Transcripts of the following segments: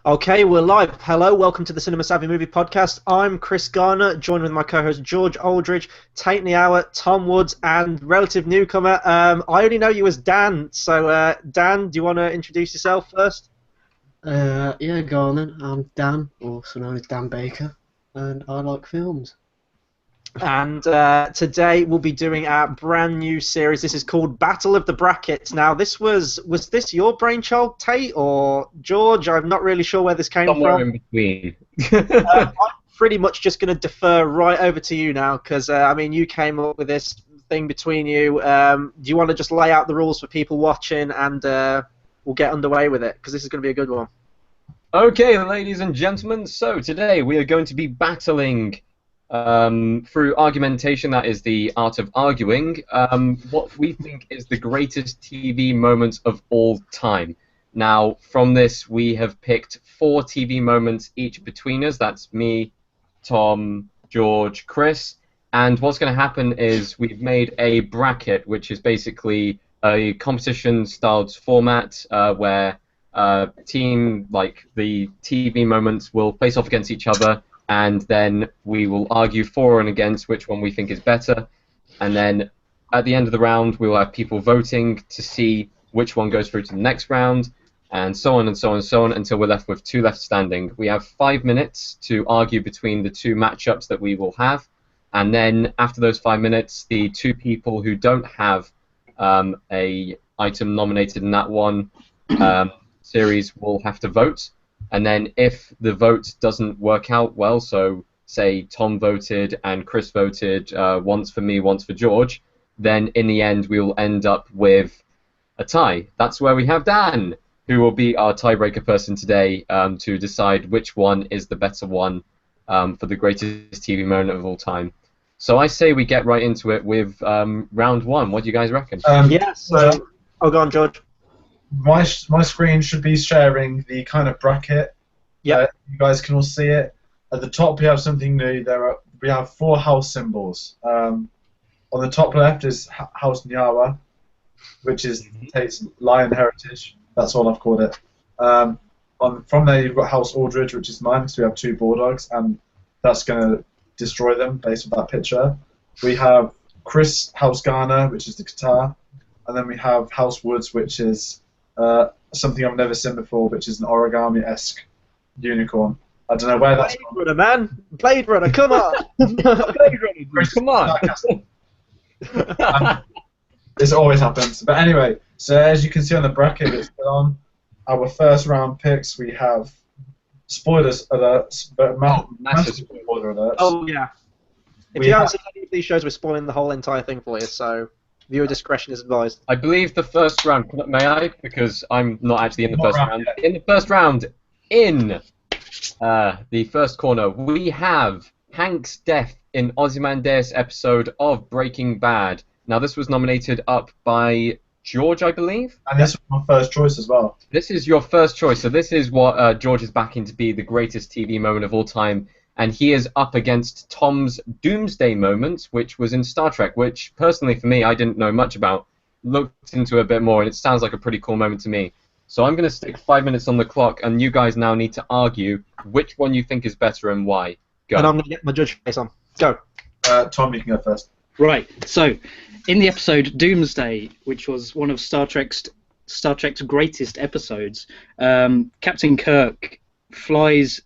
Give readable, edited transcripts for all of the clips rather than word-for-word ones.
Okay, we're live. Hello, welcome to the Cinema Savvy Movie Podcast. I'm Chris Garner, joined with my co-host George Aldridge, Tate Niawa, Tom Woods, and relative newcomer. I only know you as Dan, so Dan, do you want to introduce yourself first? Yeah, go on then. I'm Dan, also known as Dan Baker, and I like films. And today we'll be doing our brand new series. This is called Battle of the Brackets. Now, was this your brainchild, Tate, or George? I'm not really sure where this came Somewhere from. in between. I'm pretty much just going to defer right over to you now, because I mean, you came up with this thing between you. Do you want to just lay out the rules for people watching, and we'll get underway with it, because this is going to be a good one. Okay, ladies and gentlemen, so today we are going to be battling through argumentation, that is the art of arguing, what we think is the greatest TV moment of all time. Now, from this, we have picked 4 TV moments each between us. That's me, Tom, George, Chris. And what's going to happen is we've made a bracket, which is basically a competition-styled format where team, like the TV moments, will face off against each other, and then we will argue for and against which one we think is better. And then at the end of the round, we will have people voting to see which one goes through to the next round, and so on and so on and so on until we're left with 2 left standing. We have 5 minutes to argue between the 2 matchups that we will have, and then after those 5 minutes, the 2 people who don't have a item nominated in that one series will have to vote. And then if the vote doesn't work out well, so say Tom voted and Chris voted once for me, once for George, then in the end we will end up with a tie. That's where we have Dan, who will be our tiebreaker person today to decide which one is the better one for the greatest TV moment of all time. So I say we get right into it with round 1. What do you guys reckon? Yeah, so... Oh, go on, George. My screen should be sharing the kind of bracket. Yeah. You guys can all see it. At the top we have something new. We have 4 house symbols. On the top left is House Niawa, which is Tate's lion heritage. That's all I've called it. From there you've got House Aldridge, which is mine, because we have 2 bulldogs, and that's going to destroy them based on that picture. We have Chris House Garner, which is the guitar, and then we have House Woods, which is something I've never seen before, which is an origami-esque unicorn. I don't know where that's from. Blade Runner, man! Blade Runner, come on! Blade Runner, come on! This always happens. But anyway, so as you can see on the bracket it's put on, our first round picks, we have spoilers alerts, but massive spoiler alerts. Oh, yeah. If you haven't seen any of these shows, we're spoiling the whole entire thing for you, so viewer discretion is advised. I believe the first round, may I? Because I'm not actually in the first round. In the first round, in the first corner, we have Hank's death in Ozymandias episode of Breaking Bad. Now, this was nominated up by George, I believe. And this was my first choice as well. This is your first choice, so this is what George is backing to be the greatest TV moment of all time. And he is up against Tom's Doomsday moment, which was in Star Trek, which, personally, for me, I didn't know much about. Looked into a bit more, and it sounds like a pretty cool moment to me. So I'm going to stick 5 minutes on the clock, and you guys now need to argue which one you think is better and why. Go. And I'm going to get my judge face on. Go. Tom, you can go first. Right, so in the episode Doomsday, which was one of Star Trek's greatest episodes, Captain Kirk flies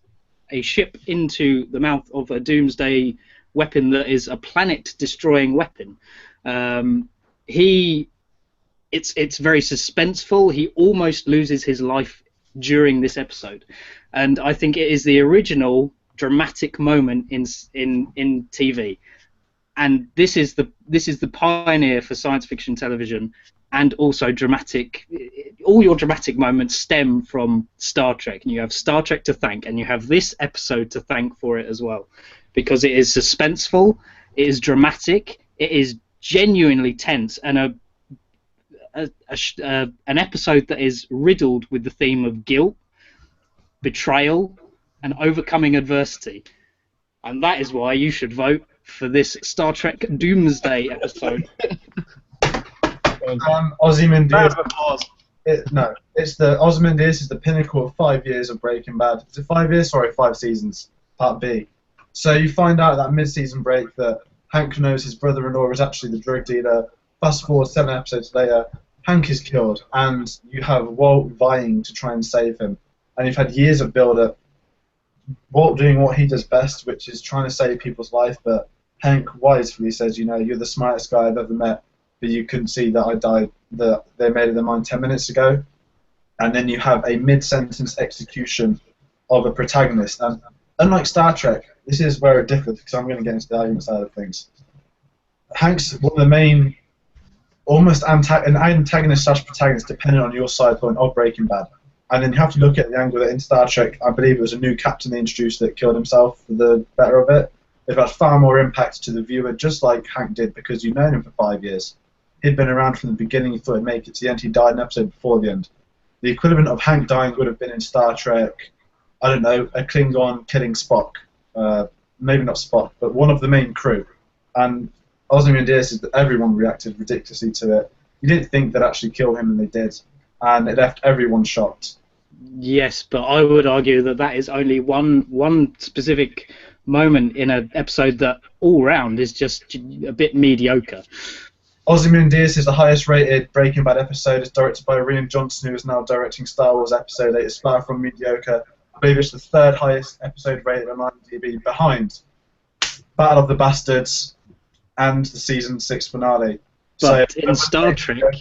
a ship into the mouth of a doomsday weapon that is a planet-destroying weapon. It's very suspenseful. He almost loses his life during this episode, and I think it is the original dramatic moment in TV. And this is the pioneer for science fiction television, and also dramatic. All your dramatic moments stem from Star Trek, and you have Star Trek to thank, and you have this episode to thank for it as well, because it is suspenseful, it is dramatic, it is genuinely tense, and an episode that is riddled with the theme of guilt, betrayal, and overcoming adversity. And that is why you should vote for this Star Trek Doomsday episode. Ozymandias No, it's the Ozymandias is the pinnacle of 5 years of Breaking Bad. Is it 5 years? Sorry, 5 seasons. Part B. So you find out that mid-season break that Hank knows his brother-in-law is actually the drug dealer. Fast forward 7 episodes later, Hank is killed, and you have Walt vying to try and save him. And you've had years of build-up. Walt doing what he does best, which is trying to save people's life, but Hank wisely says, you're the smartest guy I've ever met, but you couldn't see that I died, that they made up their mind 10 minutes ago. And then you have a mid-sentence execution of a protagonist. And unlike Star Trek, this is where it differs, because I'm going to get into the argument side of things. Hank's one of the main, almost an antagonist slash protagonist, depending on your side point of Breaking Bad. And then you have to look at the angle that in Star Trek, I believe it was a new captain they introduced that killed himself for the better of it. It had far more impact to the viewer, just like Hank did, because you've known him for 5 years. He'd been around from the beginning, you thought he'd make it to the end, he died an episode before the end. The equivalent of Hank dying would have been in Star Trek, I don't know, a Klingon killing Spock. Maybe not Spock, but one of the main crew. And Ozymandias is that everyone reacted ridiculously to it. You didn't think they'd actually kill him, and they did. And it left everyone shocked. Yes, but I would argue that that is only one specific moment in an episode that all round is just a bit mediocre. Ozymandias is the highest rated Breaking Bad episode. It's directed by Rian Johnson, who is now directing Star Wars Episode 8. It's far from mediocre. I believe it's the third highest episode rated on IMDb, behind Battle of the Bastards and the season 6 finale. But in Star Trek,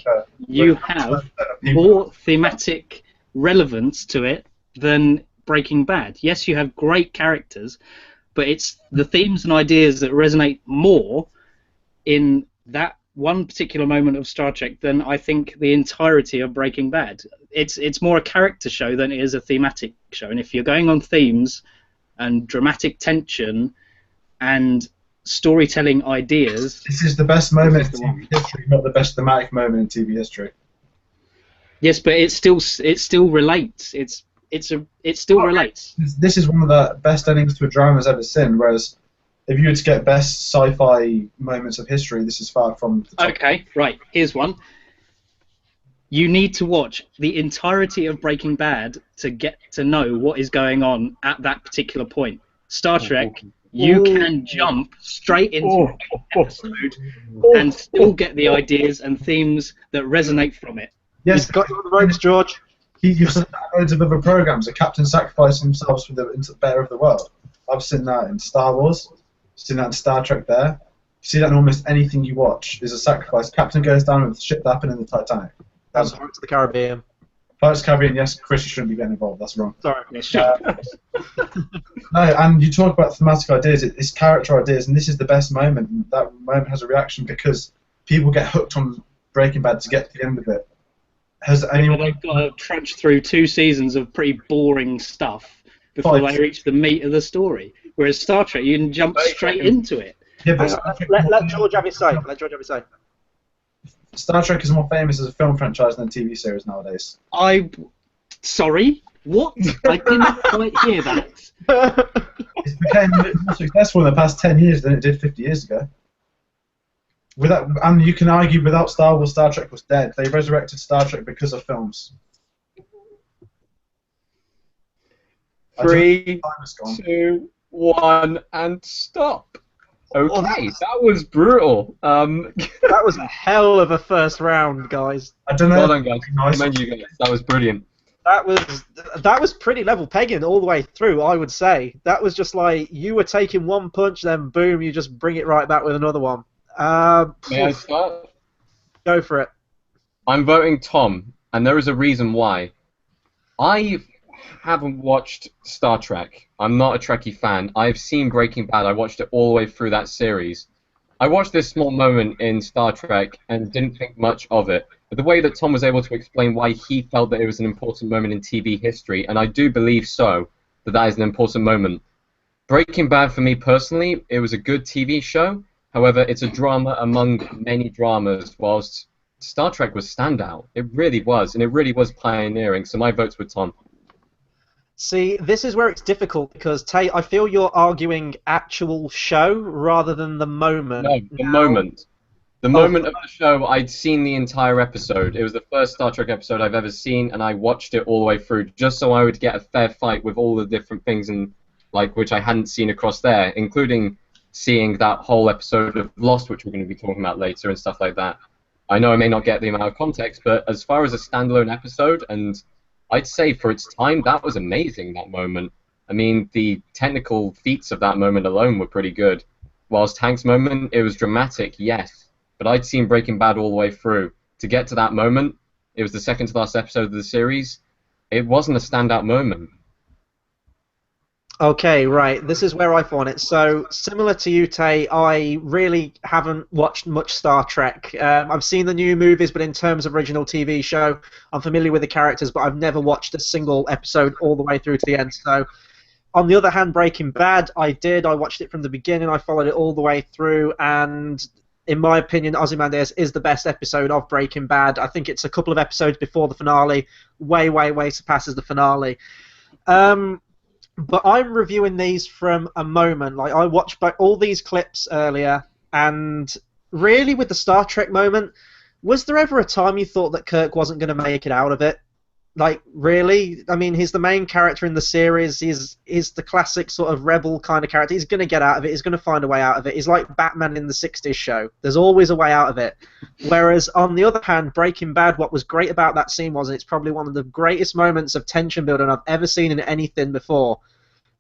you have more thematic relevance to it than Breaking Bad. Yes, you have great characters, but it's the themes and ideas that resonate more in that one particular moment of Star Trek than I think the entirety of Breaking Bad. It's more a character show than it is a thematic show. And if you're going on themes and dramatic tension and storytelling ideas, this is the best moment in TV history, not the best thematic moment in TV history. Yes, but it still relates. It still relates. This is one of the best endings to a drama I've ever seen. Whereas, if you were to get best sci-fi moments of history, this is far from the top. Okay, right. Here's one. You need to watch the entirety of Breaking Bad to get to know what is going on at that particular point. Star Trek, you can jump straight into an episode and still get the ideas and themes that resonate from it. Yes, Got you on the ropes, George. You've seen loads of other programs. A captain sacrificing themselves for the better of the world. I've seen that in Star Wars. I've seen that in Star Trek there. You see that in almost anything you watch. There's a sacrifice. Captain goes down with the ship that happened in the Titanic. That's Pirates of the Caribbean. Pirates of the Caribbean, yes, Chris, you shouldn't be getting involved. That's wrong. Sorry. No, and you talk about thematic ideas. It's character ideas, and this is the best moment. That moment has a reaction because people get hooked on Breaking Bad to get to the end of it. Has anyone? They've got to trudge through 2 seasons of pretty boring stuff before they reach the meat of the story. Whereas Star Trek, you can jump straight into it. Yeah, but Let George have his say. Let George have his say. Star Trek is more famous as a film franchise than a TV series nowadays. Sorry? What? I didn't quite hear that. It became more successful in the past 10 years than it did 50 years ago. And you can argue without Star Wars, Star Trek was dead. They resurrected Star Trek because of films. 3, 2, 1, and stop. Okay, that was brutal. That was a hell of a first round, guys. I don't know. Well done, guys. Commend you guys. That was brilliant. That was pretty level pegging all the way through, I would say. That was just like you were taking one punch, then boom, you just bring it right back with another one. May I start? Go for it. I'm voting Tom, and there is a reason why. I haven't watched Star Trek. I'm not a Trekkie fan. I've seen Breaking Bad. I watched it all the way through that series. I watched this small moment in Star Trek and didn't think much of it. But the way that Tom was able to explain why he felt that it was an important moment in TV history, and I do believe so, that is an important moment. Breaking Bad, for me personally, it was a good TV show. However, it's a drama among many dramas, whilst Star Trek was standout. It really was, and it really was pioneering, so my vote's with Tom. See, this is where it's difficult because, Tate, I feel you're arguing actual show rather than the moment. No, the moment. The moment of the show, I'd seen the entire episode. It was the first Star Trek episode I've ever seen, and I watched it all the way through just so I would get a fair fight with all the different things and which I hadn't seen across there, including seeing that whole episode of Lost, which we're going to be talking about later and stuff like that. I know I may not get the amount of context, but as far as a standalone episode, and I'd say for its time, that was amazing, that moment. I mean, the technical feats of that moment alone were pretty good. Whilst Hank's moment, it was dramatic, yes, but I'd seen Breaking Bad all the way through. To get to that moment, it was the second to last episode of the series, it wasn't a standout moment. Okay, right. This is where I found it. So, similar to you, Tay, I really haven't watched much Star Trek. I've seen the new movies, but in terms of original TV show, I'm familiar with the characters, but I've never watched a single episode all the way through to the end. So, on the other hand, Breaking Bad, I did. I watched it from the beginning. I followed it all the way through, and in my opinion, Ozymandias is the best episode of Breaking Bad. I think it's a couple of episodes before the finale. Way, way, way surpasses the finale. But I'm reviewing these from a moment. Like, I watched all these clips earlier, and really with the Star Trek moment, was there ever a time you thought that Kirk wasn't going to make it out of it? Like, really? I mean, he's the main character in the series. He's the classic sort of rebel kind of character. He's going to get out of it. He's going to find a way out of it. He's like Batman in the 60s show. There's always a way out of it. Whereas, on the other hand, Breaking Bad, what was great about that scene was, and it's probably one of the greatest moments of tension building I've ever seen in anything before,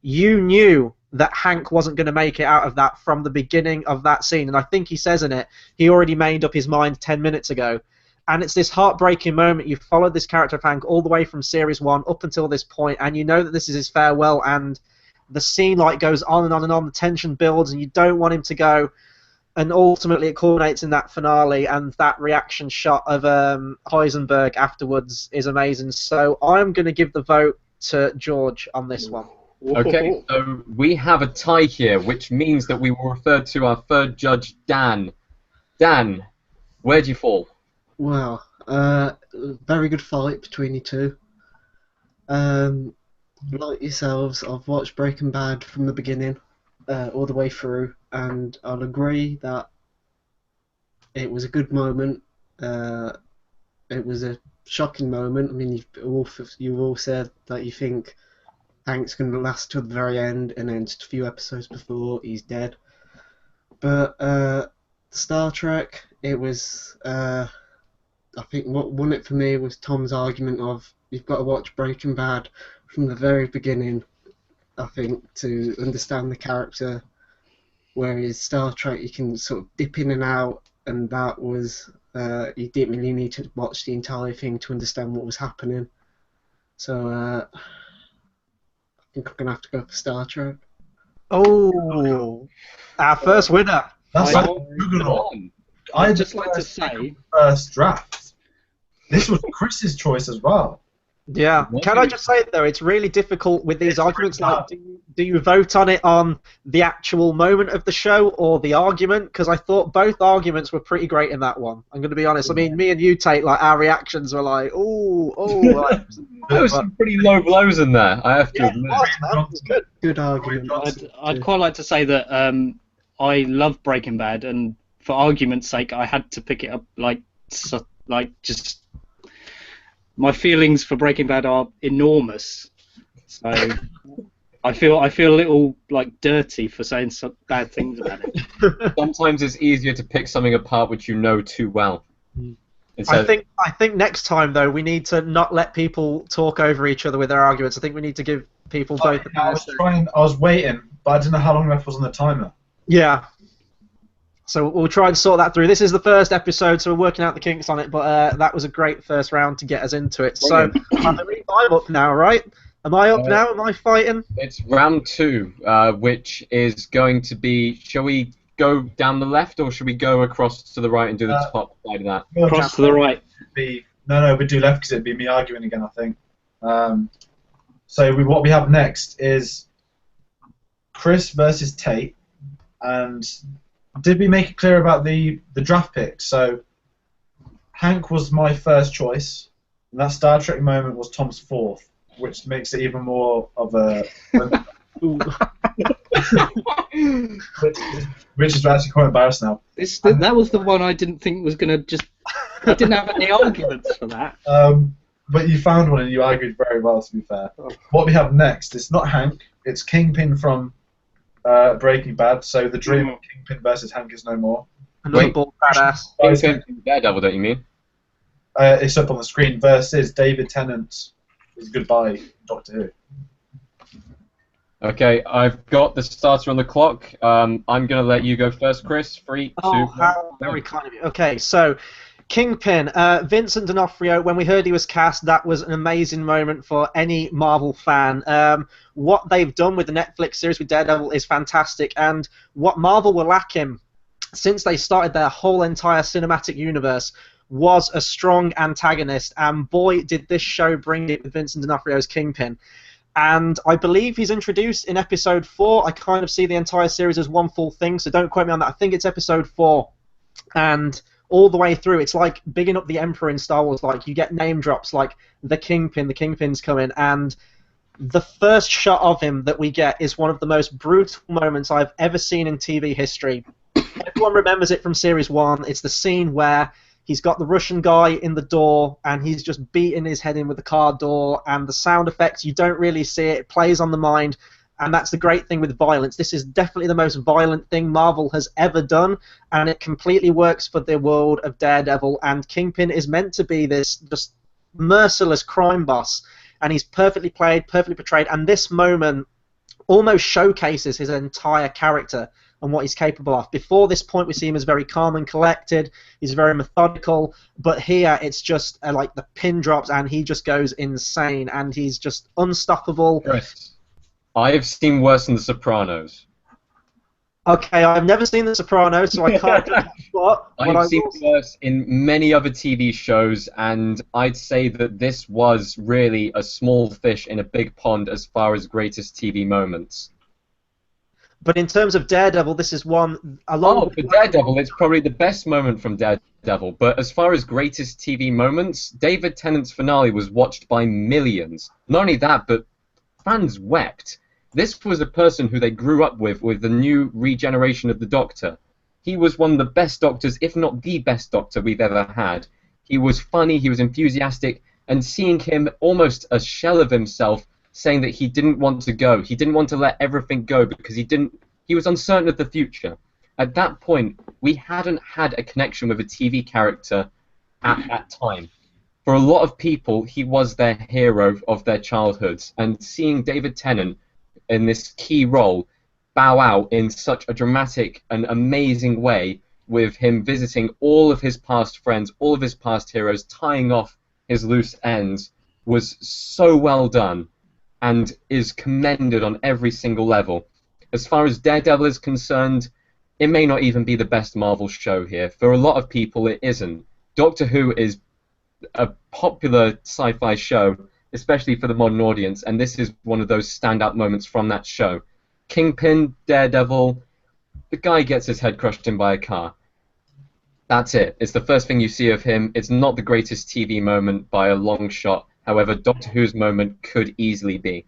you knew that Hank wasn't going to make it out of that from the beginning of that scene. And I think he says in it, he already made up his mind 10 minutes ago. And it's this heartbreaking moment. You've followed this character of Hank all the way from Series 1 up until this point, and you know that this is his farewell, and the scene like goes on and on and on, the tension builds, and you don't want him to go, and ultimately it culminates in that finale, and that reaction shot of Heisenberg afterwards is amazing. So I'm going to give the vote to George on this one. Okay, so we have a tie here, which means that we will refer to our third judge, Dan. Dan, where do you fall? Wow, very good fight between you two. Like yourselves, I've watched Breaking Bad from the beginning all the way through, and I'll agree that it was a good moment. It was a shocking moment. I mean, you've all said that you think Hank's going to last till the very end, and then just a few episodes before he's dead. But Star Trek, it was. I think what won it for me was Tom's argument of you've got to watch Breaking Bad from the very beginning, I think, to understand the character. Whereas Star Trek, you can sort of dip in and out, and that was you didn't really need to watch the entire thing to understand what was happening. So I think I'm gonna have to go for Star Trek. Oh, our first winner. That's I- I'd just like to say, first draft. This was Chris's choice as well. Yeah. Can I just say, though, it's really difficult with these It's arguments. really Like, do you vote on it on the actual moment of the show or the argument? Because I thought both arguments were pretty great in that one. I'm going to be honest. I mean, me and you, Tate, like, our reactions were like, like, There was some pretty low blows in there, I have to admit. that was good. Good argument. I'd quite like to say that I love Breaking Bad, and for argument's sake, I had to pick it up. Just my feelings for Breaking Bad are enormous. So I feel a little like dirty for saying some bad things about it. Sometimes it's easier to pick something apart which you know too well. I think next time, though, we need to not let people talk over each other with their arguments. I think we need to give people both. I was waiting, but I didn't know how long left was on the timer. Yeah. So we'll try and sort that through. This is the first episode, so we're working out the kinks on it, but that was a great first round to get us into it. So I'm up now, right? Am I up now? Am I fighting? It's round 2, which is going to be... Shall we go down the left, or should we go across to the right and do the top side of that? Across to the right. No, we'd do left because it'd be me arguing again, I think. So what we have next is Chris versus Tate, and did we make it clear about the draft pick? So Hank was my first choice, and that Star Trek moment was Tom's fourth, which makes it even more of a... Which is actually quite embarrassed now. That was the one I didn't think was going to just... I didn't have any arguments for that. But you found one and you argued very well, to be fair. What we have next is not Hank, it's Kingpin from Breaking Bad, so the dream of Kingpin versus Hank is no more. Another bald badass. Kingpin from Daredevil, don't you mean? It's up on the screen, versus David Tennant is Goodbye, Doctor Who. Okay, I've got the starter on the clock. I'm going to let you go first, Chris. 3, 2, 1. How very kind of you. Okay, so Kingpin, Vincent D'Onofrio, when we heard he was cast, that was an amazing moment for any Marvel fan. What they've done with the Netflix series with Daredevil is fantastic, and what Marvel were lacking since they started their whole entire cinematic universe was a strong antagonist, and boy, did this show bring it with Vincent D'Onofrio's Kingpin. And I believe he's introduced in episode 4. I kind of see the entire series as one full thing, so don't quote me on that. I think it's episode 4. And all the way through, it's like bigging up the Emperor in Star Wars. Like, you get name drops like the Kingpin's coming, and the first shot of him that we get is one of the most brutal moments I've ever seen in TV history. Everyone remembers it from Series 1. It's the scene where he's got the Russian guy in the door, and he's just beating his head in with the car door, and the sound effects, you don't really see it. It plays on the mind, and that's the great thing with violence. This is definitely the most violent thing Marvel has ever done, and it completely works for the world of Daredevil, and Kingpin is meant to be this just merciless crime boss, and he's perfectly played, perfectly portrayed, and this moment almost showcases his entire character and what he's capable of. Before this point, we see him as very calm and collected. He's very methodical, but here it's just like the pin drops, and he just goes insane, and he's just unstoppable. Chris, I have seen worse than The Sopranos. Okay, I've never seen The Sopranos, so I can't. But I've seen worse in many other TV shows, and I'd say that this was really a small fish in a big pond as far as greatest TV moments. But in terms of Daredevil, this is one... For Daredevil, it's probably the best moment from Daredevil. But as far as greatest TV moments, David Tennant's finale was watched by millions. Not only that, but fans wept. This was a person who they grew up with the new regeneration of the Doctor. He was one of the best Doctors, if not the best Doctor we've ever had. He was funny, he was enthusiastic, and seeing him almost a shell of himself, saying that he didn't want to go. He didn't want to let everything go because he was uncertain of the future. At that point, we hadn't had a connection with a TV character at that time. For a lot of people, he was their hero of their childhoods, and seeing David Tennant in this key role bow out in such a dramatic and amazing way, with him visiting all of his past friends, all of his past heroes, tying off his loose ends, was so well done, and is commended on every single level. As far as Daredevil is concerned, it may not even be the best Marvel show here. For a lot of people, it isn't. Doctor Who is a popular sci-fi show, especially for the modern audience, and this is one of those standout moments from that show. Kingpin, Daredevil, the guy gets his head crushed in by a car. That's it. It's the first thing you see of him. It's not the greatest TV moment by a long shot. However, Doctor Who's moment could easily be.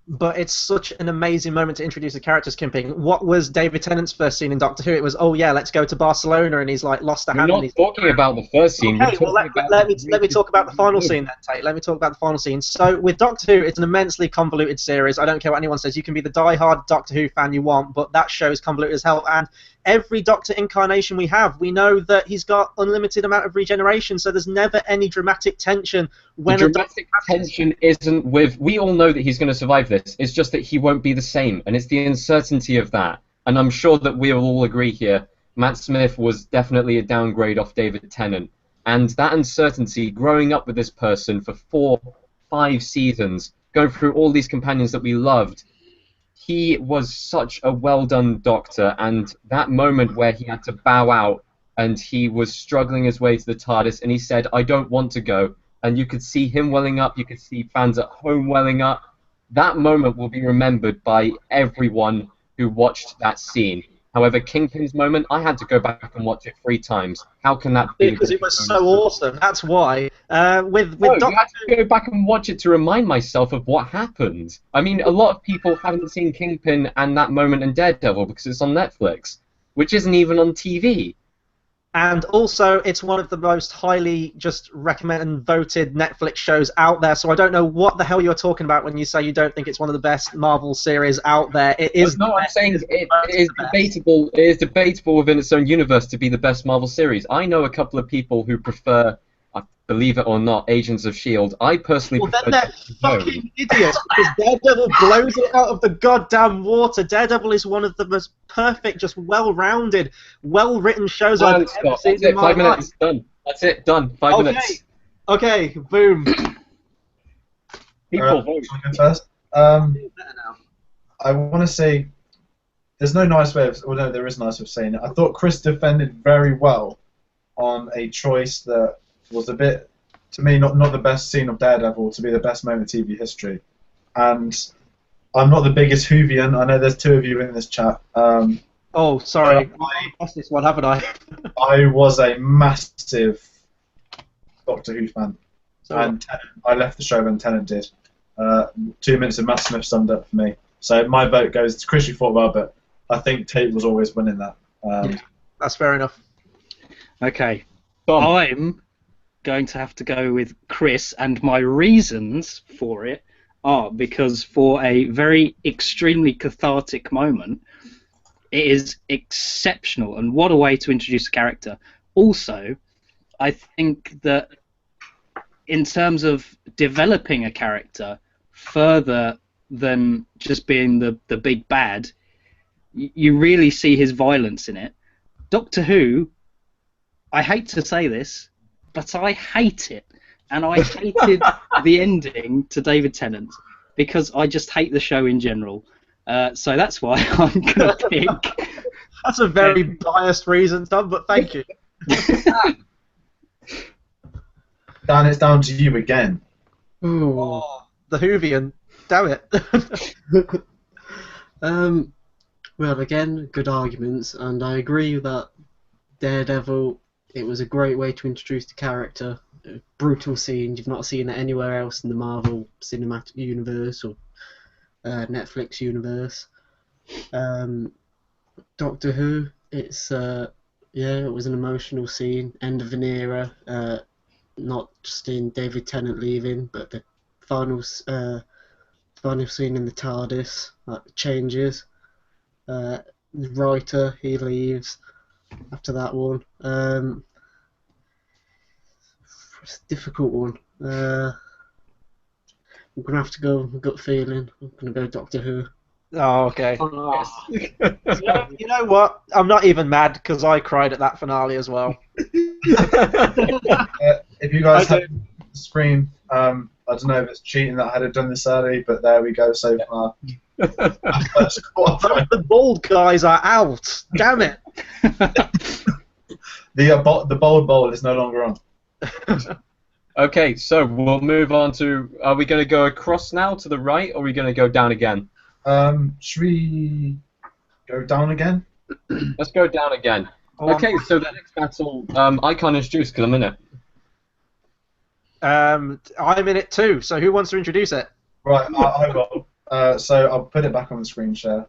But it's such an amazing moment to introduce the characters, Kingpin. What was David Tennant's first scene in Doctor Who? It was, oh yeah, let's go to Barcelona, and he's like lost a hand. We're not talking about the first scene. Okay, well let me talk about the final scene then, Tate. Let me talk about the final scene. So with Doctor Who, it's an immensely convoluted series. I don't care what anyone says. You can be the die-hard Doctor Who fan you want, but that show is convoluted as hell. And every Doctor incarnation we have, we know that he's got unlimited amount of regeneration, so there's never any dramatic tension when the dramatic tension isn't with... We all know that he's going to survive this. It's just that he won't be the same, and it's the uncertainty of that. And I'm sure that we'll all agree here, Matt Smith was definitely a downgrade off David Tennant. And that uncertainty, growing up with this person for 4, 5 seasons, going through all these companions that we loved, he was such a well-done Doctor, and that moment where he had to bow out and he was struggling his way to the TARDIS and he said, I don't want to go, and you could see him welling up, you could see fans at home welling up. That moment will be remembered by everyone who watched that scene. However, Kingpin's moment, I had to go back and watch it 3 times. How can that be? Because it was so awesome. That's why. With No, Doctor you had to go back and watch it to remind myself of what happened. I mean, a lot of people haven't seen Kingpin and that moment in Daredevil because it's on Netflix, which isn't even on TV. And also, it's one of the most highly just recommended and voted Netflix shows out there. So I don't know what the hell you're talking about when you say you don't think it's one of the best Marvel series out there. It is. No, I'm saying it is debatable. It is debatable within its own universe to be the best Marvel series. I know a couple of people who prefer, believe it or not, Agents of S.H.I.E.L.D. I personally Well, prefer. then they're fucking idiots because Daredevil blows it out of the goddamn water. Daredevil is one of the most perfect, just well-rounded, well-written shows I've ever seen That's it. in my 5 minutes. life. Done. That's it. Done. 5 minutes. Okay, boom. People vote. Shall I go first? I want to say there's no nice way of. Well, no, there is a nice way of saying it. I thought Chris defended very well on a choice that was a bit, to me, not the best scene of Daredevil to be the best moment in TV history. And I'm not the biggest Whovian. I know there's 2 of you in this chat. Oh, sorry. I lost this one, haven't I? I was a massive Doctor Who fan. And I left the show when Tennant did. 2 minutes of Matt Smith summed up for me. So my vote goes to Chris. You thought well, but I think Tate was always winning that. That's fair enough. Okay. I'm going to have to go with Chris, and my reasons for it are because for a very extremely cathartic moment, it is exceptional, and what a way to introduce a character. Also, I think that in terms of developing a character further than just being the big bad, you really see his violence in it. Doctor Who, I hate to say this, but I hate it. And I hated the ending to David Tennant because I just hate the show in general. So that's why I'm going to pick... That's a very biased reason, Tom, but thank you. Dan, it's down to you again. Oh, the Whovian. Damn it. Well, again, good arguments, and I agree that Daredevil, it was a great way to introduce the character. A brutal scene, you've not seen it anywhere else in the Marvel Cinematic Universe or Netflix universe. Doctor Who, it's it was an emotional scene, end of an era, not just in David Tennant leaving, but the final scene in the TARDIS, changes. The writer, he leaves after that one. It's a difficult one. I'm going to have to go gut feeling. I'm going to go Doctor Who. Oh, okay. You know what? I'm not even mad because I cried at that finale as well. If you guys have the screen, I don't know if it's cheating that I had done this early, but there we go so far. The bald guys are out. Damn it. The bold bowl is no longer on. Okay, so we'll move on to... Are we going to go across now to the right, or are we going to go down again? Should we go down again? Let's go down again. Okay, so the next battle, I can't introduce because I'm in it. I'm in it too, so who wants to introduce it? Right, I will. So I'll put it back on the screen share.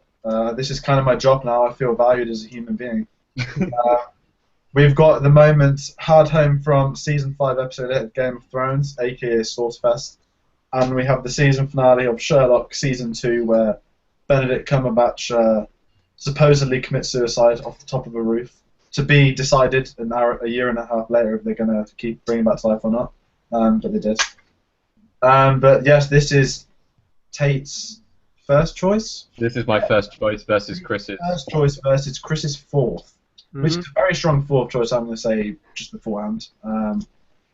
This is kind of my job now. I feel valued as a human being. We've got the moment hard home from season 5, episode 8 of Game of Thrones, aka Swordfest, and we have the season finale of Sherlock season 2, where Benedict Cumberbatch supposedly commits suicide off the top of a roof. To be decided a year and a half later if they're going to keep bringing back to life or not, but they did. But yes, this is Tate's first choice. This is my first choice versus Chris's. First choice versus Chris's fourth. Which is a very strong fourth choice, I'm going to say, just beforehand.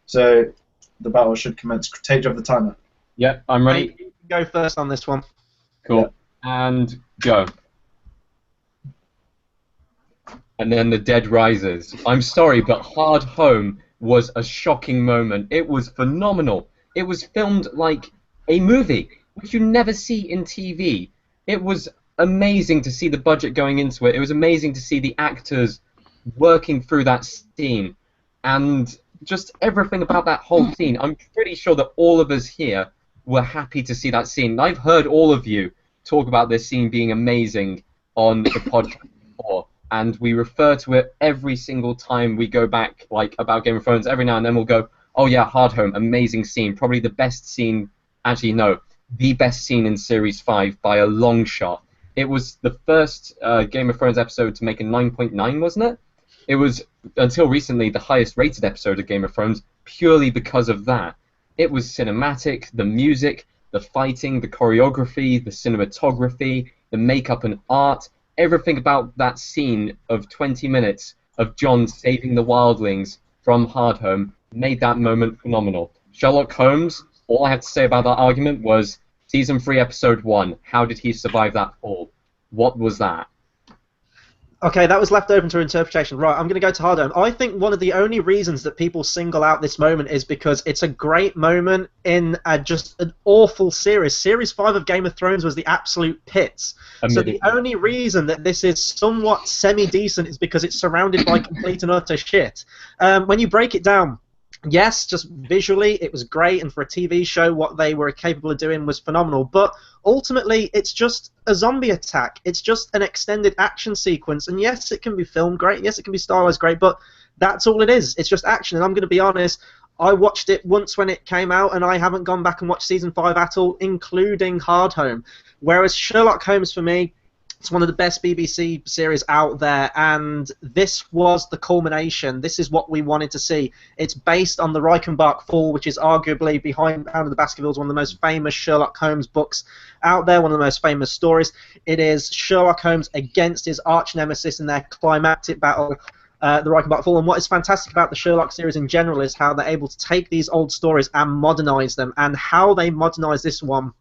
So the battle should commence. Tate, you have the timer. Yep, I'm ready. You can go first on this one. Cool. Yep. And go. And then the dead rises. I'm sorry, but Hard Home was a shocking moment. It was phenomenal. It was filmed like a movie, which you never see in TV. It was amazing to see the budget going into it. It was amazing to see the actors working through that scene, and just everything about that whole scene. I'm pretty sure that all of us here were happy to see that scene. I've heard all of you talk about this scene being amazing on the podcast before, and we refer to it every single time we go back, like, about Game of Thrones. Every now and then we'll go, oh yeah, Hardhome, amazing scene, probably the best scene, actually no, the best scene in Series 5 by a long shot. It was the first Game of Thrones episode to make a 9.9, wasn't it? It was, until recently, the highest rated episode of Game of Thrones, purely because of that. It was cinematic, the music, the fighting, the choreography, the cinematography, the makeup and art, everything about that scene of 20 minutes of Jon saving the wildlings from Hardhome made that moment phenomenal. Sherlock Holmes, all I have to say about that argument was, Season 3, Episode 1, how did he survive that fall? What was that? Okay, that was left open to interpretation. Right, I'm going to go to Hardhome. I think one of the only reasons that people single out this moment is because it's a great moment in just an awful series. Series 5 of Game of Thrones was the absolute pits. So the only reason that this is somewhat semi-decent is because it's surrounded by complete and utter shit. When you break it down, yes, just visually it was great, and for a TV show what they were capable of doing was phenomenal, but ultimately it's just a zombie attack. It's just an extended action sequence, and yes, it can be filmed great, yes, it can be stylized great, but that's all it is. It's just action, and I'm going to be honest, I watched it once when it came out, and I haven't gone back and watched Season 5 at all, including Hardhome. Whereas Sherlock Holmes, for me, it's one of the best BBC series out there, and this was the culmination. This is what we wanted to see. It's based on the Reichenbach Fall, which is arguably, behind Band of the Baskervilles, one of the most famous Sherlock Holmes books out there, one of the most famous stories. It is Sherlock Holmes against his arch-nemesis in their climactic battle, the Reichenbach Fall. And what is fantastic about the Sherlock series in general is how they're able to take these old stories and modernize them, and how they modernize this one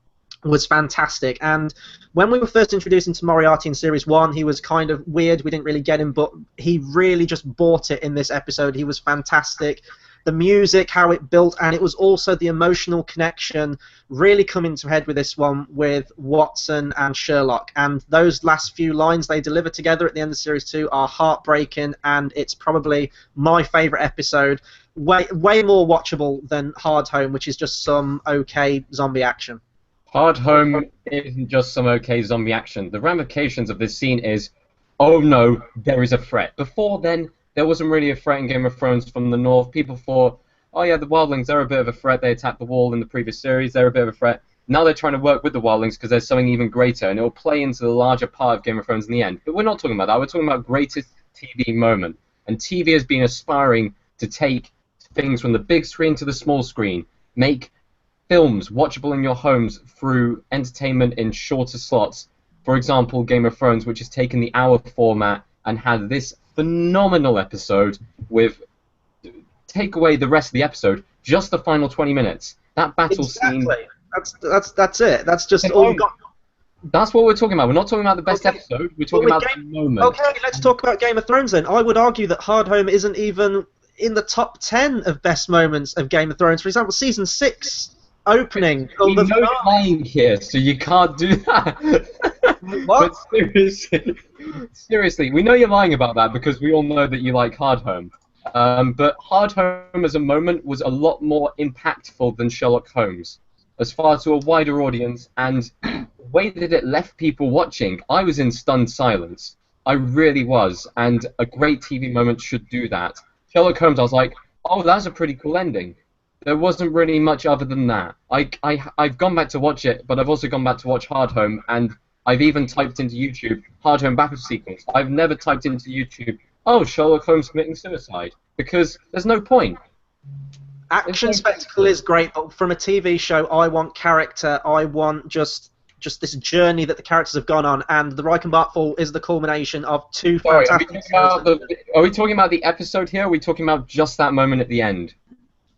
was fantastic. And when we were first introduced into Moriarty in Series 1, he was kind of weird, we didn't really get him, but he really just bought it in this episode. He was fantastic. The music, how it built, and it was also the emotional connection really coming to head with this one with Watson and Sherlock. And those last few lines they deliver together at the end of Series 2 are heartbreaking, and it's probably my favourite episode. Way more watchable than Hardhome, which is just some okay zombie action. Hardhome isn't just some okay zombie action. The ramifications of this scene is, oh no, there is a threat. Before then, there wasn't really a threat in Game of Thrones from the north. People thought, oh yeah, the wildlings, they're a bit of a threat. They attacked the wall in the previous series. They're a bit of a threat. Now they're trying to work with the wildlings because there's something even greater, and it will play into the larger part of Game of Thrones in the end. But we're not talking about that. We're talking about greatest TV moment. And TV has been aspiring to take things from the big screen to the small screen, make films watchable in your homes through entertainment in shorter slots. For example, Game of Thrones, which has taken the hour format and had this phenomenal episode with, take away the rest of the episode, just the final 20 minutes. That battle scene... That's it. That's just all you've got. That's what we're talking about. We're not talking about the best episode. We're talking about the moment. Okay, let's talk about Game of Thrones then. I would argue that Hardhome isn't even in the top 10 of best moments of Game of Thrones. For example, Season 6... opening. We know you're lying here, so you can't do that. What? But seriously, we know you're lying about that because we all know that you like Hardhome. But Hardhome as a moment was a lot more impactful than Sherlock Holmes, as far to a wider audience, and the way that it left people watching, I was in stunned silence. I really was, and a great TV moment should do that. Sherlock Holmes, I was like, oh, that's a pretty cool ending. There wasn't really much other than that. I've gone back to watch it, but I've also gone back to watch Hardhome, and I've even typed into YouTube, Hardhome battle sequence. I've never typed into YouTube, oh, Sherlock Holmes committing suicide, because there's no point. Action spectacle is great, but from a TV show, I want character. I want just this journey that the characters have gone on, and the Reichenbach Fall is the culmination of two fantastic... Are we talking about the episode here, or are we talking about just that moment at the end?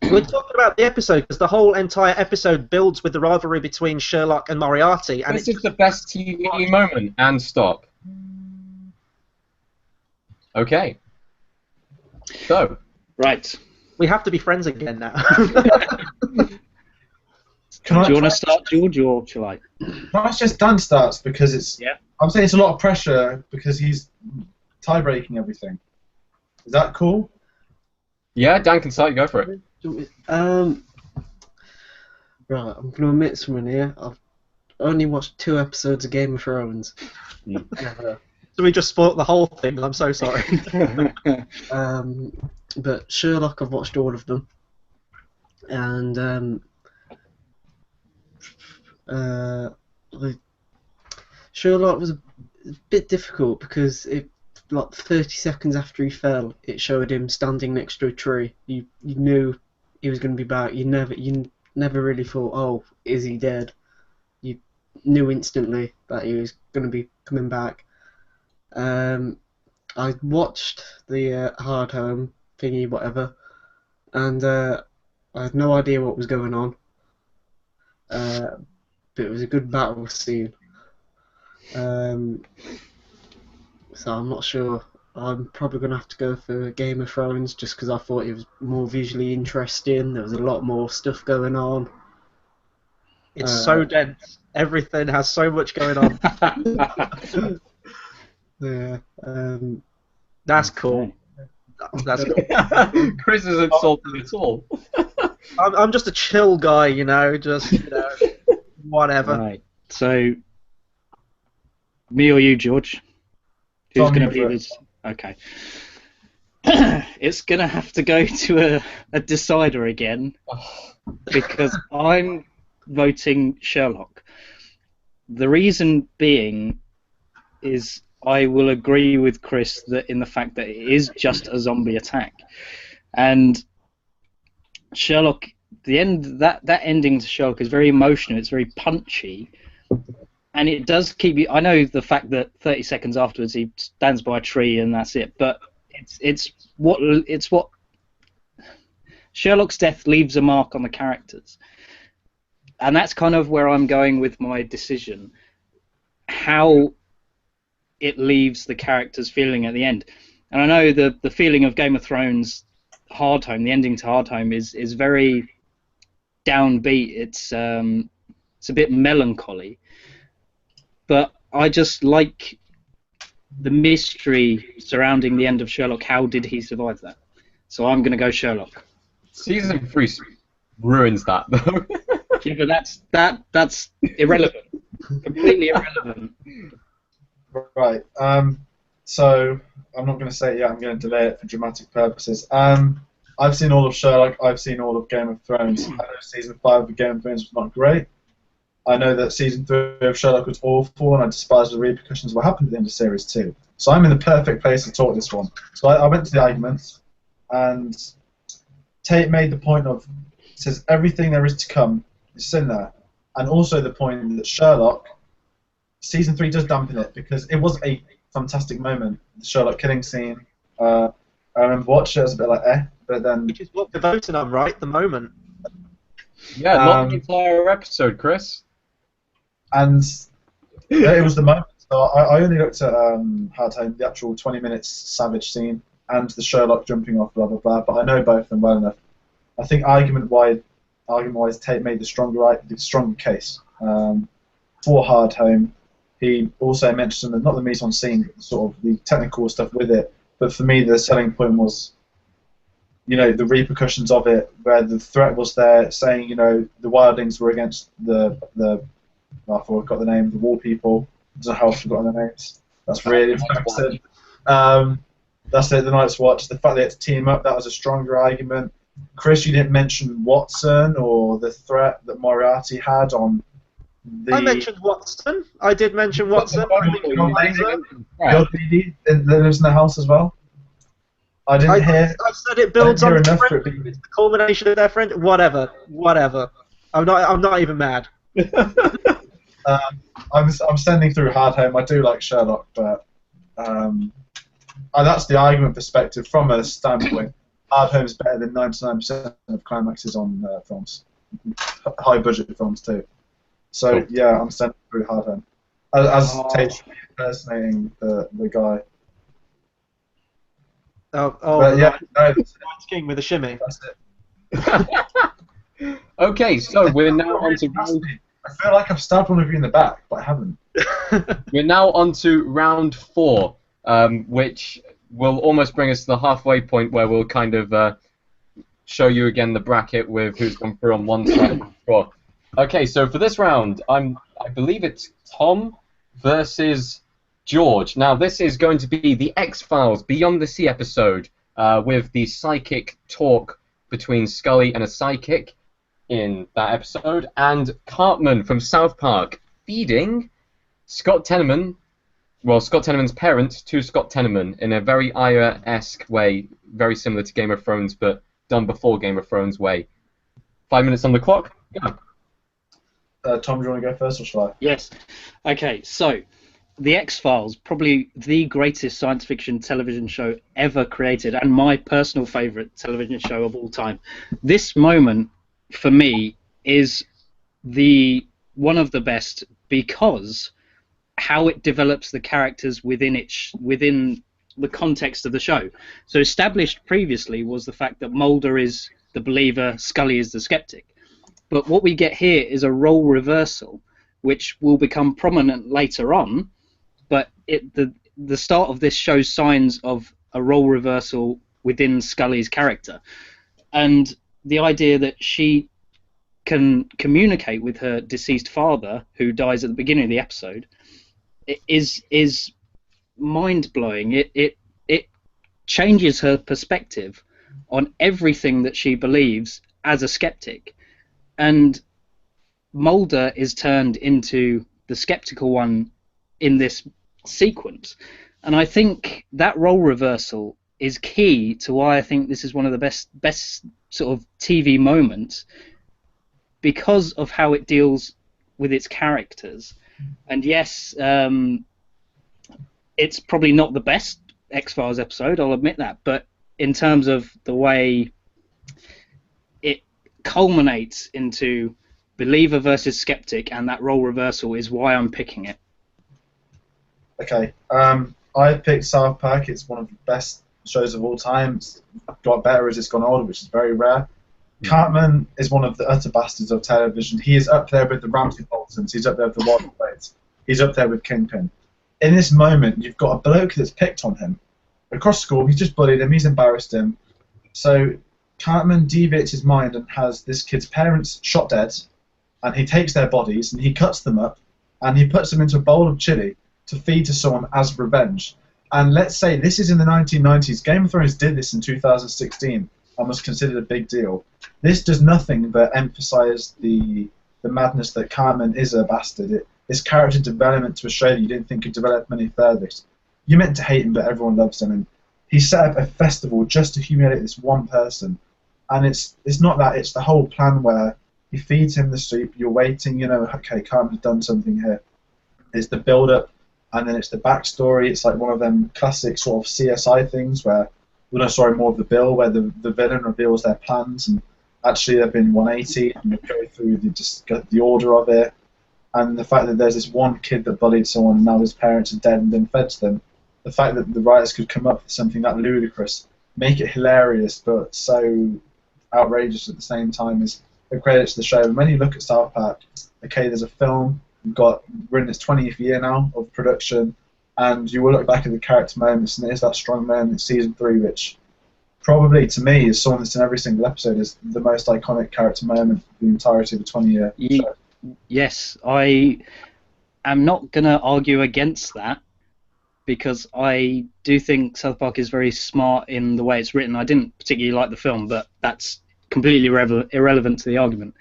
We're talking about the episode because the whole entire episode builds with the rivalry between Sherlock and Moriarty. And this is the best TV moment, and stop. Okay. So. Right. We have to be friends again now. Do you want to start, George, or shall I? No, it's just Dan starts because it's I'm saying it's a lot of pressure because he's tie-breaking everything. Is that cool? Yeah, Dan can start. Go for it. Right, I'm going to admit something here. I've only watched 2 episodes of Game of Thrones. Ever. So we just spoiled the whole thing. I'm so sorry. But Sherlock, I've watched all of them. And Sherlock was a bit difficult because like 30 seconds after he fell, it showed him standing next to a tree. You knew he was going to be back. You never really thought, oh, is he dead? You knew instantly that he was going to be coming back. I watched the Hard Home thingy, whatever, and I had no idea what was going on. But it was a good battle scene. So I'm not sure. I'm probably going to have to go for Game of Thrones just because I thought it was more visually interesting. There was a lot more stuff going on. It's so dense. Everything has so much going on. Yeah. That's cool. That's cool. Chris isn't salty at all. I'm just a chill guy, you know. Just whatever. Right. So, me or you, George? Who's Tom, going to you be first. this? Okay. It's going to have to go to a decider again because I'm voting Sherlock. The reason being is I will agree with Chris that in the fact that it is just a zombie attack, and Sherlock, the end that ending to Sherlock is very emotional. It's very punchy, and it does keep you. I know the fact that 30 seconds afterwards he stands by a tree and that's it, but it's what Sherlock's death leaves a mark on the characters, and that's kind of where I'm going with my decision. How it leaves the characters feeling at the end, and I know the feeling of Game of Thrones Hard Home, the ending to Hard Home is very downbeat. It's a bit melancholy, but I just like the mystery surrounding the end of Sherlock. How did he survive that? So I'm going to go Sherlock. Season 3 ruins that, though. Yeah, but that's irrelevant. Completely irrelevant. Right. So I'm not going to say it yet. I'm going to delay it for dramatic purposes. I've seen all of Sherlock. I've seen all of Game of Thrones. I know season 5 of Game of Thrones was not great. I know that season 3 of Sherlock was awful, and I despise the repercussions of what happened at the end of series 2. So I'm in the perfect place to talk this one. So I went to the arguments, and Tate made the point of, says everything there is to come is in there, and also the point that Sherlock, season 3 does dampen it because it was a fantastic moment. The Sherlock killing scene. I remember watching it, I was a bit like, but then. Which is what we're voting on, right? The moment. Yeah, not the entire episode, Chris. And yeah, it was the moment. So I only looked at Hard Home, the actual 20 minutes Savage scene, and the Sherlock jumping off, blah blah blah. But I know both of them well enough. I think argument-wise, Tate made the stronger case for Hard Home. He also mentioned not the mise en scene, but sort of the technical stuff with it. But for me, the selling point was, the repercussions of it, where the threat was there, saying, the wildlings were against the I forgot the name, the wall people. I don't know how I've forgotten their names. That's really embarrassing. That's it, the Night's Watch. The fact they had to team up, that was a stronger argument. Chris, you didn't mention Watson or the threat that Moriarty had on the... I mentioned Watson. I did mention Watson. The old lady that lives in the house as well. I said it builds on enough the the culmination of their friend. Whatever. I'm not even mad. I'm standing through Hard Home. I do like Sherlock, but that's the argument perspective from a standpoint. Hard Home is better than 99% of climaxes on films, high budget films too. So yeah, I'm standing through Hard Home. As Tate impersonating the guy. But yeah, no, King with a shimmy. that's it. Okay, so we're now on to round. I feel like I've stabbed one of you in the back, but I haven't. We're now on to round 4, which will almost bring us to the halfway point where we'll kind of show you again the bracket with who's gone through on one side of the draw. Okay, so for this round, I believe it's Tom versus George. Now, this is going to be the X-Files Beyond the Sea episode with the psychic talk between Scully and a psychic in that episode, and Cartman from South Park feeding Scott Tenorman, well, Scott Tenorman's parents to Scott Tenorman in a very Ira-esque way, very similar to Game of Thrones, but done before Game of Thrones way. 5 minutes on the clock. Go. Tom, do you want to go first, or shall I? Yes. Okay, so The X-Files, probably the greatest science fiction television show ever created, and my personal favourite television show of all time. This moment, for me, is one of the best because how it develops the characters within the context of the show. So established previously was the fact that Mulder is the believer, Scully is the skeptic. But what we get here is a role reversal, which will become prominent later on. But the start of this shows signs of a role reversal within Scully's character. And the idea that she can communicate with her deceased father, who dies at the beginning of the episode, is mind-blowing. It changes her perspective on everything that she believes as a skeptic. And Mulder is turned into the skeptical one in this sequence. And I think that role reversal is key to why I think this is one of the best sort of TV moments, because of how it deals with its characters. And yes, it's probably not the best X-Files episode, I'll admit that, but in terms of the way it culminates into believer versus skeptic and that role reversal is why I'm picking it. Okay, I picked South Park. It's one of the best shows of all time. It's got better as it's gone older, which is very rare. Cartman is one of the utter bastards of television. He is up there with the Ramsay Boltons. He's up there with the Walter Blades. He's up there with Kingpin. In this moment, you've got a bloke that's picked on him. Across school, he's just bullied him. He's embarrassed him. So Cartman deviates his mind and has this kid's parents shot dead, and he takes their bodies and he cuts them up and he puts them into a bowl of chili to feed to someone as revenge. And let's say this is in the 1990s. Game of Thrones did this in 2016 and was considered a big deal. This does nothing but emphasise the madness that Cartman is a bastard. His character development to a show that you didn't think could develop any further. You meant to hate him, but everyone loves him. And he set up a festival just to humiliate this one person. And it's not that, it's the whole plan where he feeds him the soup, you're waiting, okay, Cartman's done something here. It's the build-up, and then it's the backstory. It's like one of them classic sort of CSI things where, more of the bill, where the villain reveals their plans, and actually they've been 180, and they go through the order of it. And the fact that there's this one kid that bullied someone and now his parents are dead and been fed to them, the fact that the writers could come up with something that ludicrous, make it hilarious but so outrageous at the same time, is a credit to the show. And when you look at South Park, okay, there's a film, we're in its 20th year now of production, and you will look back at the character moments, and there's that strong moment in season 3, which probably to me, as someone that's in every single episode, is the most iconic character moment of the entirety of the 20-year show. Yes, I am not going to argue against that, because I do think South Park is very smart in the way it's written. I didn't particularly like the film, but that's completely irrelevant to the argument.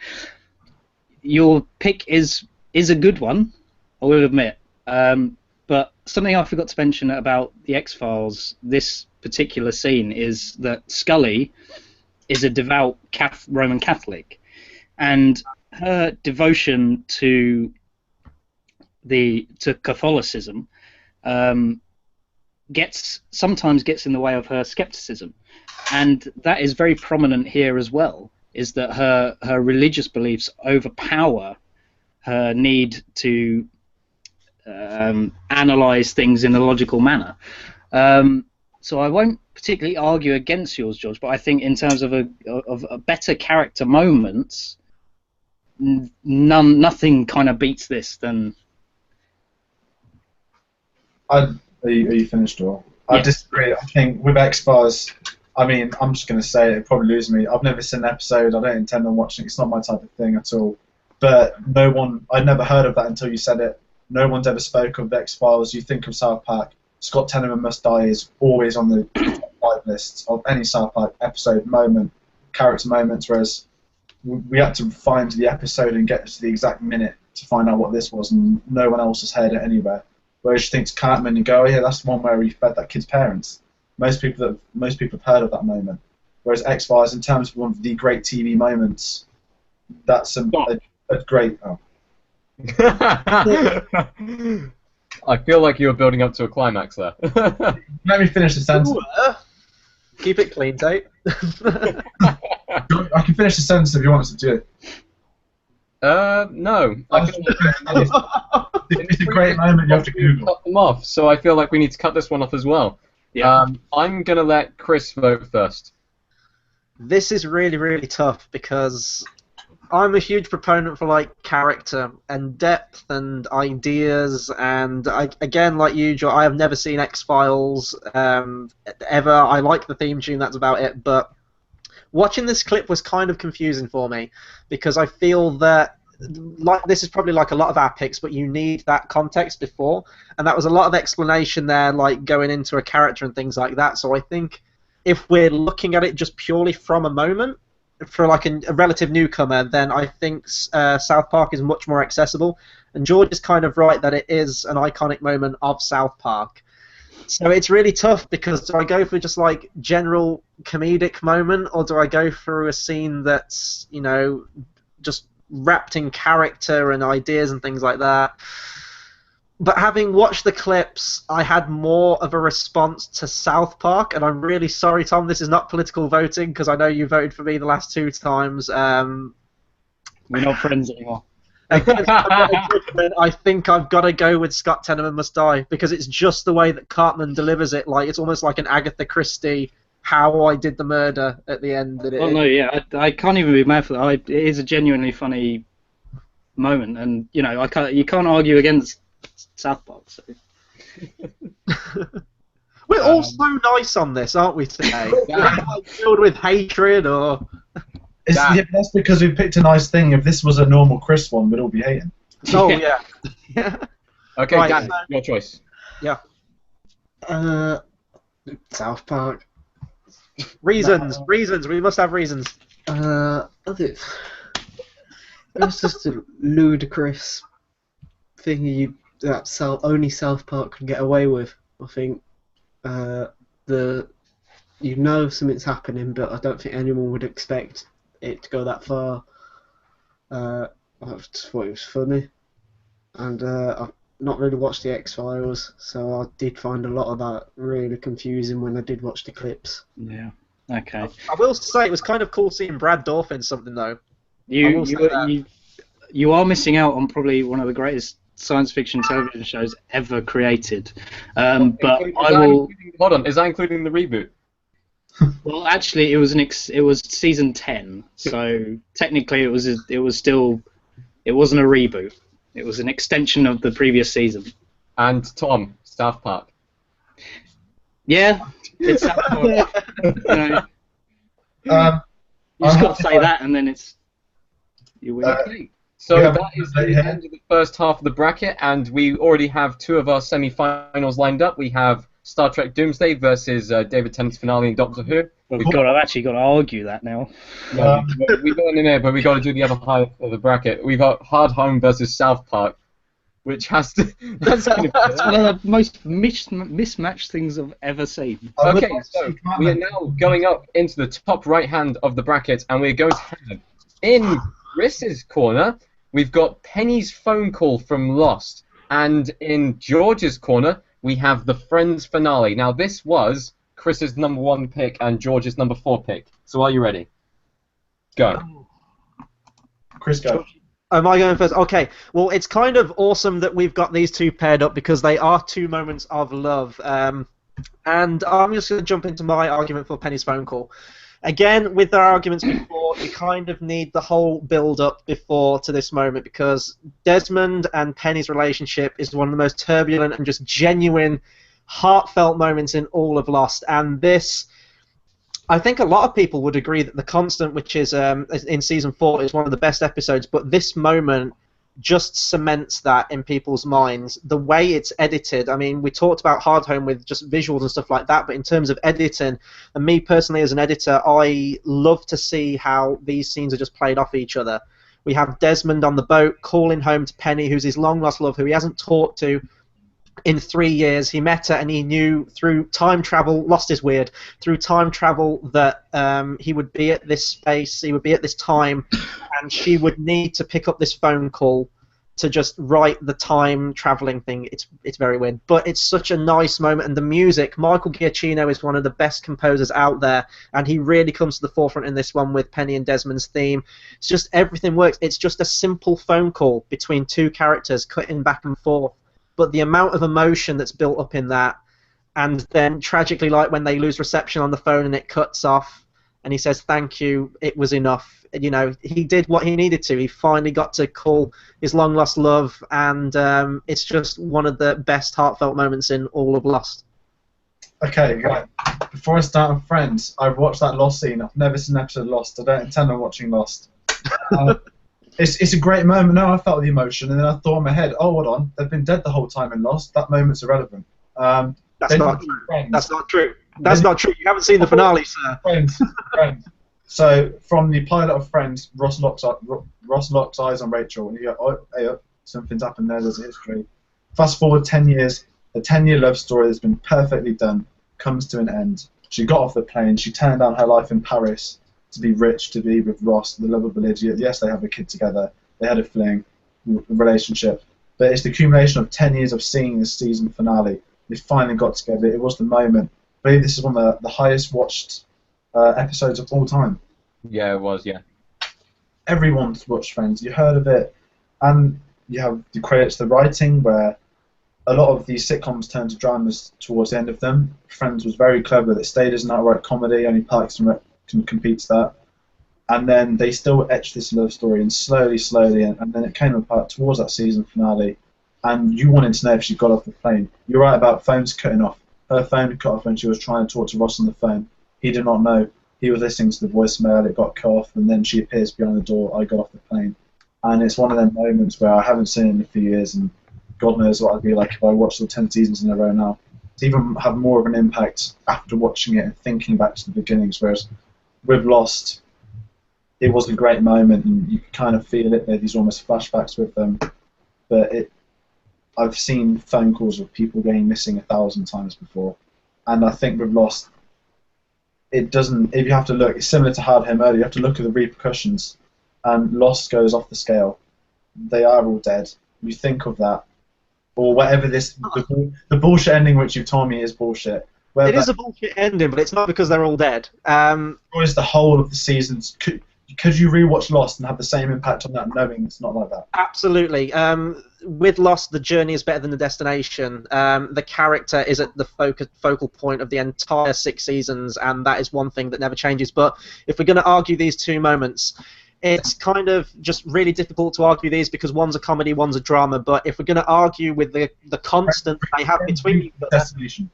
Your pick is a good one, I will admit. But something I forgot to mention about the X-Files, this particular scene, is that Scully is a devout Roman Catholic, and her devotion to Catholicism sometimes gets in the way of her skepticism, and that is very prominent here as well. Is that her religious beliefs overpower her need to analyze things in a logical manner. So I won't particularly argue against yours, George, but I think in terms of a better character moments, nothing kind of beats this than Are you finished, or? I Yeah. disagree. I think with X-Files, I mean, I'm just going to say it probably loses me. I've never seen an episode. I don't intend on watching it. It's not my type of thing at all. But I'd never heard of that until you said it. No one's ever spoke of the X-Files. You think of South Park. Scott Tenorman Must Die is always on the top 5 lists of any South Park episode moment, character moments, whereas we had to find the episode and get to the exact minute to find out what this was, and no one else has heard it anywhere. Whereas you think to Cartman and go, oh, yeah, that's the one where he fed that kid's parents. Most people have heard of that moment. Whereas X-Files, in terms of one of the great TV moments, that's a great. Oh. I feel like you were building up to a climax there. Let me finish the sentence. Ooh, keep it clean, Tate. I can finish the sentence if you want us to do it. No. I feel It's a great moment. You have to Google. cut them off, so I feel like we need to cut this one off as well. Yeah. I'm gonna let Chris vote first. This is really, really tough because I'm a huge proponent for like character and depth and ideas, and again, like you, Joe, I have never seen X-Files ever. I like the theme tune, that's about it, but watching this clip was kind of confusing for me because I feel that like this is probably like a lot of our picks, but you need that context before, and that was a lot of explanation there, like going into a character and things like that. So I think if we're looking at it just purely from a moment, for like a relative newcomer, then I think South Park is much more accessible. And George is kind of right that it is an iconic moment of South Park. So it's really tough because do I go for just like general comedic moment, or do I go through a scene that's, you know, just wrapped in character and ideas and things like that? But having watched the clips, I had more of a response to South Park, and I'm really sorry, Tom, this is not political voting, because I know you voted for me the last 2 times. We're not friends anymore. I think I've got to go with Scott Tenorman Must Die, because it's just the way that Cartman delivers it. Like, it's almost like an Agatha Christie, how I did the murder at the end. That it, Well, no, yeah, I can't even be mad for that. It is a genuinely funny moment, and you know, you can't argue against South Park. So. We're all so nice on this, aren't we, today? We're not filled with hatred or. Yeah, that's because we picked a nice thing. If this was a normal Chris one, we'd all be hating. Oh yeah. Yeah. Okay, Right, Dan, your choice. Yeah. South Park. Reasons. We must have reasons. It was just a ludicrous thing that only South Park can get away with. I think something's happening, but I don't think anyone would expect it to go that far. I just thought it was funny, and I've not really watched the X-Files, so I did find a lot of that really confusing when I did watch the clips. Yeah. Okay. I will say it was kind of cool seeing Brad Dourif in something though. You are missing out on probably one of the greatest science fiction television shows ever created. But I will. Hold on, is that including the reboot? Well, actually, it was season 10, so technically it wasn't a reboot. It was an extension of the previous season. And Tom, South Park. Yeah, it's South Park. You know, Um, you just I'm got to say that, and then you win. Okay. So Yeah, that is the end of the first half of the bracket, and we already have 2 of our semi-finals lined up. We have Star Trek Doomsday versus David Tennant's finale in Doctor Who. I've actually got to argue that now. No, we got in there, but we got to do the other half of the bracket. We've got Hard Home versus South Park, which has to. That's One of the most mismatched things I've ever seen. Okay, so we are now going up into the top right hand of the bracket, and we're going to have in Chris's corner, we've got Penny's phone call from Lost, and in George's corner, we have the Friends finale. Now, this was Chris's number 1 pick and George's number 4 pick. So, are you ready? Go. Chris, go. Am I going first? Okay. Well, it's kind of awesome that we've got these 2 paired up because they are 2 moments of love. And I'm just going to jump into my argument for Penny's phone call. again, with our arguments before, you kind of need the whole build-up before to this moment, because Desmond and Penny's relationship is one of the most turbulent and just genuine, heartfelt moments in all of Lost. And this, I think a lot of people would agree that The Constant, which is in season 4, is one of the best episodes, but this moment just cements that in people's minds. The way it's edited, I mean, we talked about Hardhome with just visuals and stuff like that, but in terms of editing, and me personally as an editor, I love to see how these scenes are just played off each other. We have Desmond on the boat calling home to Penny, who's his long-lost love, who he hasn't talked to in 3 years. He met her and he knew through time travel, Lost is weird, through time travel that he would be at this space, he would be at this time, and she would need to pick up this phone call to just write the time traveling thing. It's very weird, but it's such a nice moment. And the music, Michael Giacchino is one of the best composers out there, and he really comes to the forefront in this one with Penny and Desmond's theme. It's just everything works. It's just a simple phone call between two characters cutting back and forth, but the amount of emotion that's built up in that, and then tragically, like when they lose reception on the phone and it cuts off, and he says, "Thank you, it was enough." You know, he did what he needed to. He finally got to call his long-lost love, and it's just one of the best heartfelt moments in all of Lost. Okay, right. Before I start on Friends, I've watched that Lost scene. I've never seen an episode of Lost. I don't intend on watching Lost. It's a great moment. No, I felt the emotion, and then I thought in my head, oh, hold on, they've been dead the whole time in Lost. That moment's irrelevant. That's not true. That's not true. That's not true. You haven't seen the finale, sir. Friends. So, from the pilot of Friends, Ross locks eyes on Rachel, and you go, oh, hey, something's happened there, there's a history. Fast forward 10 years, the 10-year love story that's been perfectly done comes to an end. She got off the plane, she turned down her life in Paris to be rich, to be with Ross, the lovable idiot. Yes, they have a kid together, they had a fling, a relationship, but it's the accumulation of 10 years of seeing the season finale. They finally got together, it was the moment. I believe this is one of the highest watched episodes of all time. Yeah, it was, yeah. Everyone's watched Friends, you heard of it, and you have the credit to the writing, where a lot of these sitcoms turn to dramas towards the end of them. Friends was very clever, that stayed as an outright comedy, only Parks and Rec can compete to that, and then they still etched this love story, and slowly, and then it came apart towards that season finale, and you wanted to know if she got off the plane. You're right about phones cutting off. Her phone cut off when she was trying to talk to Ross on the phone. He did not know. He was listening to the voicemail, it got cut off, and then she appears behind the door, I got off the plane. And it's one of them moments where I haven't seen it in a few years, and God knows what I'd be like if I watched all 10 seasons in a row now. To even have more of an impact after watching it and thinking back to the beginnings, whereas with Lost, it was a great moment, and you could kind of feel it, these almost flashbacks with them. But I've seen phone calls of people getting missing 1,000 times before, and I think with Lost, it doesn't. If you have to look, it's similar to Hardhome earlier. You have to look at the repercussions, and Lost goes off the scale. They are all dead. You think of that, or whatever the bullshit ending which you've told me is bullshit. It is a bullshit ending, but it's not because they're all dead. Is the whole of the seasons? Could you rewatch Lost and have the same impact on that, knowing it's not like that? Absolutely. With Lost, the journey is better than the destination. The character is at the focal point of the entire 6 seasons, and that is one thing that never changes. But if we're going to argue these two moments, it's kind of just really difficult to argue these because one's a comedy, one's a drama. But if we're going to argue with the constant they have between them,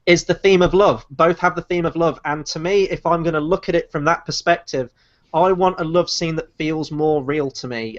is the theme of love. Both have the theme of love, and to me, if I'm going to look at it from that perspective, I want a love scene that feels more real to me.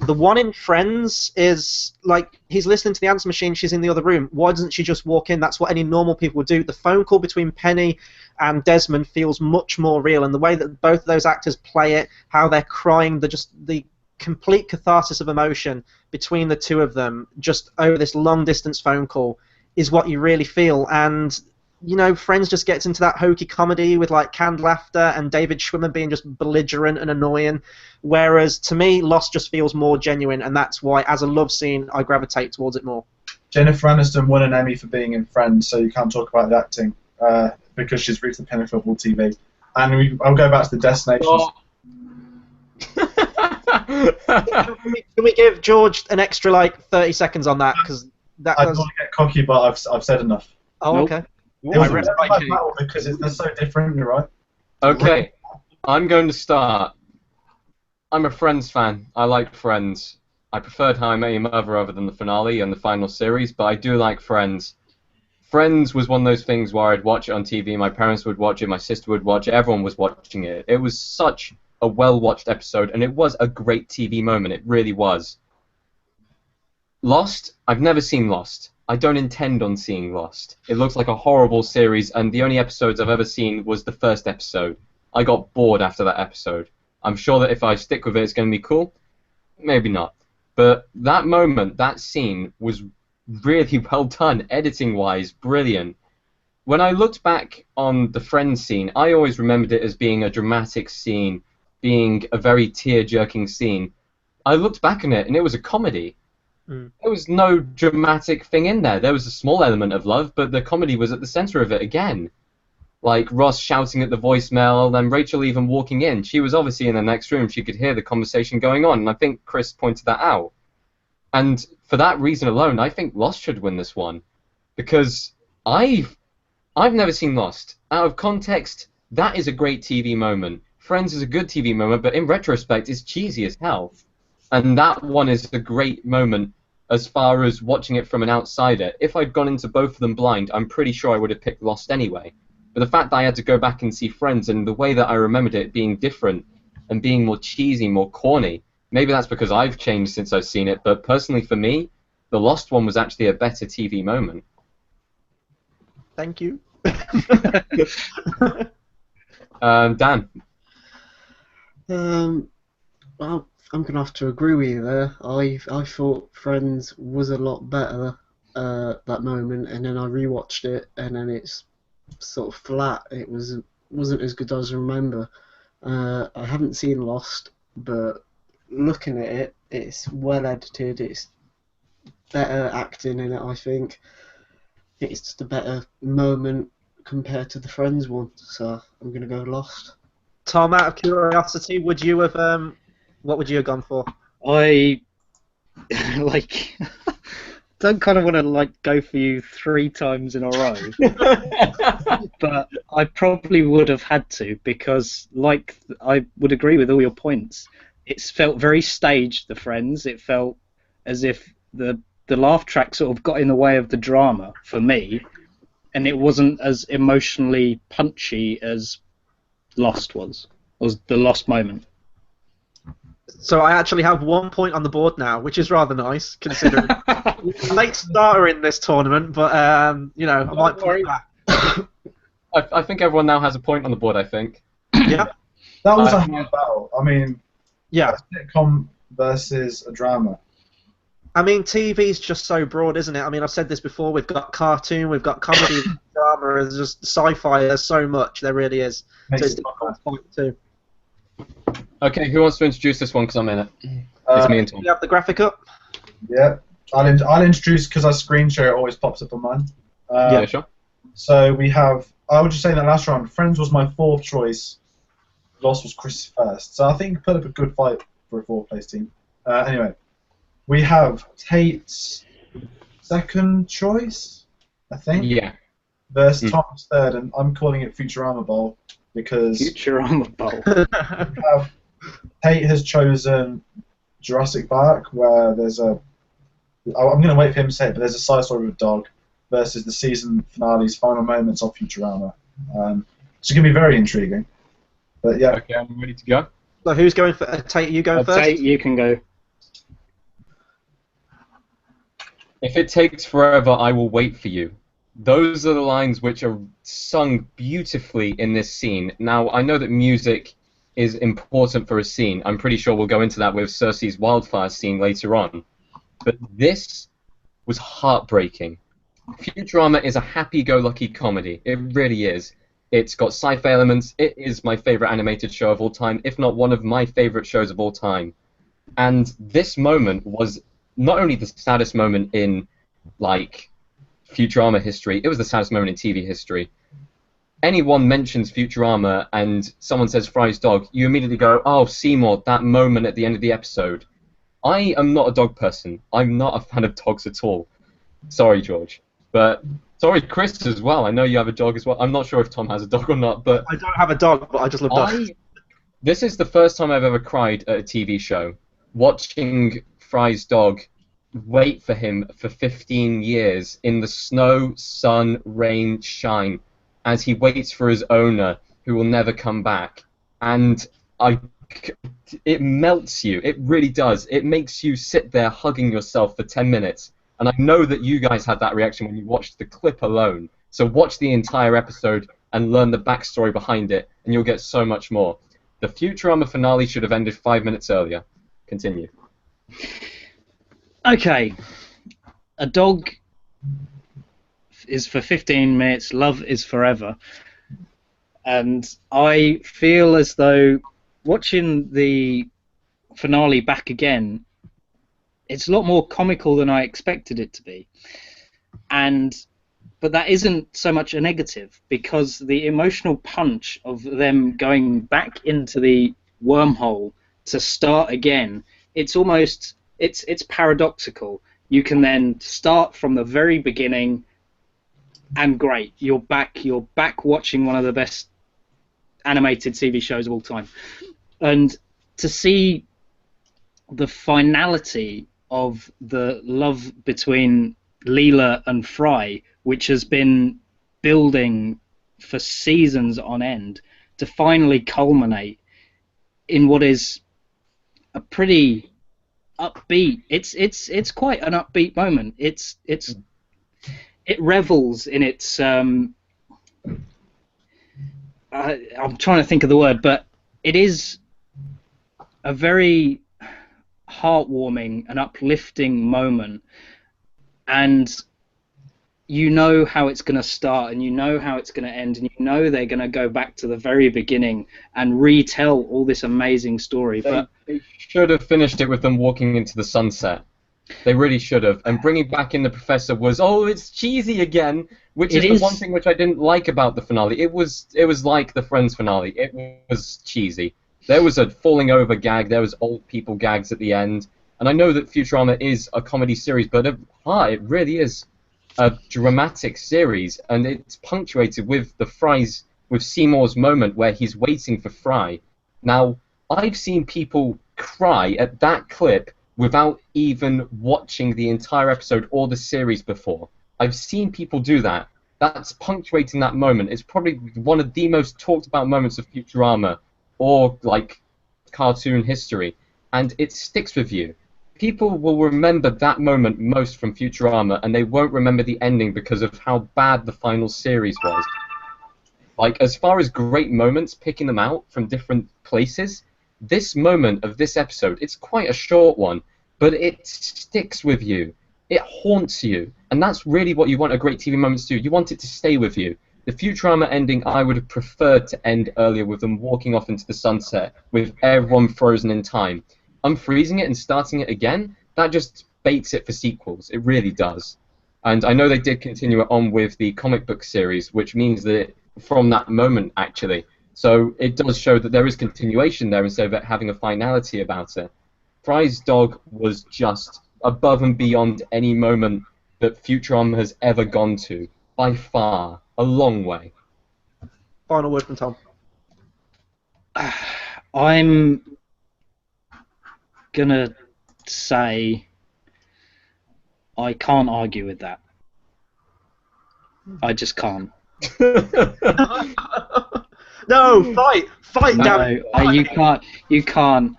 The one in Friends is like he's listening to the answer machine, she's in the other room. Why doesn't she just walk in? That's what any normal people would do. The phone call between Penny and Desmond feels much more real, and the way that both of those actors play it, how they're crying, the complete catharsis of emotion between the two of them just over this long distance phone call is what you really feel. And you know, Friends just gets into that hokey comedy with like canned laughter and David Schwimmer being just belligerent and annoying, whereas to me Lost just feels more genuine, and that's why as a love scene I gravitate towards it more. Jennifer Aniston won an Emmy for being in Friends, so you can't talk about the acting because she's reached the pinnacle of all TV. And I'll go back to the destinations. Can we give George an extra like 30 seconds on that? Because that I don't want to get cocky, but I've said enough. Oh, Nope. okay. It was because they're so different, you're right. Okay, I'm going to start. I'm a Friends fan. I like Friends. I preferred How I Met Your Mother other than the finale and the final series, but I do like Friends. Friends was one of those things where I'd watch it on TV, my parents would watch it, my sister would watch it, everyone was watching it. It was such a well-watched episode, and it was a great TV moment. It really was. Lost? I've never seen Lost. I don't intend on seeing Lost. It looks like a horrible series, and the only episodes I've ever seen was the first episode. I got bored after that episode. I'm sure that if I stick with it, it's going to be cool. Maybe not. But that moment, that scene, was really well done, editing-wise, brilliant. When I looked back on the Friends scene, I always remembered it as being a dramatic scene, being a very tear-jerking scene. I looked back on it, and it was a comedy. There was no dramatic thing in there. There was a small element of love, but the comedy was at the center of it again. Like Ross shouting at the voicemail, and Rachel even walking in. She was obviously in the next room. She could hear the conversation going on, and I think Chris pointed that out. And for that reason alone, I think Lost should win this one. Because I've never seen Lost. Out of context, that is a great TV moment. Friends is a good TV moment, but in retrospect, it's cheesy as hell. And that one is a great moment as far as watching it from an outsider. If I'd gone into both of them blind, I'm pretty sure I would have picked Lost anyway. But the fact that I had to go back and see Friends, and the way that I remembered it being different and being more cheesy, more corny, maybe that's because I've changed since I've seen it, but personally for me, the Lost one was actually a better TV moment. Thank you. Dan? Well, I'm gonna have to agree with you there. I thought Friends was a lot better that moment, and then I rewatched it, and then it's sort of flat. It wasn't as good as I remember. I haven't seen Lost, but looking at it, it's well edited. It's better acting in it, I think. It's just a better moment compared to the Friends one, so I'm gonna go Lost. Tom, out of curiosity, would you have what would you have gone for? I like don't kind of want to go for you 3 times in a row, but I probably would have had to, because I would agree with all your points. It's felt very staged, the Friends. It felt as if the laugh track sort of got in the way of the drama for me, and it wasn't as emotionally punchy as Lost was the Lost moment. So I actually have 1 point on the board now, which is rather nice, considering late starter in this tournament. But I might put it back. I think everyone now has a point on the board, I think. Yeah. That was a hard battle. I mean, Yeah. a sitcom versus a drama. I mean, TV's just so broad, isn't it? I mean, I've said this before. We've got cartoon, we've got comedy, drama, there's just sci-fi. There's so much. There really is. Makes So it's it difficult to point to. Okay, who wants to introduce this one, because I'm in it? It's me and Do Tom. you have the graphic up? Yeah, I'll introduce, because I screen share, it always pops up on mine. Yeah, sure. So we have, I would just say that last round, Friends was my 4th choice, Lost was Chris' first. So I think put up a good fight for a 4th place team. Anyway, we have Tate's 2nd choice, I think, Yeah. versus Tom's 3rd, and I'm calling it Futurama Bowl, because Futurama Bowl. Tate has chosen Jurassic Park, where there's I'm going to wait for him to say it, but there's a side story with a dog, versus the season finale's final moments of Futurama. It's going to be very intriguing. But yeah. Okay, I'm ready to go. So who's going for Tate? You going first? Tate, you can go. If it takes forever, I will wait for you. Those are the lines which are sung beautifully in this scene. Now, I know that music is important for a scene. I'm pretty sure we'll go into that with Cersei's wildfire scene later on. But this was heartbreaking. Futurama is a happy-go-lucky comedy. It really is. It's got sci-fi elements. It is my favorite animated show of all time, if not one of my favorite shows of all time. And this moment was not only the saddest moment in, Futurama history, it was the saddest moment in TV history. Anyone mentions Futurama and someone says Fry's dog, you immediately go, oh, Seymour, that moment at the end of the episode. I am not a dog person. I'm not a fan of dogs at all. Sorry, George. But sorry, Chris as well. I know you have a dog as well. I'm not sure if Tom has a dog or not, but I don't have a dog, but I just love dogs. This is the first time I've ever cried at a TV show. Watching Fry's dog wait for him for 15 years in the snow, sun, rain, shine, as he waits for his owner, who will never come back. And it melts you. It really does. It makes you sit there hugging yourself for 10 minutes. And I know that you guys had that reaction when you watched the clip alone. So watch the entire episode and learn the backstory behind it, and you'll get so much more. The Futurama finale should have ended 5 minutes earlier. Continue. Okay. A dog is for 15 minutes, love is forever. And I feel as though watching the finale back again, it's a lot more comical than I expected it to be. But that isn't so much a negative, because the emotional punch of them going back into the wormhole to start again, it's almost, it's paradoxical. You can then start from the very beginning, and great, you're back watching one of the best animated TV shows of all time. And to see the finality of the love between Leela and Fry, which has been building for seasons on end, to finally culminate in what is a pretty upbeat. It's quite an upbeat moment. It revels in its. I'm trying to think of the word, but it is a very heartwarming and uplifting moment, and you know how it's going to start, and you know how it's going to end, and you know they're going to go back to the very beginning and retell all this amazing story. But they should have finished it with them walking into the sunset. They really should have. And bringing back in the professor was, oh, it's cheesy again, which is the one thing which I didn't like about the finale. It was like the Friends finale. It was cheesy. There was a falling over gag. There was old people gags at the end. And I know that Futurama is a comedy series, but at heart, it really is a dramatic series, and it's punctuated with with Seymour's moment where he's waiting for Fry. Now, I've seen people cry at that clip without even watching the entire episode or the series before. I've seen people do that. That's punctuating that moment. It's probably one of the most talked about moments of Futurama or like cartoon history, and it sticks with you. People will remember that moment most from Futurama, and they won't remember the ending because of how bad the final series was. Like, as far as great moments, picking them out from different places, this moment of this episode, it's quite a short one, but it sticks with you. It haunts you, and that's really what you want a great TV moment to do. You want it to stay with you. The Futurama ending, I would have preferred to end earlier with them walking off into the sunset, with everyone frozen in time. Unfreezing it and starting it again, that just baits it for sequels. It really does. And I know they did continue it on with the comic book series, which means that from that moment, actually. So it does show that there is continuation there instead of it having a finality about it. Fry's dog was just above and beyond any moment that Futurama has ever gone to. By far. A long way. Final word from Tom. I'm gonna say I can't argue with that. I just can't. No, fight, No, you can't.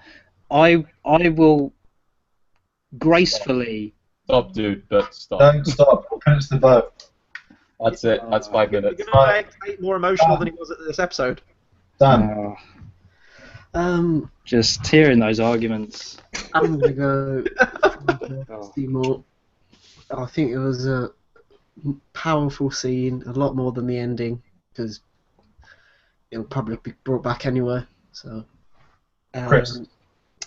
I will gracefully. Stop, dude. But stop. Don't stop. Finish the vote. That's it. That's 5 minutes. You're gonna make Tate more emotional than he was at this episode. Done. Just hearing those arguments. I'm gonna go Seymour. I think it was a powerful scene, a lot more than the ending, because it'll probably be brought back anyway. So, Chris.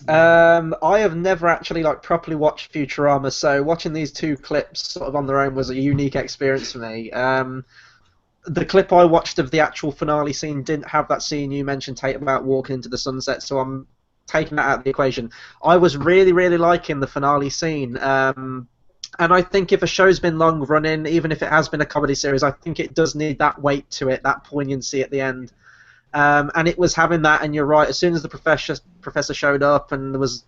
I have never actually properly watched Futurama, so watching these two clips sort of on their own was a unique experience for me. The clip I watched of the actual finale scene didn't have that scene you mentioned, Tate, about walking into the sunset, so I'm taking that out of the equation. I was really, really liking the finale scene. And I think if a show's been long running, even if it has been a comedy series, I think it does need that weight to it, that poignancy at the end. And it was having that, and you're right, as soon as the professor showed up and there was,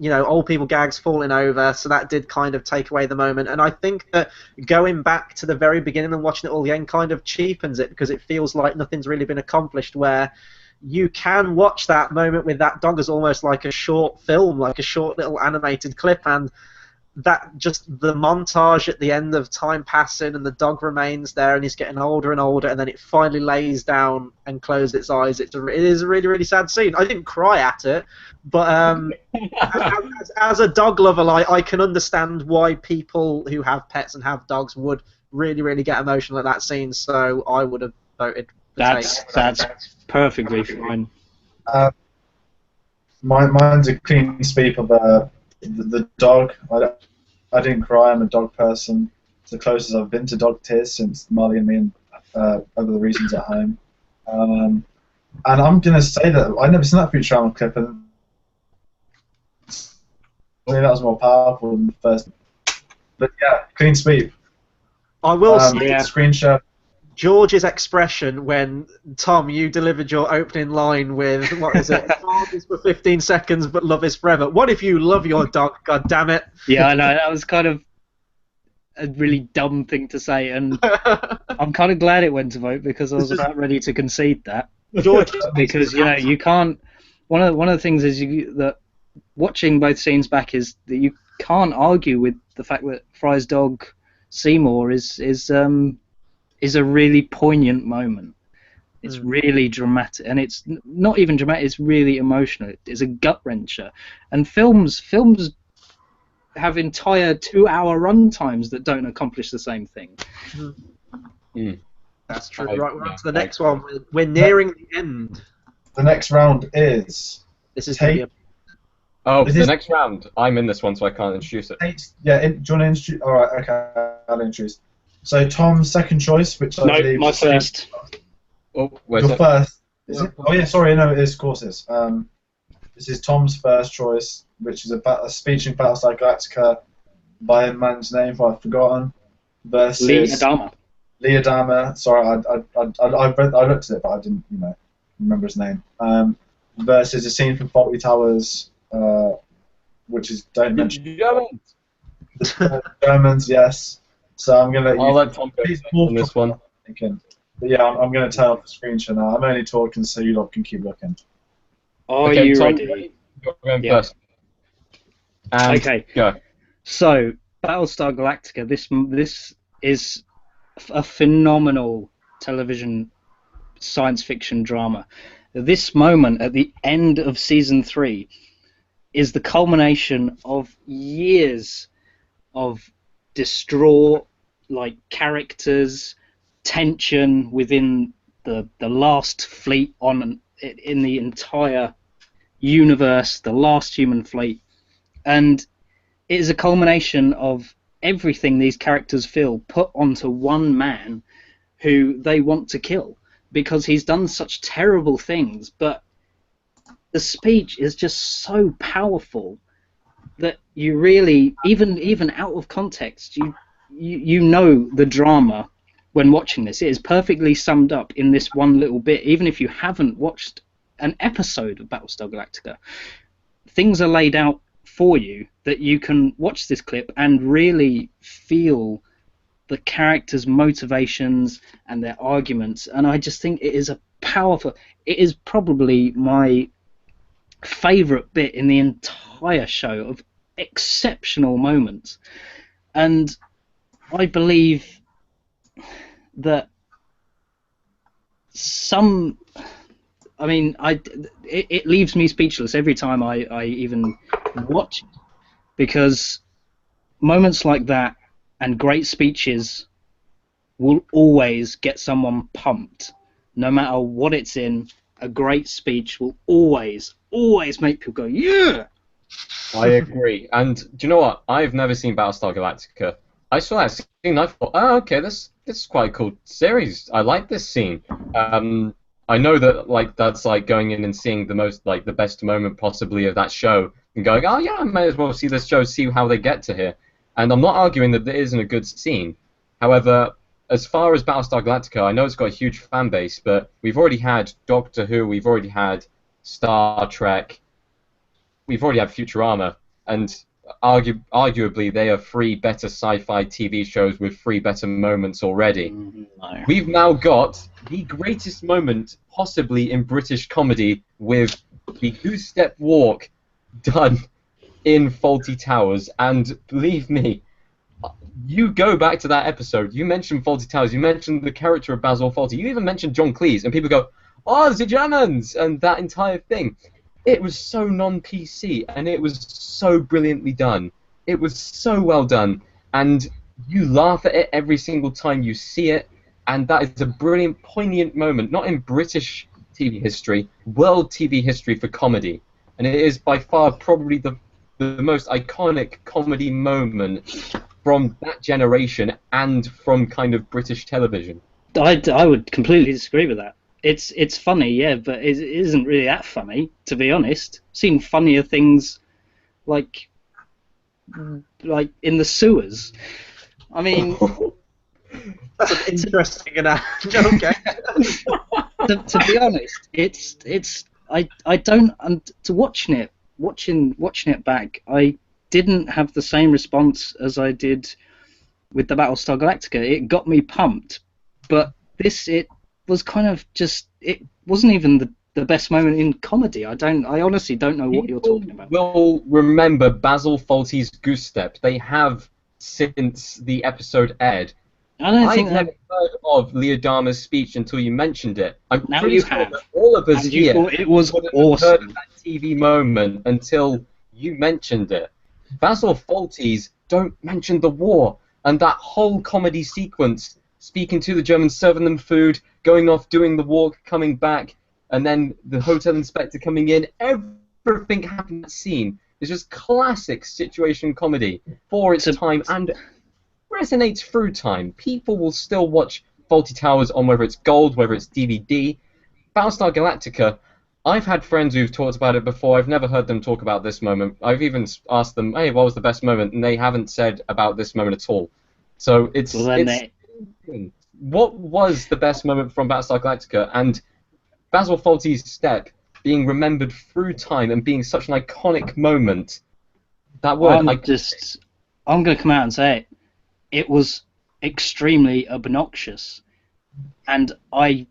old people gags falling over, so that did kind of take away the moment. And I think that going back to the very beginning and watching it all again kind of cheapens it, because it feels like nothing's really been accomplished, where you can watch that moment with that dog as almost like a short film, like a short little animated clip, and that just the montage at the end of time passing and the dog remains there and he's getting older and older, and then it finally lays down and closes its eyes. It is a really, really sad scene. I didn't cry at it, but as a dog lover, I can understand why people who have pets and have dogs would really, really get emotional at that scene, so I would have voted for That's perfectly fine. Mine's a clean sweep of the dog. I didn't cry. I'm a dog person. It's the closest I've been to dog tears since Marley and me and Other Reasons at Home. And I'm gonna say that I never seen that Futurama clip, and I think that was more powerful than the first. But yeah, clean sweep. I will say, Screenshot. George's expression when, Tom, you delivered your opening line with, what is it? Dog is for 15 seconds, but love is forever. What if you love your dog, god damn it? Yeah, I know, that was kind of a really dumb thing to say, and I'm kind of glad it went to vote, because I was about ready to concede that. George, Because, you can't... One of the things is that watching both scenes back is that you can't argue with the fact that Fry's dog, Seymour, is a really poignant moment. It's really dramatic, and it's not even dramatic, it's really emotional. It's a gut-wrencher. And films have entire 2-hour run times that don't accomplish the same thing. That's true. Right, we're on to the next one. We're nearing the end. The next round is... This is Tate. The next round. I'm in this one, so I can't introduce it. Do you want to introduce... Alright, okay, I'll introduce. So Tom's second choice, which I believe... No, my first. Oh, where's Your it? first. Is it? Oh yeah, sorry, no, it is, of course it is. This is Tom's first choice, which is a speech in Battlestar Galactica by a man's name who I've forgotten, versus... Lee Adama. Sorry, I looked at it, but I didn't, remember his name. Versus a scene from Faulty Towers, which is don't mention the Germans. Yes. So I'm gonna. I'll let Tom go on this one. But yeah, I'm gonna turn off the screen share now. I'm only talking, so you lot can keep looking. Are Okay, you Tom, ready? You're going Yeah. first. And Okay. Go. So, Battlestar Galactica, this is a phenomenal television science fiction drama. This moment at the end of season 3 is the culmination of years of distraught, characters, tension within the last fleet in the entire universe, the last human fleet, and it is a culmination of everything these characters feel put onto one man who they want to kill because he's done such terrible things. But the speech is just so powerful that you really, even out of context, you know the drama when watching this. It is perfectly summed up in this one little bit. Even if you haven't watched an episode of Battlestar Galactica, things are laid out for you that you can watch this clip and really feel the characters' motivations and their arguments. And I just think it is it is probably my favourite bit in the entire show, of exceptional moments. And I believe that it leaves me speechless every time I even watch it, because moments like that and great speeches will always get someone pumped. No matter what it's in, a great speech will always make people go, yeah! I agree. And do you know what? I've never seen Battlestar Galactica. I saw that scene and I thought, oh, okay, this is quite a cool series. I like this scene. I know that that's going in and seeing the most the best moment possibly of that show and going, oh yeah, I may as well see this show, see how they get to here. And I'm not arguing that there isn't a good scene. However, as far as Battlestar Galactica, I know it's got a huge fan base, but we've already had Doctor Who, we've already had Star Trek, we've already had Futurama, and arguably they are three better sci-fi TV shows with three better moments already. No. We've now got the greatest moment possibly in British comedy with the Goose Step Walk done in Fawlty Towers, and believe me, you go back to that episode, you mentioned Fawlty Towers, you mentioned the character of Basil Fawlty, you even mentioned John Cleese, and people go, oh, the Germans, and that entire thing. It was so non-PC, and it was so brilliantly done. It was so well done, and you laugh at it every single time you see it, and that is a brilliant, poignant moment, not in British TV history, world TV history for comedy. And it is by far probably the most iconic comedy moment from that generation and from kind of British television. I would completely disagree with that. It's funny, yeah, but it isn't really that funny, to be honest. I've seen funnier things like in the sewers. I mean, That's an interesting analogy. Okay. to be honest, I don't to watching it back, I didn't have the same response as I did with the Battlestar Galactica. It got me pumped, but it was kind of just, it wasn't even the best moment in comedy. I honestly don't know what you're talking about. Will remember Basil Fawlty's Goose Step. They have since the episode aired. I've never heard of Leo Dharma's speech until you mentioned it. I'm Now pretty you sure have. that all of us And you here thought it was would have heard awesome. of that TV moment until you mentioned it. Basil Fawlty's Don't Mention the War, and that whole comedy sequence, speaking to the Germans, serving them food, going off, doing the walk, coming back, and then the hotel inspector coming in, everything happened in that scene. It's just classic situation comedy for its time, and resonates through time. People will still watch Fawlty Towers on whether it's gold, whether it's DVD. Battlestar Galactica, I've had friends who've talked about it before. I've never heard them talk about this moment. I've even asked them, hey, what was the best moment? And they haven't said about this moment at all. So what was the best moment from Battlestar Galactica? And Basil Fawlty's step being remembered through time and being such an iconic moment. That word, I'm going to come out and say it. It was extremely obnoxious, and I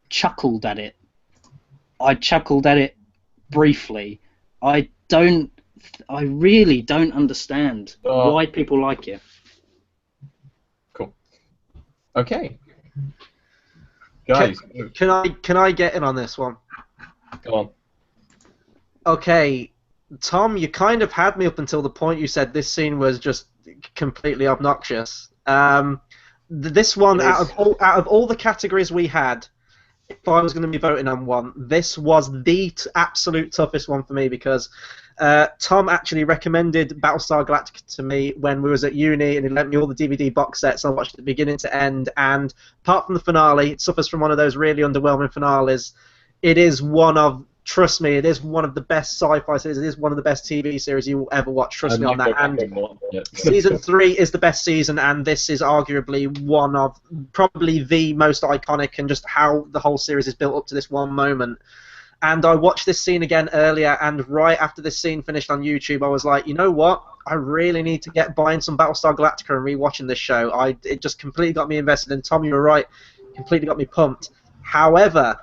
chuckled at it. I chuckled at it briefly. I really don't understand why people like it. Cool. Okay. Guys, Can I get in on this one? go on. Okay, Tom, you kind of had me up until the point you said this scene was just completely obnoxious. This one, out of all the categories we had, if I was going to be voting on one, this was the absolute toughest one for me because Tom actually recommended Battlestar Galactica to me when we was at uni, and he lent me all the DVD box sets, and I watched it beginning to end. And apart from the finale, it suffers from one of those really underwhelming finales. It is one of, trust me, it is one of the best sci-fi series. It is one of the best TV series you will ever watch. Trust me on that. And season 3 is the best season, and this is arguably one of probably the most iconic, and just how the whole series is built up to this one moment. And I watched this scene again earlier, and right after this scene finished on YouTube, I was like, you know what? I really need to get buying some Battlestar Galactica and rewatching this show. It just completely got me invested, and Tom, you were right, completely got me pumped. However,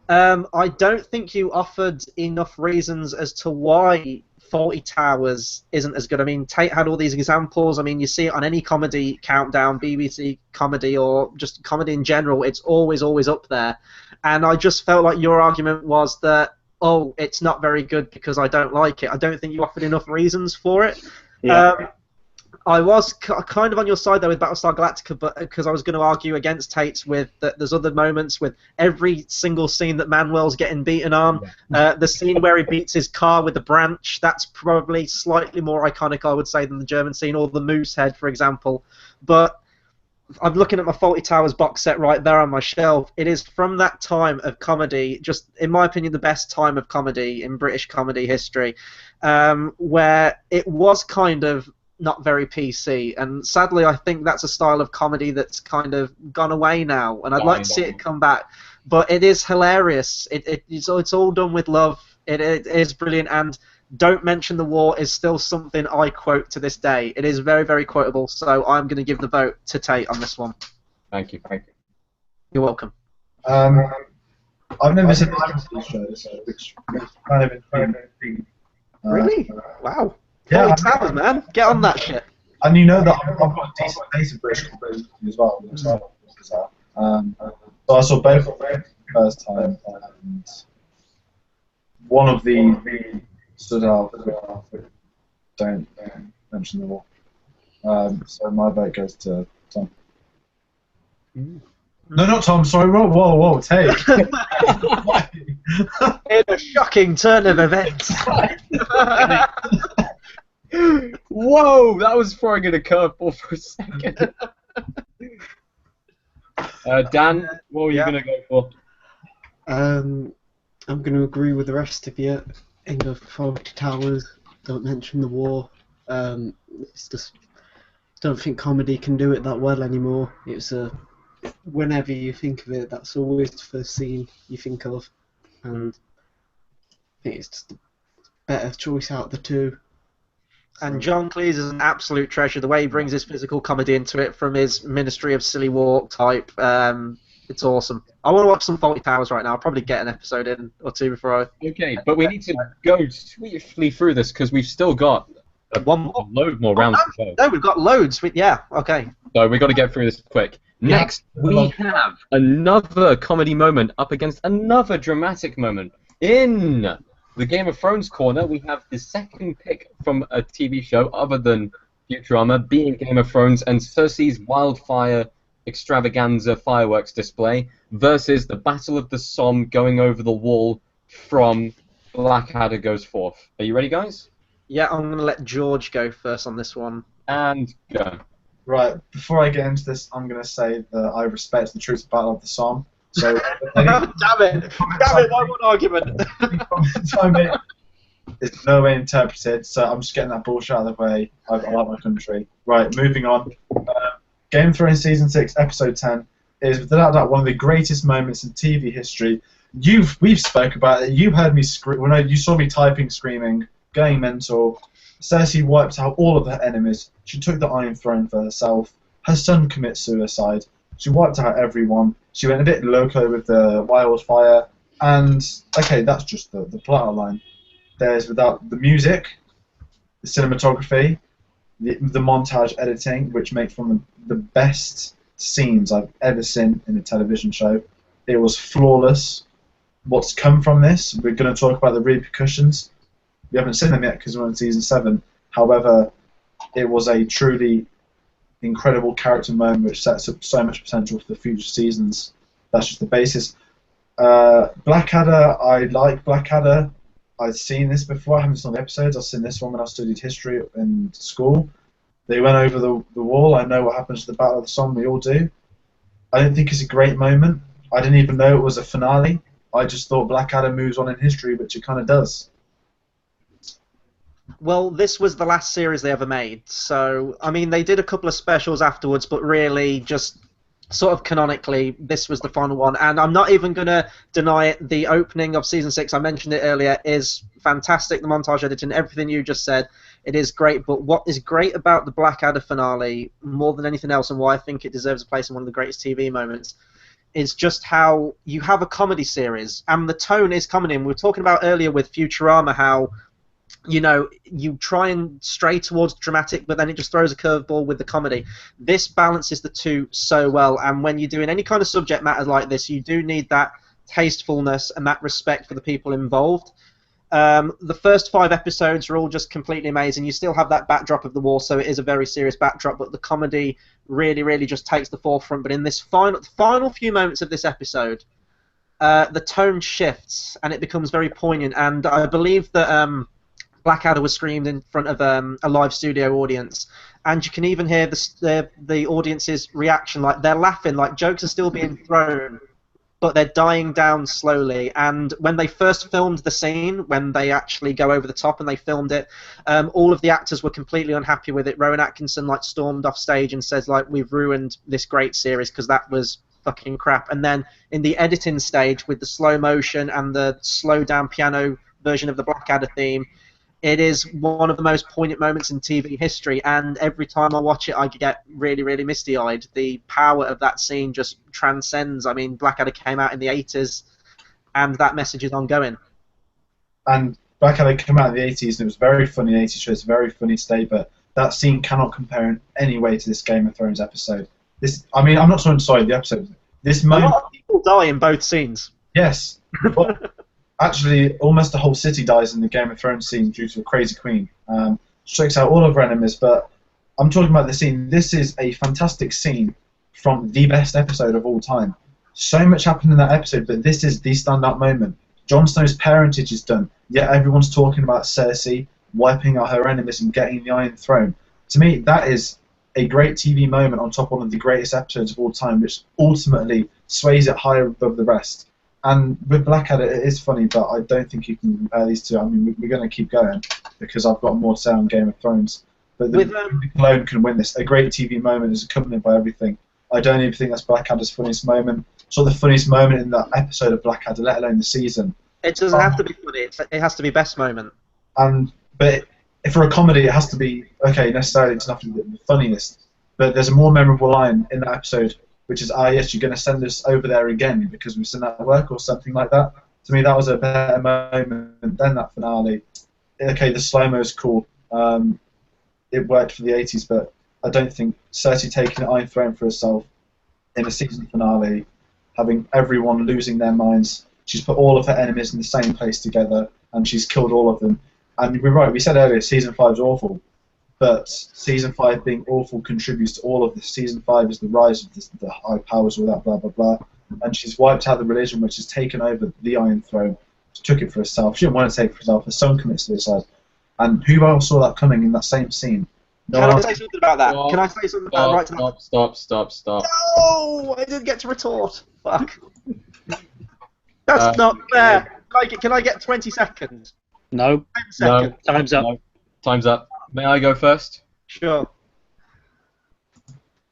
I don't think you offered enough reasons as to why Fawlty Towers isn't as good. I mean, Tate had all these examples. I mean, you see it on any comedy countdown, BBC comedy, or just comedy in general. It's always, always up there. And I just felt like your argument was that, oh, it's not very good because I don't like it. I don't think you offered enough reasons for it. Yeah. I was kind of on your side there with Battlestar Galactica, but because I was going to argue against Tate's with that there's other moments with every single scene that Manuel's getting beaten on. The scene where he beats his car with the branch, that's probably slightly more iconic, I would say, than the German scene, or the moose head, for example. But I'm looking at my Fawlty Towers box set right there on my shelf. It is from that time of comedy, just in my opinion, the best time of comedy in British comedy history, where it was kind of not very PC. And sadly, I think that's a style of comedy that's kind of gone away now. And I'd like to see it come back. But it is hilarious. It's all done with love. It is brilliant. And "Don't mention the war" is still something I quote to this day. It is very, very quotable. So I'm going to give the vote to Tate on this one. Thank you. You're welcome. I've never seen these shows, which makes kind of intriguing. Really? Wow. Yeah, Holy towers, man. Get on that shit. And you know that I've got a decent base of British comedy as well. Which is bizarre. So I saw both of them the first time, and one of the stood out as well. Don't mention the war. So my vote goes to Tom. No, not Tom. Sorry. Whoa, Tate. In a shocking turn of events. Whoa, that was throwing in a curveball for a second. Dan, what were you going to go for? I'm going to agree with the rest of you. End of Fawlty Towers. Don't mention the war. It's just don't think comedy can do it that well anymore. It's whenever you think of it, that's always the first scene you think of, and I think it's just a better choice out of the two. And John Cleese is an absolute treasure. The way he brings his physical comedy into it from his Ministry of Silly Walk type, it's awesome. I want to watch some Fawlty Towers right now. I'll probably get an episode in or two before I... Okay, but we need to go swiftly through this because we've still got a load more rounds to go. No, we've got loads. Yeah, okay. So we've got to get through this quick. Next, we have another comedy moment up against another dramatic moment. In the Game of Thrones corner, we have the second pick from a TV show other than Futurama, being Game of Thrones, and Cersei's wildfire extravaganza fireworks display versus the Battle of the Somme going over the wall from Blackadder Goes Forth. Are you ready, guys? Yeah, I'm going to let George go first on this one. And go. Right, before I get into this, I'm going to say that I respect the truth of Battle of the Somme. So, damn it, I want argument. It's no way interpreted, so I'm just getting that bullshit out of the way. I like my country. Right, moving on. Game of Thrones Season 6, Episode 10 is without doubt one of the greatest moments in TV history. We've spoke about it. You heard me scream. When you saw me typing, screaming, going mental. Cersei wiped out all of her enemies. She took the Iron Throne for herself. Her son commits suicide. She wiped out everyone. She went a bit loco with the wildfire. And, okay, that's just the plot outline. There's without the music, the cinematography, the montage editing, which makes one of the best scenes I've ever seen in a television show. It was flawless. What's come from this, we're going to talk about the repercussions. We haven't seen them yet because we're in Season 7. However, it was a truly incredible character moment which sets up so much potential for the future seasons. That's just the basis. Blackadder, I like Blackadder. I've seen this before. I haven't seen the episodes. I've seen this one when I studied history in school. They went over the wall. I know what happens to the Battle of the Somme. We all do. I don't think it's a great moment. I didn't even know it was a finale. I just thought Blackadder moves on in history, which it kind of does. Well, this was the last series they ever made. So, I mean, they did a couple of specials afterwards, but really just sort of canonically, this was the final one. And I'm not even going to deny it. The opening of Season 6, I mentioned it earlier, is fantastic. The montage editing, everything you just said, it is great. But what is great about the Blackadder finale, more than anything else, and why I think it deserves a place in one of the greatest TV moments, is just how you have a comedy series, and the tone is comedy. And we were talking about earlier with Futurama how, you know, you try and stray towards dramatic, but then it just throws a curveball with the comedy. This balances the two so well, and when you're doing any kind of subject matter like this, you do need that tastefulness and that respect for the people involved. The first 5 episodes are all just completely amazing. You still have that backdrop of the war, so it is a very serious backdrop, but the comedy really, really just takes the forefront. But in this final few moments of this episode, the tone shifts, and it becomes very poignant, and I believe that Blackadder was screamed in front of a live studio audience, and you can even hear the audience's reaction, like they're laughing, like jokes are still being thrown but they're dying down slowly. And when they first filmed the scene, when they actually go over the top and they filmed it, all of the actors were completely unhappy with it. Rowan Atkinson like stormed off stage and says like, we've ruined this great series because that was fucking crap. And then in the editing stage with the slow motion and the slow down piano version of the Blackadder theme, it is one of the most poignant moments in TV history, and every time I watch it, I get really, really misty-eyed. The power of that scene just transcends. I mean, Blackadder came out in the 80s, and that message is ongoing. And Blackadder came out in the 80s, and it was very funny in the 80s, so it's a very funny state, but that scene cannot compare in any way to this Game of Thrones episode. I mean, I'm not sorry, the episode. This moment... A lot of people die in both scenes. Yes. But actually, almost the whole city dies in the Game of Thrones scene due to a crazy queen. Strikes out all of her enemies, but I'm talking about the scene. This is a fantastic scene from the best episode of all time. So much happened in that episode, but this is the standout moment. Jon Snow's parentage is done, yet everyone's talking about Cersei wiping out her enemies and getting the Iron Throne. To me, that is a great TV moment on top of one of the greatest episodes of all time, which ultimately sways it higher above the rest. And with Blackadder, it is funny, but I don't think you can compare these two. I mean, we're going to keep going because I've got more to say on Game of Thrones. But the music alone can win this. A great TV moment is accompanied by everything. I don't even think that's Blackadder's funniest moment. It's not the funniest moment in that episode of Blackadder, let alone the season. It doesn't have to be funny. It has to be best moment. But for a comedy, it has to be, okay, necessarily it's not the funniest. But there's a more memorable line in that episode, which is, yes, you're going to send us over there again because we've seen that work or something like that. To me, that was a better moment than that finale. Okay, the slow-mo's cool. It worked for the 80s, but I don't think Cersei taking the Iron Throne for herself in a season finale, having everyone losing their minds, she's put all of her enemies in the same place together, and she's killed all of them. And we're right, we said earlier, Season 5 is awful. But Season 5 being awful contributes to all of this. Season 5 is the rise of the high powers, all that, blah, blah, blah. And she's wiped out the religion which has taken over the Iron Throne. She took it for herself. She didn't want to take it for herself. Her son commits suicide. And who else saw that coming in that same scene? Can I say something about that? Can I say something about that? Stop. No! I didn't get to retort. Fuck. That's not fair. Can I get 20 seconds? No. 10 seconds. No. Time's up. No. Time's up. May I go first? Sure.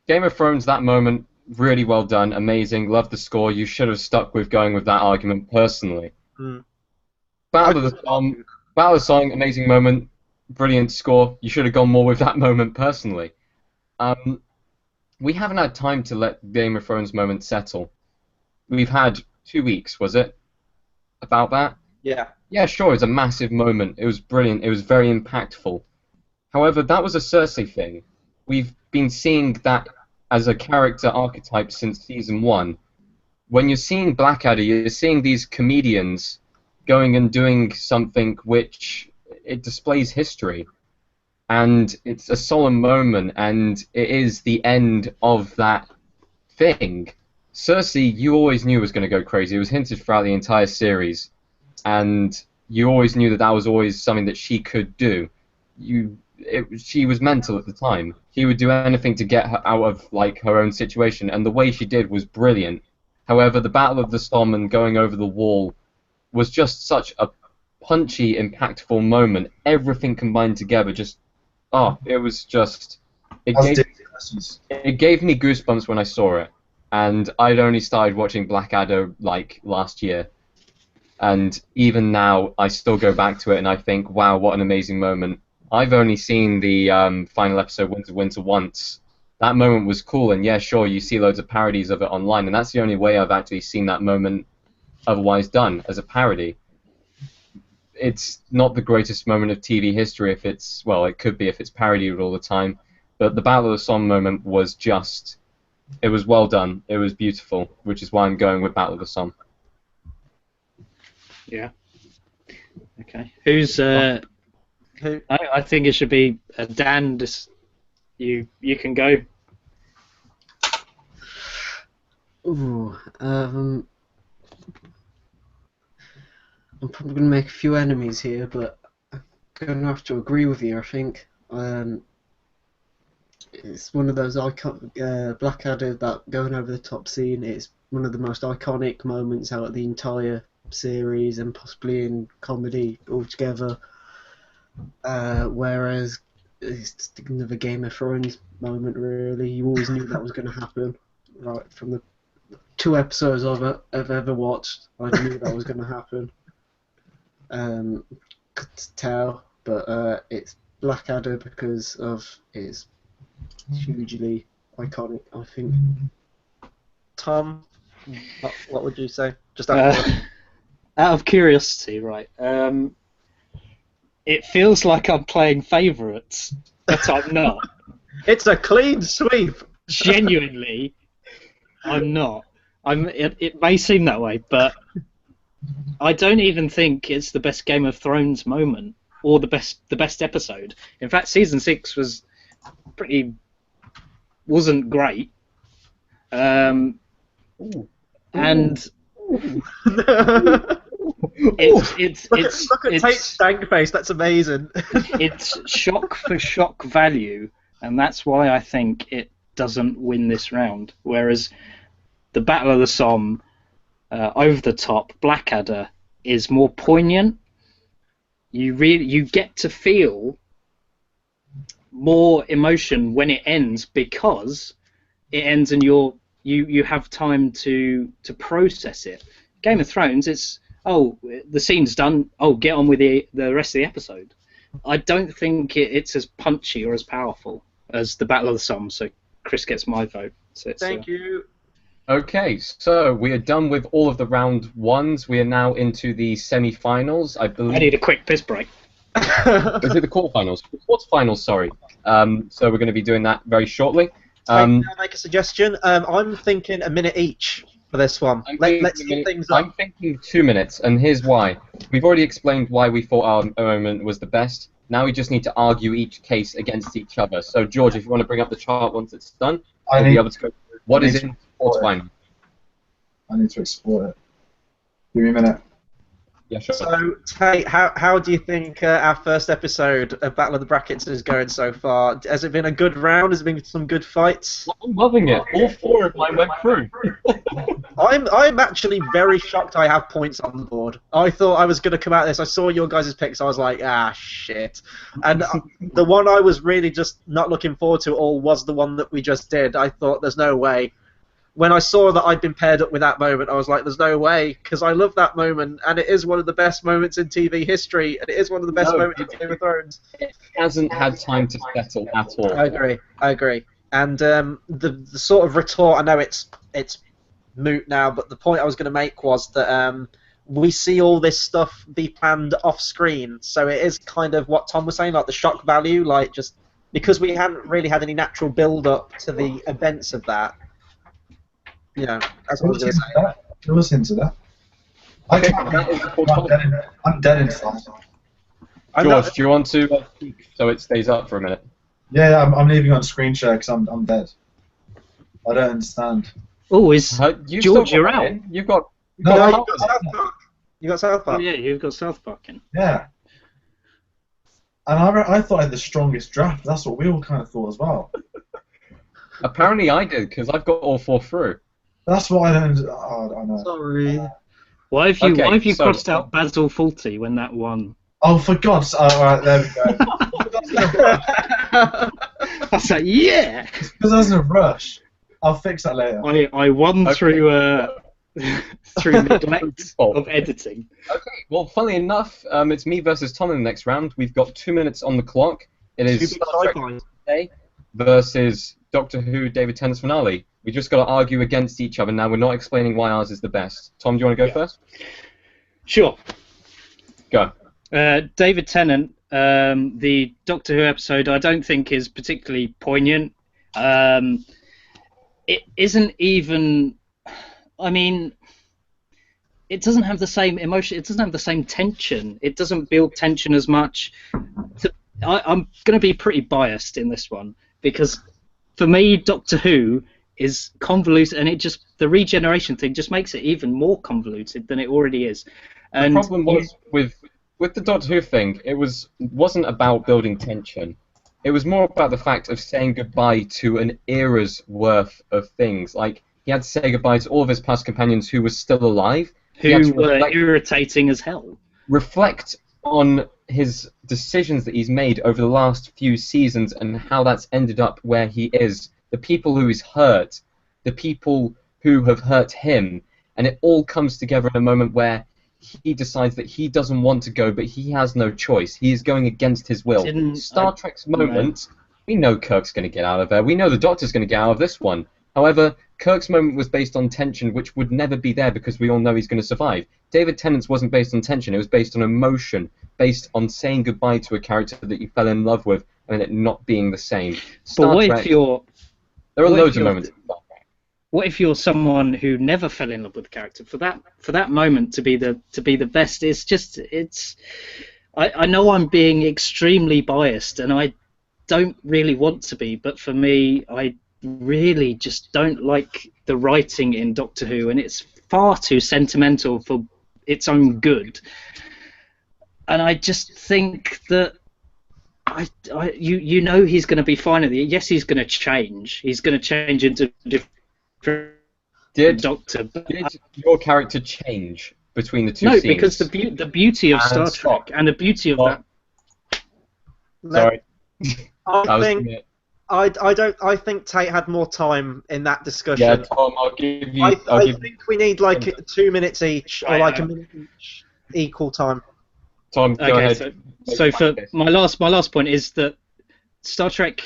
Game of Thrones, that moment, really well done, amazing, loved the score. You should have stuck with going with that argument personally. Battle of the Song, amazing moment, brilliant score. You should have gone more with that moment personally. We haven't had time to let Game of Thrones moment settle. We've had 2 weeks, was it? About that? Yeah. Yeah, sure, it's a massive moment. It was brilliant. It was very impactful. However, that was a Cersei thing. We've been seeing that as a character archetype since Season 1. When you're seeing Blackadder, you're seeing these comedians going and doing something which it displays history. And it's a solemn moment, and it is the end of that thing. Cersei, you always knew was going to go crazy. It was hinted throughout the entire series. And you always knew that was always something that she could do. She was mental at the time. She would do anything to get her out of her own situation, and the way she did was brilliant. However, the Battle of the Somme and going over the wall was just such a punchy, impactful moment. Everything combined together, it was just. It gave me goosebumps when I saw it, and I'd only started watching Blackadder last year. And even now, I still go back to it and I think, wow, what an amazing moment. I've only seen the final episode, Winter, once. That moment was cool, and yeah, sure, you see loads of parodies of it online, and that's the only way I've actually seen that moment otherwise done, as a parody. It's not the greatest moment of TV history if it's, well, it could be if it's parodied all the time, but the Battle of the Somme moment was it was well done, it was beautiful, which is why I'm going with Battle of the Somme. Yeah. Okay. Who's who? I think it should be Dan. You can go. Ooh. I'm probably gonna make a few enemies here, but I'm gonna have to agree with you. I think it's one of those icon Blackadder, that going over the top scene. It's one of the most iconic moments out of the entire series and possibly in comedy altogether. Whereas it's just another Game of Thrones moment, really. You always knew that was going to happen, right from the 2 episodes I've ever watched. I knew that was going to happen. Could tell, but it's Blackadder because of its hugely iconic, I think. Tom, what would you say? Just Out of curiosity, right? It feels like I'm playing favourites, but I'm not. It's a clean sweep. Genuinely, I'm not. It may seem that way, but I don't even think it's the best Game of Thrones moment or the best episode. In fact, season 6 wasn't great. And Look at Tate's stank face. That's amazing. It's shock for shock value, and that's why I think it doesn't win this round. Whereas the Battle of the Somme, over the top, Blackadder is more poignant. You get to feel more emotion when it ends because it ends and you have time to process it. Game of Thrones, it's the scene's done. Get on with the rest of the episode. I don't think it's as punchy or as powerful as the Battle of the Somme. So Chris gets my vote. So Thank you. Okay, so we are done with all of the round ones. We are now into the semi-finals, I believe. I need a quick piss break. Is it the quarterfinals? Quarterfinals, sorry. So we're going to be doing that very shortly. Can I make a suggestion? I'm thinking a minute each for this one. Let's keep things up. I'm thinking 2 minutes, and here's why. We've already explained why we thought our moment was the best. Now we just need to argue each case against each other. So, George, if you want to bring up the chart once it's done, we'll be able to go through what is in quarterfinal. I need to export it. Give me a minute. Yeah, sure. So, Tate, how do you think our first episode of Battle of the Brackets is going so far? Has it been a good round? Has it been some good fights? I'm loving it. All 4 of mine went through. I'm actually very shocked I have points on the board. I thought I was going to come out of this. I saw your guys' picks. I was like, shit. And the one I was really just not looking forward to at all was the one that we just did. I thought, there's no way. When I saw that I'd been paired up with that moment, I was like, there's no way, because I love that moment, and it is one of the best moments in TV history, and it is one of the best moments in Game of Thrones. It hasn't had time to settle at all. I agree. And the sort of retort, I know it's moot now, but the point I was going to make was that we see all this stuff be planned off screen, so it is kind of what Tom was saying, like the shock value, like just because we hadn't really had any natural build-up to the events of that. You know, that's what I was going to say. There was hints of that. I'm dead inside. George, do you want to speak so it stays up for a minute? Yeah, I'm leaving on screen share because I'm dead. I don't understand. Oh, George, you're out. You've got you got South Park. You got South Park. Oh yeah, you've got South Park in. Yeah. And I thought I had the strongest draft. That's what we all kind of thought as well. Apparently I did, because I've got all 4 through. That's what I don't. I know. Sorry. Why have you crossed out Basil Fawlty when that won? Oh, for God's sake! Alright, there we go. I was like, yeah! Because I was in a rush. I'll fix that later. I won through neglect of editing. Okay, well, funnily enough, it's me versus Tom in the next round. We've got 2 minutes on the clock. It is Star Trek Day versus Doctor Who David Tennant's finale. We just got to argue against each other now. We're not explaining why ours is the best. Tom, do you want to go first? Sure. Go. David Tennant, the Doctor Who episode, I don't think is particularly poignant. It isn't even. I mean, it doesn't have the same emotion. It doesn't have the same tension. It doesn't build tension as much. I'm going to be pretty biased in this one because, for me, Doctor Who is convoluted, and the regeneration thing just makes it even more convoluted than it already is. And the problem was with the Doctor Who thing, it wasn't about building tension. It was more about the fact of saying goodbye to an era's worth of things. Like, he had to say goodbye to all of his past companions who were still alive. He had Who to were irritating as hell. reflect on his decisions that he's made over the last few seasons and how that's ended up where he is. The people who he's hurt, the people who have hurt him, and it all comes together in a moment where he decides that he doesn't want to go, but he has no choice. He is going against his will. Star Trek's moment, we know Kirk's going to get out of there. We know the Doctor's going to get out of this one. However, Kirk's moment was based on tension, which would never be there because we all know he's going to survive. David Tennant's wasn't based on tension. It was based on emotion, based on saying goodbye to a character that you fell in love with and it not being the same. But what if you're... There are loads of moments. What if you're someone who never fell in love with the character? For that moment to be the best, I know I'm being extremely biased, and I don't really want to be, but for me, I really just don't like the writing in Doctor Who, and it's far too sentimental for its own good. And I just think that you know he's going to be fine at the... Yes, he's going to change. He's going to change into different Doctor. Did your character change between the two scenes? No, because the beauty of Star Trek and the beauty of that... Sorry. I think Tate had more time in that discussion. Yeah, Tom, I'll give you... I think we need like 2 minutes each, or like a minute each, equal time. Tom, go ahead. So for my last point is that Star Trek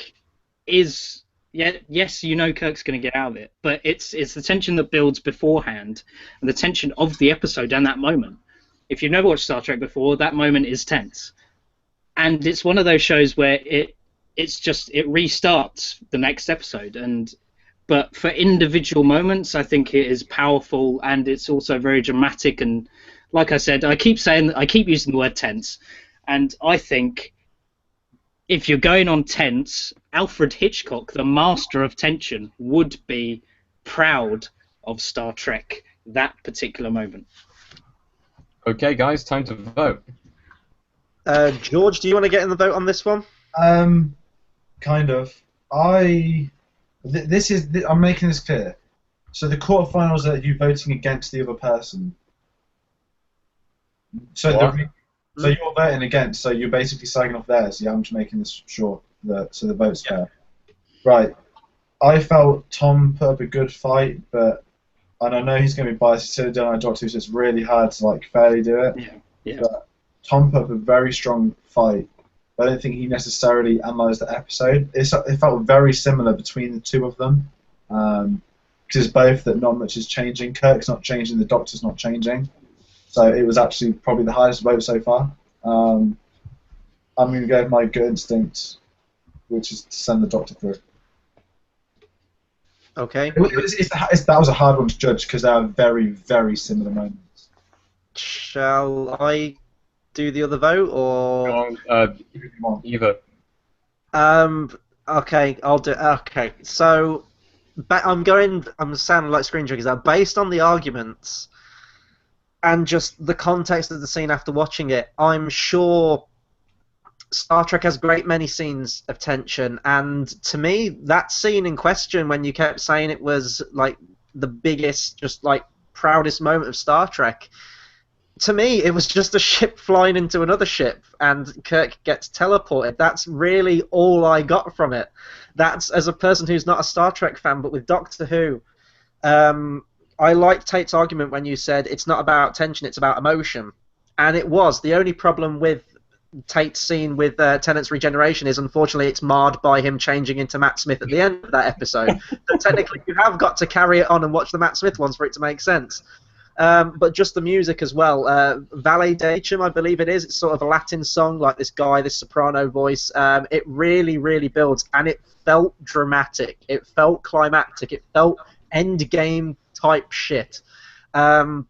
is... Yeah, yes, you know Kirk's going to get out of it, but it's the tension that builds beforehand, and the tension of the episode and that moment. If you've never watched Star Trek before, that moment is tense, and it's one of those shows where it restarts the next episode. But for individual moments, I think it is powerful, and it's also very dramatic. And like I said, I keep using the word tense, and I think if you're going on tense, Alfred Hitchcock, the master of tension, would be proud of Star Trek that particular moment. Okay, guys, time to vote. George, do you want to get in the vote on this one? Kind of. I'm making this clear. So the quarterfinals are you voting against the other person. So So you're voting against, so you're basically slagging off theirs. Yeah, I'm just making this sure so the vote's fair. Right. I felt Tom put up a good fight, and I know he's going to be biased. He's done our Doctor Who, so it's really hard to like fairly do it. Yeah. But Tom put up a very strong fight. But I don't think he necessarily analysed the episode. It felt very similar between the two of them. Because it's both that not much is changing. Kirk's not changing, the Doctor's not changing. So it was actually probably the highest vote so far. I'm going to go with my gut instinct, which is to send the Doctor through. Okay. That was a hard one to judge because they are very, very similar moments. Shall I do the other vote, or...? Either. Okay, I'll do... Okay, so... I'm sounding like screen triggers now. Based on the arguments... and just the context of the scene after watching it, I'm sure Star Trek has a great many scenes of tension, and to me, that scene in question, when you kept saying it was like the biggest, just like proudest moment of Star Trek, to me, it was just a ship flying into another ship, and Kirk gets teleported. That's really all I got from it. That's, as a person who's not a Star Trek fan, but with Doctor Who, I liked Tate's argument when you said it's not about tension, it's about emotion. And it was. The only problem with Tate's scene with Tennant's regeneration is, unfortunately, it's marred by him changing into Matt Smith at the end of that episode. So technically, you have got to carry it on and watch the Matt Smith ones for it to make sense. But just the music as well. Valet Decem, I believe it is. It's sort of a Latin song, like this guy, this soprano voice. It really, really builds, and it felt dramatic. It felt climactic. It felt endgame type shit. And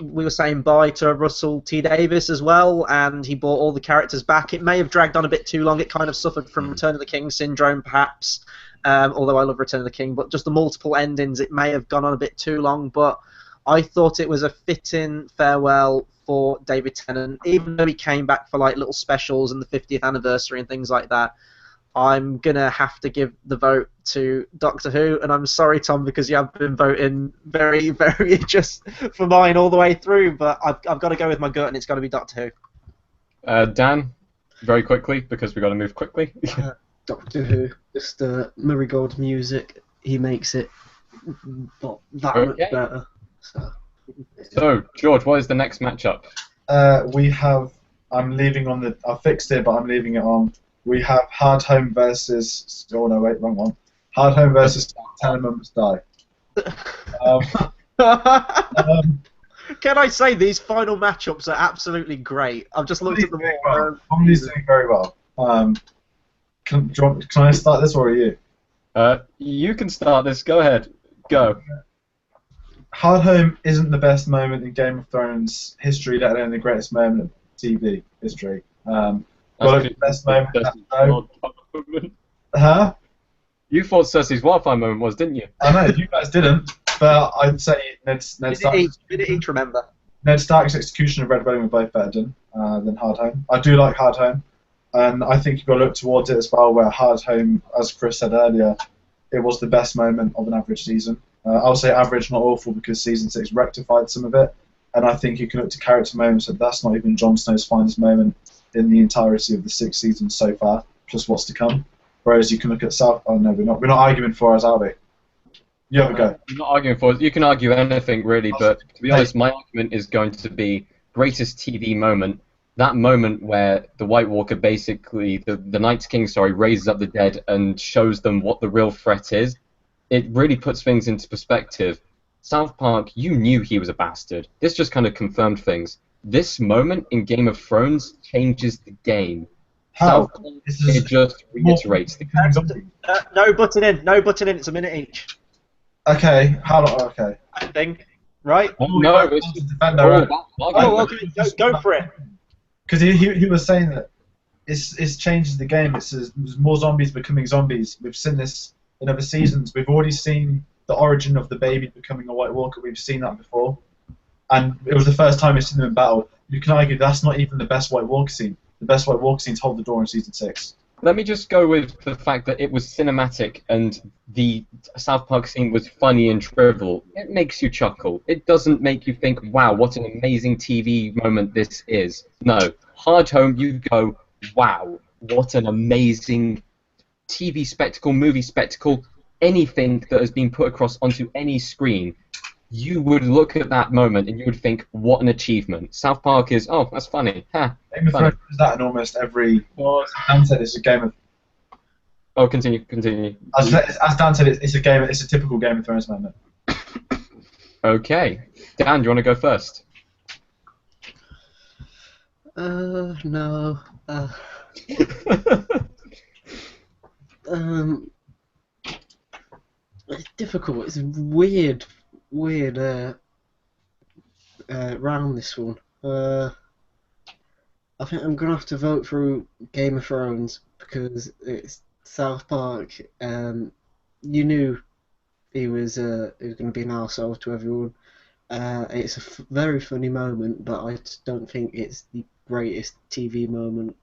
we were saying bye to Russell T Davies as well, and he brought all the characters back. It may have dragged on a bit too long. It kind of suffered from Return of the King syndrome, perhaps, although I love Return of the King. But just the multiple endings, it may have gone on a bit too long. But I thought it was a fitting farewell for David Tennant, even though he came back for like little specials and the 50th anniversary and things like that. I'm gonna have to give the vote to Doctor Who, and I'm sorry, Tom, because you have been voting very, very just for mine all the way through. But I've got to go with my gut, and it's got to be Doctor Who. Dan, very quickly, because we've got to move quickly. Doctor Who, just Murray Gold music. He makes it not that much better. So, George, what is the next matchup? We have. I'm leaving on the. I fixed it, but I'm leaving it on. We have Hard Home versus. Oh no, wait, wrong one. Hard Home versus Tenement Must Die. Can I say these final matchups are absolutely great? I've just looked at them all. Comedy's doing very well. Can I start this or are you? You can start this. Go ahead. Go. Hard Home isn't the best moment in Game of Thrones history, let alone the greatest moment of TV history. The best moment. Huh? You thought Cersei's wildfire moment was, didn't you? I know, you guys didn't, but I'd say Ned Stark's... Did it each remember? Ned Stark's execution of Red Wedding were both better than Hard Home. I do like Hard Home, and I think you've got to look towards it as well, where Hard Home, as Chris said earlier, it was the best moment of an average season. I'll say average, not awful, because Season 6 rectified some of it, and I think you can look to character moments, and that's not even Jon Snow's finest moment in the entirety of the 6 seasons so far, plus what's to come. Whereas you can look at South... Oh no, we're not arguing for us, are we? You have a go. I'm not arguing for it. You can argue anything, really, but to be honest, my argument is going to be greatest TV moment. That moment where the White Walker basically, the Night's King, raises up the dead and shows them what the real threat is. It really puts things into perspective. South Park, you knew he was a bastard. This just kind of confirmed things. This moment in Game of Thrones changes the game. How? It just reiterates the game. No butting in. No butting in. It's a minute each. Okay. How long? Okay. I think. Right? Oh, no. Okay. Go for it. Because he was saying that it changes the game. It says there's more zombies becoming zombies. We've seen this in other seasons. We've already seen the origin of the baby becoming a White Walker. We've seen that before. And it was the first time we've seen them in battle. You can argue that's not even the best White Walker scene. The best White Walker scenes hold the door in Season 6. Let me just go with the fact that it was cinematic and the South Park scene was funny and trivial. It makes you chuckle. It doesn't make you think, wow, what an amazing TV moment this is. No. Hard Home, you go, wow, what an amazing TV spectacle, movie spectacle, anything that has been put across onto any screen. You would look at that moment and you would think, what an achievement. South Park is, oh, that's funny. Ha, Game of Thrones does that in almost every... Dan said it's a game of... Oh, continue. As Dan said, it's a typical Game of Thrones moment. Okay. Dan, do you want to go first? No. It's difficult. It's weird round, this one. I think I'm gonna have to vote through Game of Thrones because it's South Park. You knew he was going to be an arsehole to everyone. It's a very funny moment, but I just don't think it's the greatest TV moment.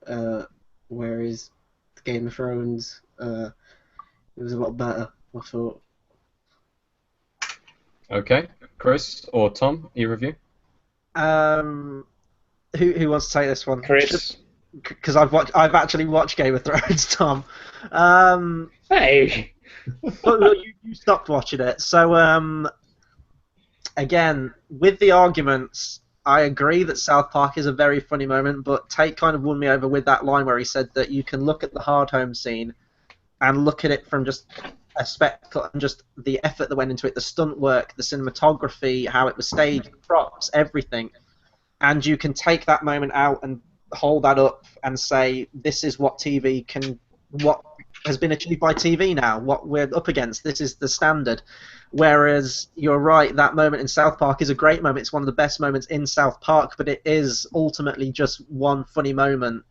Whereas Game of Thrones, it was a lot better, I thought. Okay, Chris or Tom, either of you? Who wants to take this one? Chris. Because I've actually watched Game of Thrones, Tom. Hey. But you stopped watching it, so again, with the arguments, I agree that South Park is a very funny moment, but Tate kind of won me over with that line where he said that you can look at the Hard Home scene and look at it from just a spectacle and just the effort that went into it, the stunt work, the cinematography, how it was staged, the props, everything. And you can take that moment out and hold that up and say, this is what TV can, what has been achieved by TV now, what we're up against, this is the standard. Whereas, you're right, that moment in South Park is a great moment, it's one of the best moments in South Park, but it is ultimately just one funny moment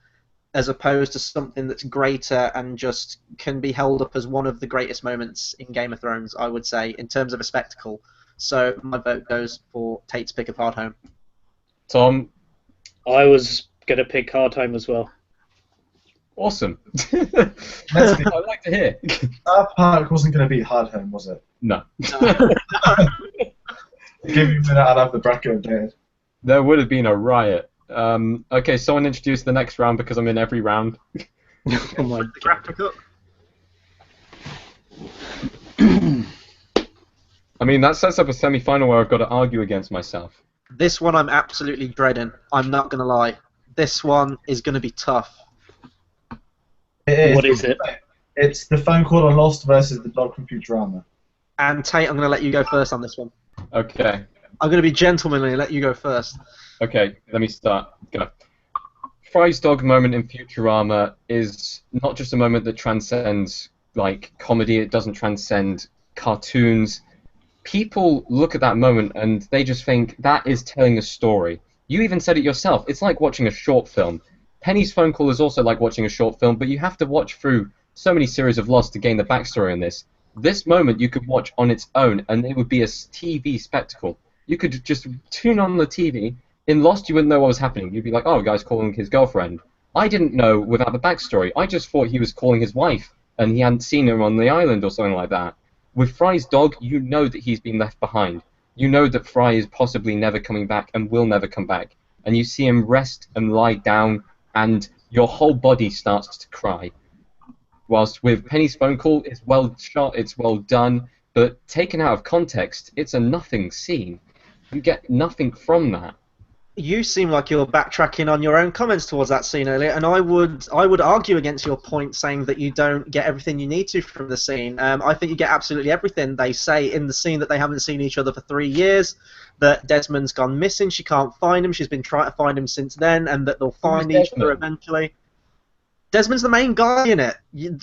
as opposed to something that's greater and just can be held up as one of the greatest moments in Game of Thrones, I would say, in terms of a spectacle. So my vote goes for Tate's pick of Hard Home. Tom? I was going to pick Hard Home as well. Awesome. Let's be, I'd like to hear. South Park wasn't going to beat Hard Home, was it? No. Give me a minute, I'll have the bracket updated. There would have been a riot. Okay, someone introduce the next round because I'm in every round. Oh my The graphic up. I mean, that sets up a semi-final where I've got to argue against myself. This one I'm absolutely dreading. I'm not gonna lie. This one is gonna be tough. It is. What is it? It's the phone call on Lost versus the dog from Futurama. And Tate, I'm gonna let you go first on this one. Okay. I'm gonna be gentlemanly and let you go first. Okay, let me start. Go. Fry's dog moment in Futurama is not just a moment that transcends like comedy. It doesn't transcend cartoons. People look at that moment and they just think that is telling a story. You even said it yourself. It's like watching a short film. Penny's phone call is also like watching a short film, but you have to watch through so many series of Lost to gain the backstory on this. This moment you could watch on its own and it would be a TV spectacle. You could just tune on the TV. In Lost, you wouldn't know what was happening. You'd be like, oh, the guy's calling his girlfriend. I didn't know without the backstory. I just thought he was calling his wife and he hadn't seen her on the island or something like that. With Fry's dog, you know that he's been left behind. You know that Fry is possibly never coming back and will never come back. And you see him rest and lie down, and your whole body starts to cry. Whilst with Penny's phone call, it's well shot, it's well done, but taken out of context, it's a nothing scene. You get nothing from that. You seem like you're backtracking on your own comments towards that scene earlier, and I would argue against your point saying that you don't get everything you need to from the scene. I think you get absolutely everything. They say in the scene that they haven't seen each other for 3 years, that Desmond's gone missing, she can't find him, she's been trying to find him since then, and that they'll find each other eventually. Desmond's the main guy in it.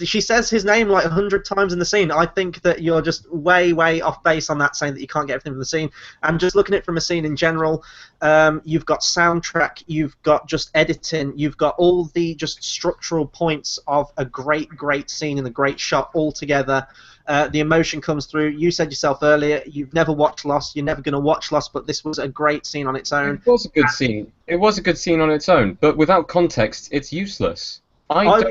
She says his name like 100 times in the scene. I think that you're just way, way off base on that, saying that you can't get everything from the scene. And just looking at it from a scene in general, you've got soundtrack, you've got just editing, you've got all the just structural points of a great, great scene and a great shot all together. The emotion comes through. You said yourself earlier, you've never watched Lost, you're never going to watch Lost, but this was a great scene on its own. It was a good scene. It was a good scene on its own, but without context, it's useless. I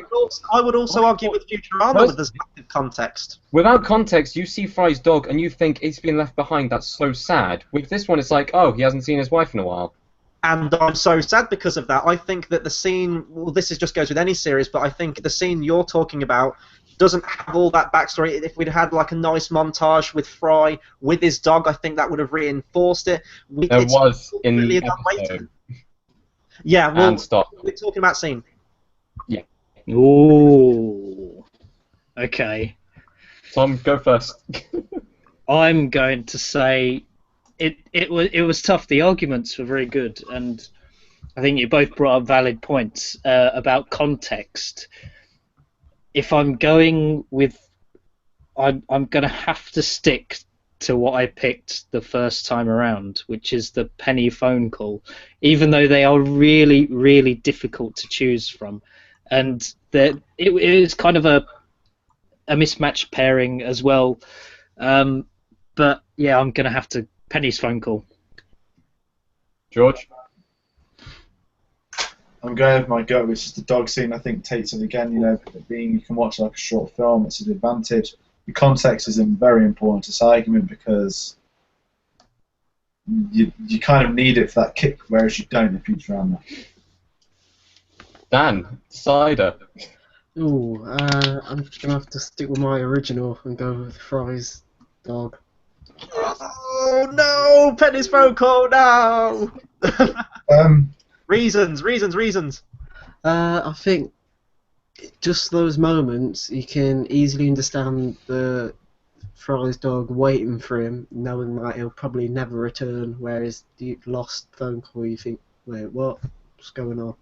would also argue with Futurama with this context. Without context, you see Fry's dog and you think he's been left behind. That's so sad. With this one, it's like, oh, he hasn't seen his wife in a while. And I'm so sad because of that. I think that the scene, well, this just goes with any series, but I think the scene you're talking about doesn't have all that backstory. If we'd had like a nice montage with Fry with his dog, I think that would have reinforced it. There was in the episode. Yeah, well, and stop. We're talking about scene. Yeah. Ooh. Okay. Tom, go first. I'm going to say it was tough. The arguments were very good, and I think you both brought up valid points about context. If I'm going with, I'm going to have to stick to what I picked the first time around, which is the Penny phone call, even though they are really, really difficult to choose from. And it is kind of a mismatched pairing as well. But yeah, I'm going to have to Penny's phone call. George? I'm going with my gut, which is the dog scene. I think takes it again, you know, being you can watch like a short film, it's an advantage. The context is very important to this argument because you kind of need it for that kick, whereas you don't in Futurama. Dan, cider. Ooh, I'm just gonna have to stick with my original and go with Fry's dog. Oh no! Penny's phone call, no! Reasons. I think just those moments you can easily understand the Fry's dog waiting for him, knowing that he'll probably never return. Whereas the Lost phone call, you think, wait, what's going on?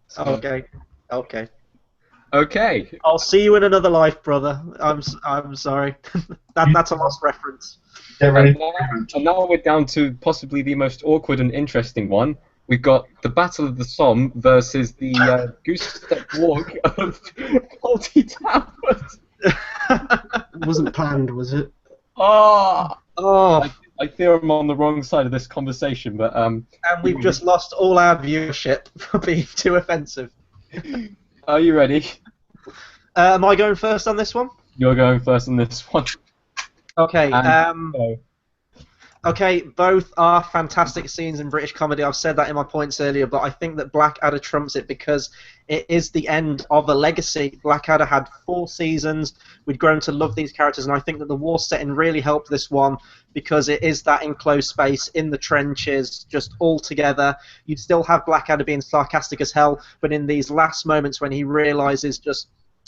So, Okay. Okay. I'll see you in another life, brother. I'm sorry. That's a Lost reference. Get ready. And now we're down to possibly the most awkward and interesting one. We've got the Battle of the Somme versus the Goose Step Walk of Faulty Towers. It wasn't planned, was it? Oh. I fear I'm on the wrong side of this conversation, but and we've just lost all our viewership for being too offensive. Are you ready? Am I going first on this one? You're going first on this one. Okay. And go. Okay, both are fantastic scenes in British comedy. I've said that in my points earlier, but I think that Blackadder trumps it because it is the end of a legacy. Blackadder had 4 seasons. We'd grown to love these characters, and I think that the war setting really helped this one because it is that enclosed space in the trenches, just all together. You'd still have Blackadder being sarcastic as hell, but in these last moments when he realizes just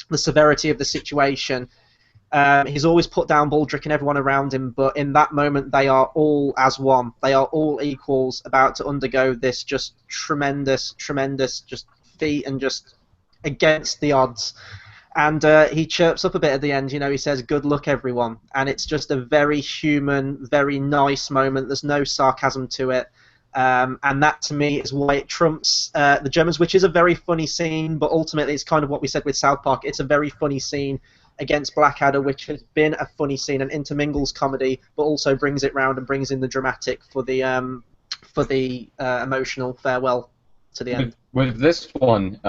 the severity of the situation, he's always put down Baldrick and everyone around him, but in that moment they are all as one. They are all equals, about to undergo this just tremendous just feat and just against the odds. And he chirps up a bit at the end, he says, "Good luck, everyone." And it's just a very human, very nice moment. There's no sarcasm to it. And that, to me, is why it trumps the Germans, which is a very funny scene, but ultimately it's kind of what we said with South Park. It's a very funny scene against Blackadder, which has been a funny scene and intermingles comedy, but also brings it round and brings in the dramatic for the emotional farewell to the end. With this one,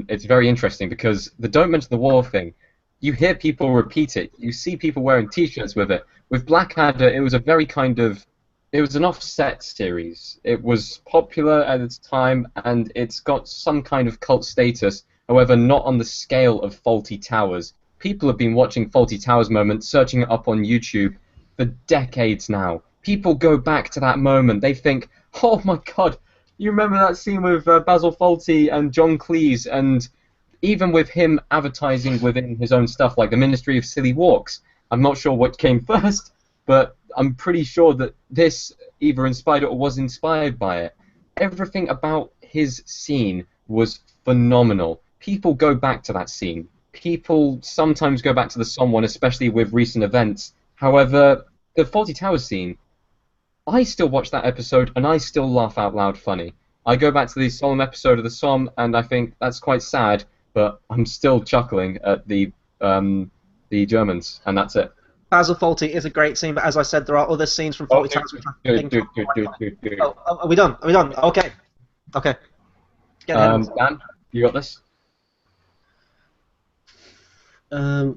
it's very interesting because the "Don't Mention the War" thing, you hear people repeat it. You see people wearing T-shirts with it. With Blackadder, it was a very it was an offset series. It was popular at its time, and it's got some kind of cult status. However, not on the scale of Fawlty Towers. People have been watching Fawlty Towers moment, searching it up on YouTube for decades now. People go back to that moment. They think, "Oh my God, you remember that scene with Basil Fawlty and John Cleese?" And even with him advertising within his own stuff, like the Ministry of Silly Walks. I'm not sure what came first, but I'm pretty sure that this either inspired it or was inspired by it. Everything about his scene was phenomenal. People go back to that scene. People sometimes go back to the Somme one, especially with recent events. However, the Fawlty Towers scene, I still watch that episode and I still laugh out loud funny. I go back to the solemn episode of the Somme and I think that's quite sad, but I'm still chuckling at the Germans, and that's it. Basil Fawlty is a great scene, but as I said, there are other scenes from Fawlty Towers which I think... Oh, are we done? Are we done? Okay. Okay. Get ahead. Dan, you got this? It's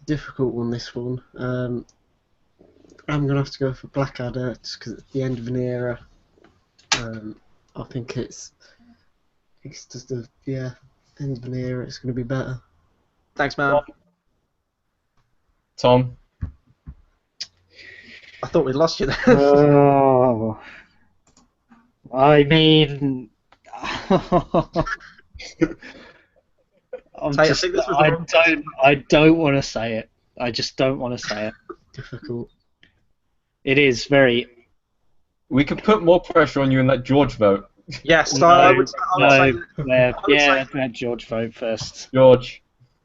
a difficult one, this one. I'm going to have to go for Blackadder just because it's the end of an era. I think it's just end of an era. It's going to be better. Thanks, man. Tom? I thought we'd lost you there. Oh, I mean, I don't want to say it. I just don't want to say it. Difficult. It is very. We could put more pressure on you and let George vote. Yes, No, I would say let George vote first. George.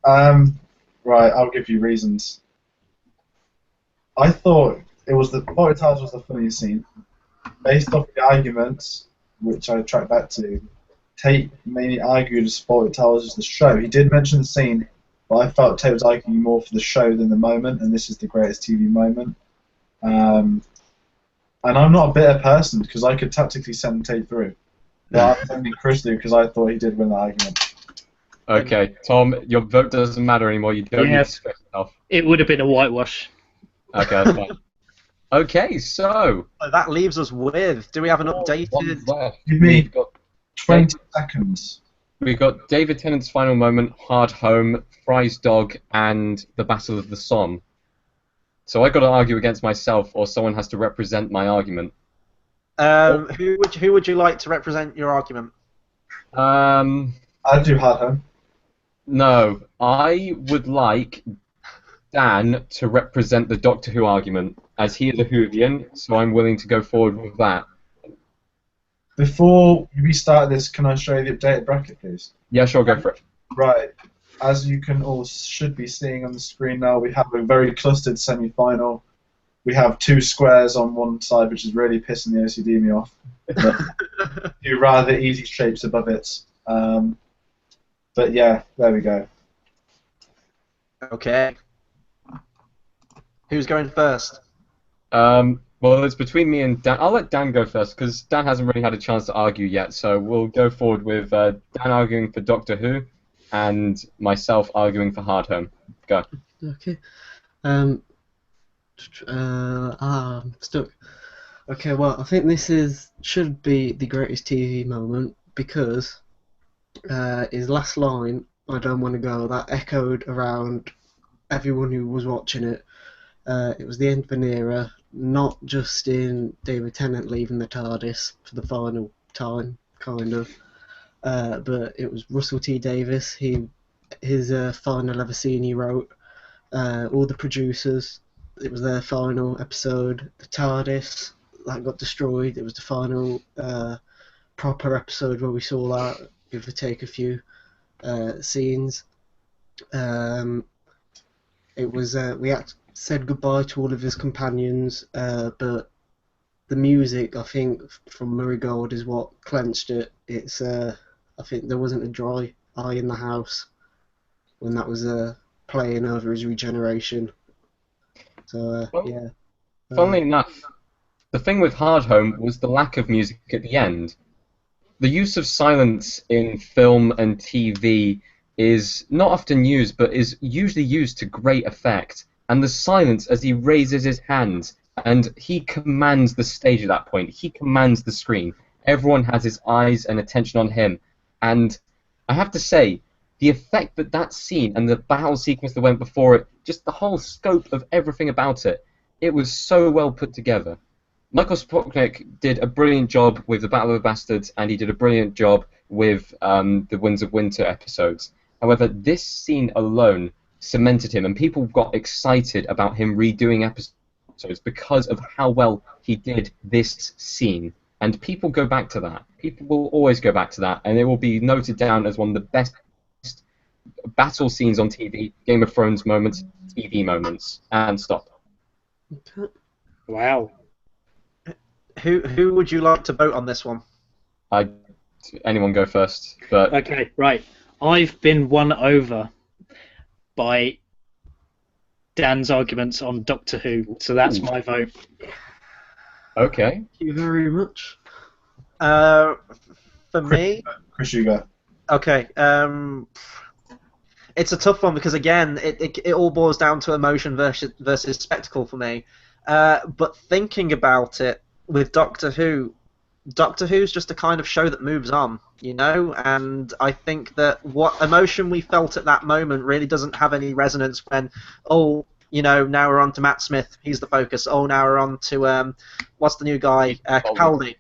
Right, I'll give you reasons. I thought it was the Fawlty Towers was the funniest scene. Based off the arguments, which I tracked back to, Tate mainly argued Fawlty Towers was the show. He did mention the scene, but I felt Tate was arguing more for the show than the moment, and this is the greatest TV moment. And I'm not a bitter person because I could tactically send Tate through. But I'm sending Chris through because I thought he did win the argument. Okay, Tom, your vote doesn't matter anymore. You don't need to stress yourself. It would have been a whitewash. Okay, that's fine. Okay, so that leaves us with. Do we have an updated? Give me 20 seconds. We've got David Tennant's final moment, Hard Home, Fry's Dog, and the Battle of the Somme. So I got to argue against myself, or someone has to represent my argument. Who would you like to represent your argument? I'd do Hard Home. No, I would like Dan to represent the Doctor Who argument, as he is a Whovian, so I'm willing to go forward with that. Before we start this, can I show you the updated bracket, please? Yeah, sure, go for it. Right. As you can all should be seeing on the screen now, we have a very clustered semi-final. We have 2 squares on one side, which is really pissing the OCD me off. Two rather easy shapes above it. But yeah, there we go. Okay. Who's going first? Well, Well, it's between me and Dan. I'll let Dan go first because Dan hasn't really had a chance to argue yet. So we'll go forward with Dan arguing for Doctor Who, and myself arguing for Hard Home. Go. Okay. I'm stuck. Okay, well, I think this should be the greatest TV moment because his last line, "I don't want to go," that echoed around everyone who was watching it. It was the end of an era, not just in David Tennant leaving the TARDIS for the final time, kind of, but it was Russell T Davies. His final ever scene he wrote. All the producers. It was their final episode. The TARDIS that got destroyed. It was the final proper episode where we saw that, give or take a few scenes. It was we said goodbye to all of his companions, but the music, I think, from Murray Gold is what clenched it. It's I think there wasn't a dry eye in the house when that was playing over his regeneration. So Well, yeah. Funnily enough, the thing with Hard Home was the lack of music at the end. The use of silence in film and TV is not often used, but is usually used to great effect. And the silence as he raises his hands and he commands the stage at that point. He commands the screen. Everyone has his eyes and attention on him. And I have to say, the effect that scene and the battle sequence that went before it, just the whole scope of everything about it, it was so well put together. Michael Sputnik did a brilliant job with the Battle of the Bastards, and he did a brilliant job with the Winds of Winter episodes. However, this scene alone cemented him, and people got excited about him redoing episodes because of how well he did this scene. And people go back to that. People will always go back to that, and it will be noted down as one of the best battle scenes on TV, Game of Thrones moments, TV moments, and stop. Okay. Wow. Who would you like to vote on this one? Anyone go first? But Okay, right. I've been won over by Dan's arguments on Doctor Who, so that's my vote. okay. Thank you very much. For me, Chris, you go. okay. It's a tough one because again, it all boils down to emotion versus spectacle for me. But thinking about it with Doctor Who's just a kind of show that moves on, you know. And I think that what emotion we felt at that moment really doesn't have any resonance when, oh, you know, now we're on to Matt Smith, he's the focus. Oh, now we're on to what's the new guy, Capaldi,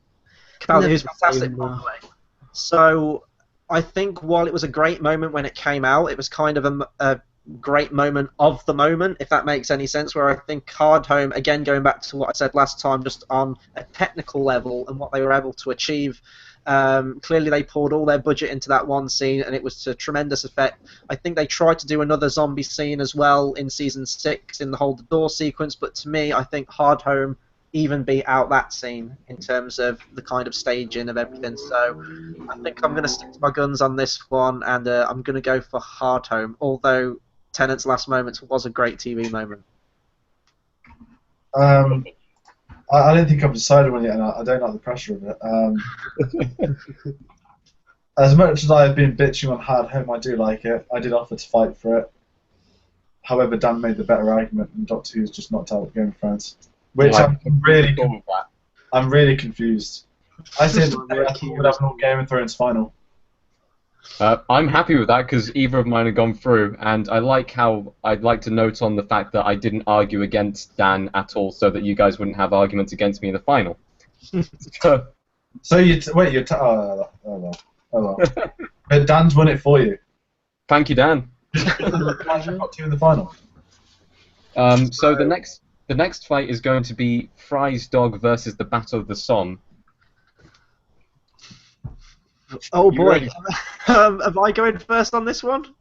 who's fantastic, by the way. So I think while it was a great moment when it came out, it was kind of a great moment of the moment, if that makes any sense, where I think Hard Home, again going back to what I said last time, just on a technical level and what they were able to achieve, clearly they poured all their budget into that one scene and it was to tremendous effect. I think they tried to do another zombie scene as well in Season 6 in the Hold the Door sequence, but to me I think Hard Home even beat out that scene in terms of the kind of staging of everything. So I think I'm going to stick to my guns on this one, and I'm going to go for Hard Home, although Tennant's last moments was a great TV moment. I don't think I've decided on it, and I don't like the pressure of it. As much as I've been bitching on Hard Home, I do like it. I did offer to fight for it. However, Dan made the better argument, and Doctor Who's just knocked out Game of Thrones. Which I'm really confused. I said I would have an Game of Thrones final. I'm happy with that because either of mine have gone through, and I like how I'd like to note on the fact that I didn't argue against Dan at all, so that you guys wouldn't have arguments against me in the final. So wait, oh well. But Dan's won it for you. Thank you, Dan. I've got two in the final. So the next fight is going to be Fry's dog versus the Battle of the Somme. Oh You boy, ready? am I going first on this one?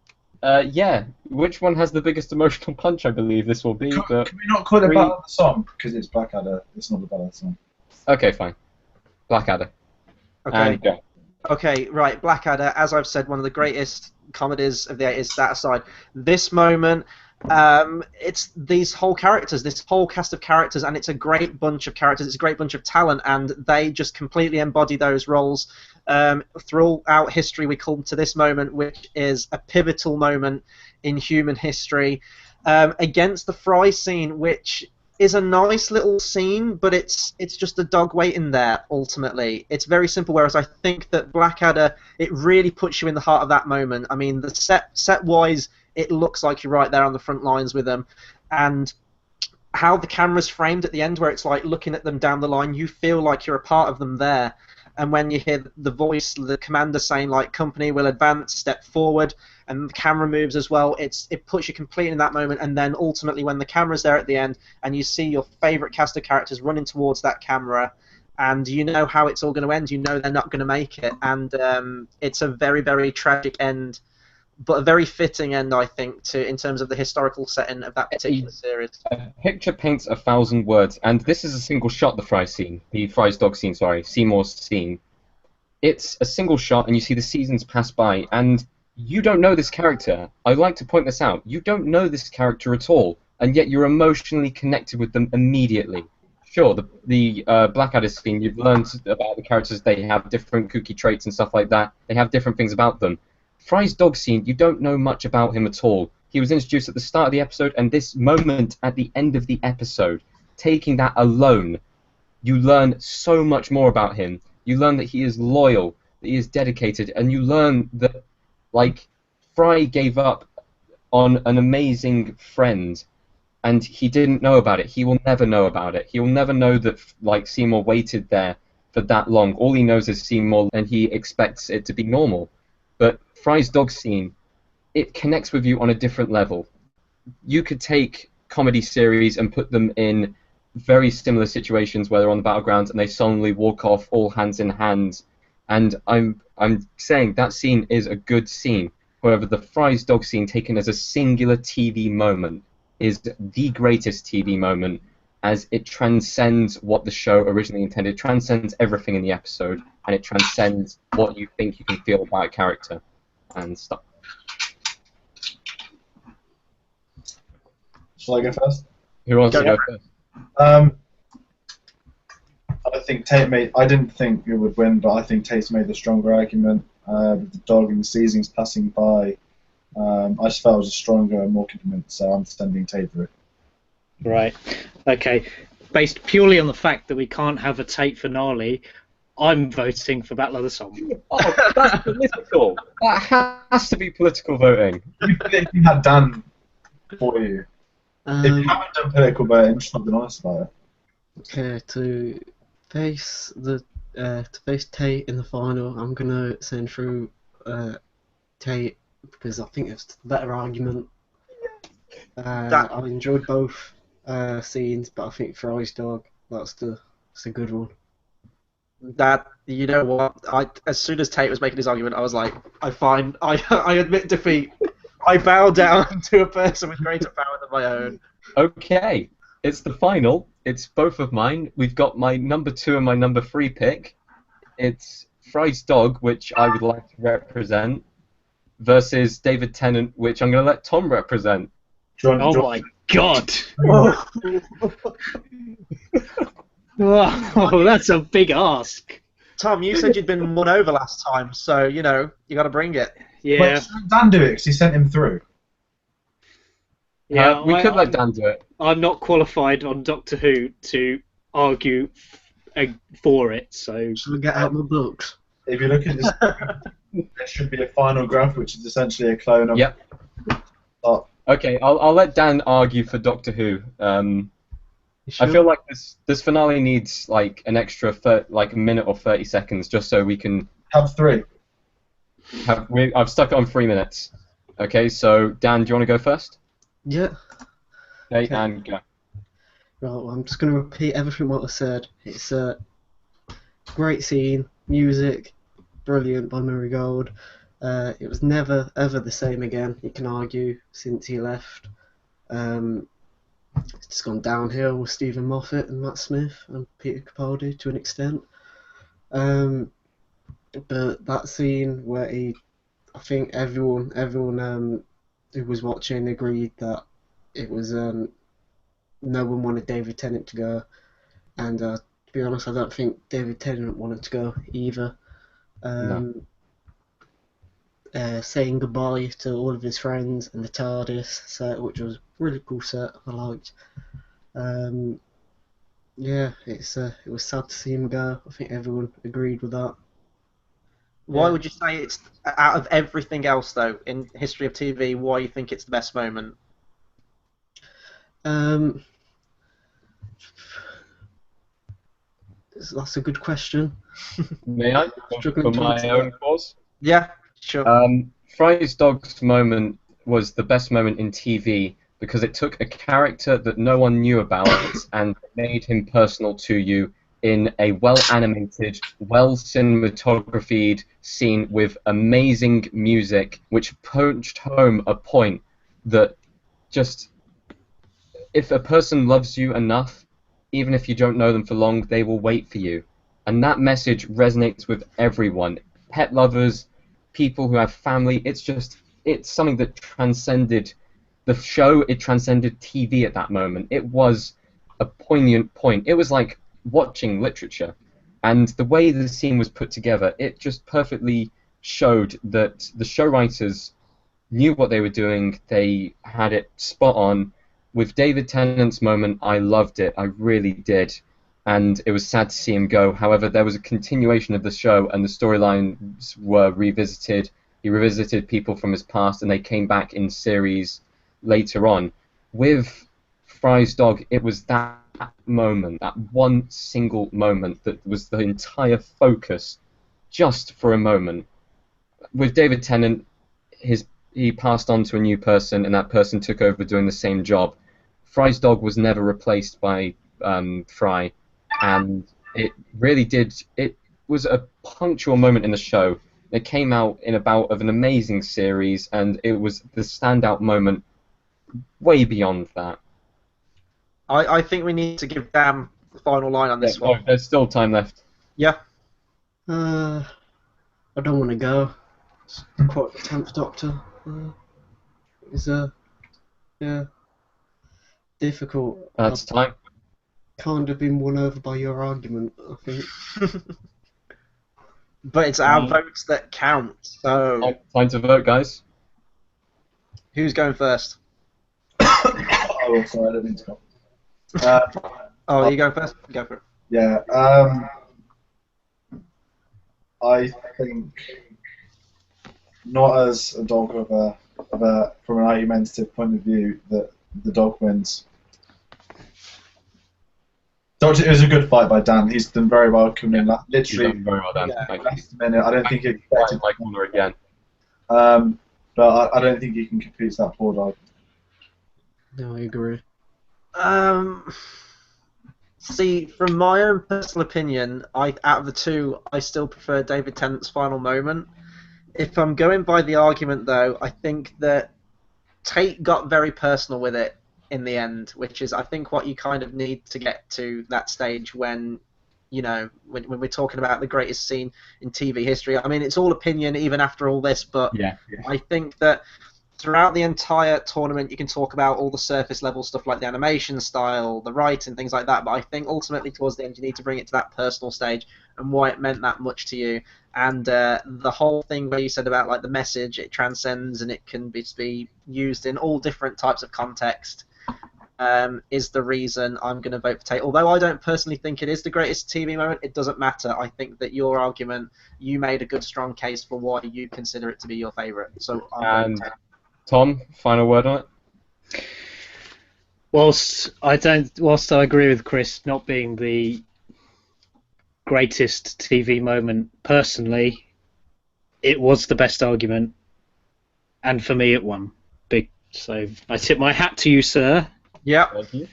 Yeah. Which one has the biggest emotional punch? I believe this will be. But Can we not call it Battle of the Somme because it's Blackadder? It's not the Battle of the Somme. okay, fine. Blackadder. Okay. And go. Okay, right, Blackadder, as I've said, one of the greatest comedies of the 80s, that aside. This moment, it's these whole characters, this whole cast of characters, and it's a great bunch of characters. It's a great bunch of talent, and they just completely embody those roles. Throughout history, we come to this moment, which is a pivotal moment in human history, against the Fry scene, which is a nice little scene, but it's just a dog waiting there. Ultimately, it's very simple. Whereas I think that Blackadder, it really puts you in the heart of that moment. I mean, the set wise, it looks like you're right there on the front lines with them, and how the camera's framed at the end, where it's like looking at them down the line, you feel like you're a part of them there. And when you hear the voice, the commander saying like, "Company will advance, step forward," and the camera moves as well, it puts you completely in that moment. And then ultimately, when the camera's there at the end, and you see your favourite cast of characters running towards that camera, and you know how it's all going to end, you know they're not going to make it, and it's a very, very tragic end, but a very fitting end, I think, to in terms of the historical setting of that particular series. A picture paints 1,000 words, and this is a single shot, the Fry's dog scene, sorry, Seymour's scene. It's a single shot, and you see the seasons pass by, and you don't know this character. I'd like to point this out. You don't know this character at all, and yet you're emotionally connected with them immediately. Sure, the Blackadder scene, you've learned about the characters, they have different kooky traits and stuff like that. They have different things about them. Fry's dog scene, you don't know much about him at all. He was introduced at the start of the episode, and this moment at the end of the episode, taking that alone, you learn so much more about him. You learn that he is loyal, that he is dedicated, and you learn that, like, Fry gave up on an amazing friend, and he didn't know about it. He will never know about it. He will never know that, like, Seymour waited there for that long. All he knows is Seymour, and he expects it to be normal. But Fry's dog scene, it connects with you on a different level. You could take comedy series and put them in very similar situations where they're on the battlegrounds and they suddenly walk off all hands in hand. And I'm saying that scene is a good scene. However, the Fry's dog scene taken as a singular TV moment is the greatest TV moment, as it transcends what the show originally intended. It transcends everything in the episode, and it transcends what you think you can feel about a character and stuff. Shall I go first? Who wants to go first? I think Tate made. I didn't think it would win, but I think Tate's made the stronger argument. With the dog and the seasons passing by, I just felt it was a stronger and more convinced, so I'm sending Tate through. Right. Okay. Based purely on the fact that we can't have a Tate finale, I'm voting for Battle of the Somme. Oh, that's political. That has to be political voting. If you had Dan for you. If you haven't done political voting, just not been honest about it. Okay, to face Tate in the final, I'm gonna send through Tate because I think it's the better argument. I enjoyed both scenes, but I think Fry's dog, that's a good one. That, you know what? As soon as Tate was making his argument, I was like, I admit defeat. I bow down to a person with greater power than my own. Okay, it's the final. It's both of mine. We've got my number 2 and my number 3 pick. It's Fry's dog, which I would like to represent, versus David Tennant, which I'm going to let Tom represent. My God! Oh, that's a big ask. Tom, you said you'd been won over last time, so, you know, you got to bring it. Yeah. Wait, should Dan do it? Because he sent him through. Yeah, we could let Dan do it. I'm not qualified on Doctor Who to argue for it, so... Should we get out my books? If you look at this, there should be a final graph, which is essentially a clone of... Yep. Okay, I'll let Dan argue for Doctor Who. Sure? I feel like this finale needs like an extra like a minute or 30 seconds just so we can Have 3. I've stuck it on 3 minutes. Okay, so Dan, do you want to go first? Yeah. Okay, Okay. and go. Right, well, I'm just going to repeat everything what I said. It's a great scene, music, brilliant by Murray Gold. It was never ever the same again, you can argue, since he left. It's just gone downhill with Stephen Moffat and Matt Smith and Peter Capaldi to an extent. But that scene where I think everyone who was watching agreed that it was no one wanted David Tennant to go, and to be honest, I don't think David Tennant wanted to go either. No. Saying goodbye to all of his friends and the TARDIS set, which was a really cool set, I liked. Yeah, it was sad to see him go. I think everyone agreed with that. Why Yeah. would you say it's out of everything else though in history of TV? Why you think it's the best moment? That's a good question. May I? Struggling For to my answer own that. cause? Yeah, sure. Fry's dog's moment was the best moment in TV because it took a character that no one knew about and made him personal to you in a well-animated, well-cinematographied scene with amazing music, which punched home a point that just, if a person loves you enough, even if you don't know them for long, they will wait for you. And that message resonates with everyone. Pet lovers, people who have family, it's something that transcended the show, it transcended TV at that moment. It was a poignant point. It was like watching literature. And the way the scene was put together, it just perfectly showed that the show writers knew what they were doing, they had it spot on. With David Tennant's moment, I loved it, I really did. And it was sad to see him go. However, there was a continuation of the show, and the storylines were revisited. He revisited people from his past, and they came back in series later on. With Fry's dog, it was that moment, that one single moment, that was the entire focus, just for a moment. With David Tennant, he passed on to a new person, and that person took over doing the same job. Fry's dog was never replaced by Fry, and it really did. It was a punctual moment in the show. It came out in about of an amazing series, and it was the standout moment way beyond that. I think we need to give Dan the final line on this one. Oh, there's still time left. Yeah. I don't want to go. Quote the 10th Doctor. It's yeah, difficult. That's time. Kind of been won over by your argument, I think. But it's our votes that count. So Time to vote, guys. who's going first? Oh, sorry, I didn't mean to go. Oh, you going first? Go for it. Yeah. I think not as a dog from an argumentative point of view that the dog wins. It was a good fight by Dan. He's done very well coming in. Literally, You've done very well, Dan. Yeah. Thank you. last minute. I don't think he expected. My corner again. But I don't think he can compete with that poor dog. No, I agree. See, from my own personal opinion, out of the two, I still prefer David Tennant's final moment. If I'm going by the argument, though, I think that Tate got very personal with it in the end, which is, I think, what you kind of need to get to that stage when, you know, when we're talking about the greatest scene in TV history. I mean, it's all opinion, even after all this, but Yeah. I think that throughout the entire tournament, you can talk about all the surface level stuff like the animation style, the writing, things like that. But I think ultimately towards the end, you need to bring it to that personal stage and why it meant that much to you. And the whole thing where you said about like the message, it transcends and it can be used in all different types of context. Is the reason I'm going to vote for Tate. Although I don't personally think it is the greatest TV moment, it doesn't matter. I think that your argument, you made a good, strong case for why you consider it to be your favourite. So I'm Tom, final word on it? Whilst I agree with Chris not being the greatest TV moment personally, it was the best argument, and for me it won. So I tip my hat to you, sir. Yeah. Thank you.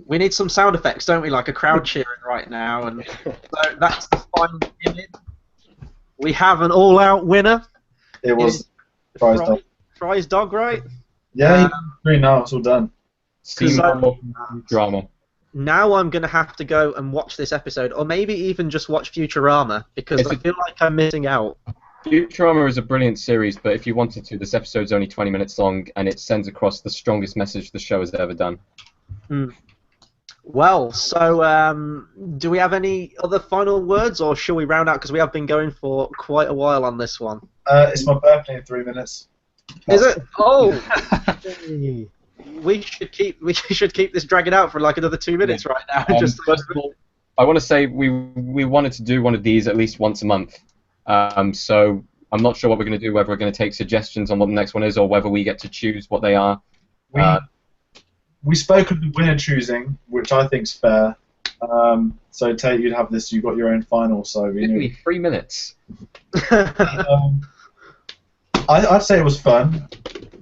We need some sound effects, don't we? Like a crowd cheering right now. And so that's the final image. We have an all-out winner. It was Fry's dog. Fry's dog, right? Yeah, he's green now. It's all done. More drama. Now I'm going to have to go and watch this episode, or maybe even just watch Futurama, because I feel like I'm missing out. Futurama is a brilliant series, but if you wanted to, this episode's only 20 minutes long, and it sends across the strongest message the show has ever done. Mm. Well, so do we have any other final words, or shall we round out? Because we have been going for quite a while on this one. It's my birthday in 3 minutes. Is it? Oh, we should keep this dragging out for like another 2 minutes right now. First of all, I want to say we wanted to do one of these at least once a month. So I'm not sure what we're going to do, whether we're going to take suggestions on what the next one is, or whether we get to choose what they are. We spoke of the winner choosing, which I think's fair. So Tate, you'd have this. You got your own final, so we Give knew. me 3 minutes. I'd say it was fun.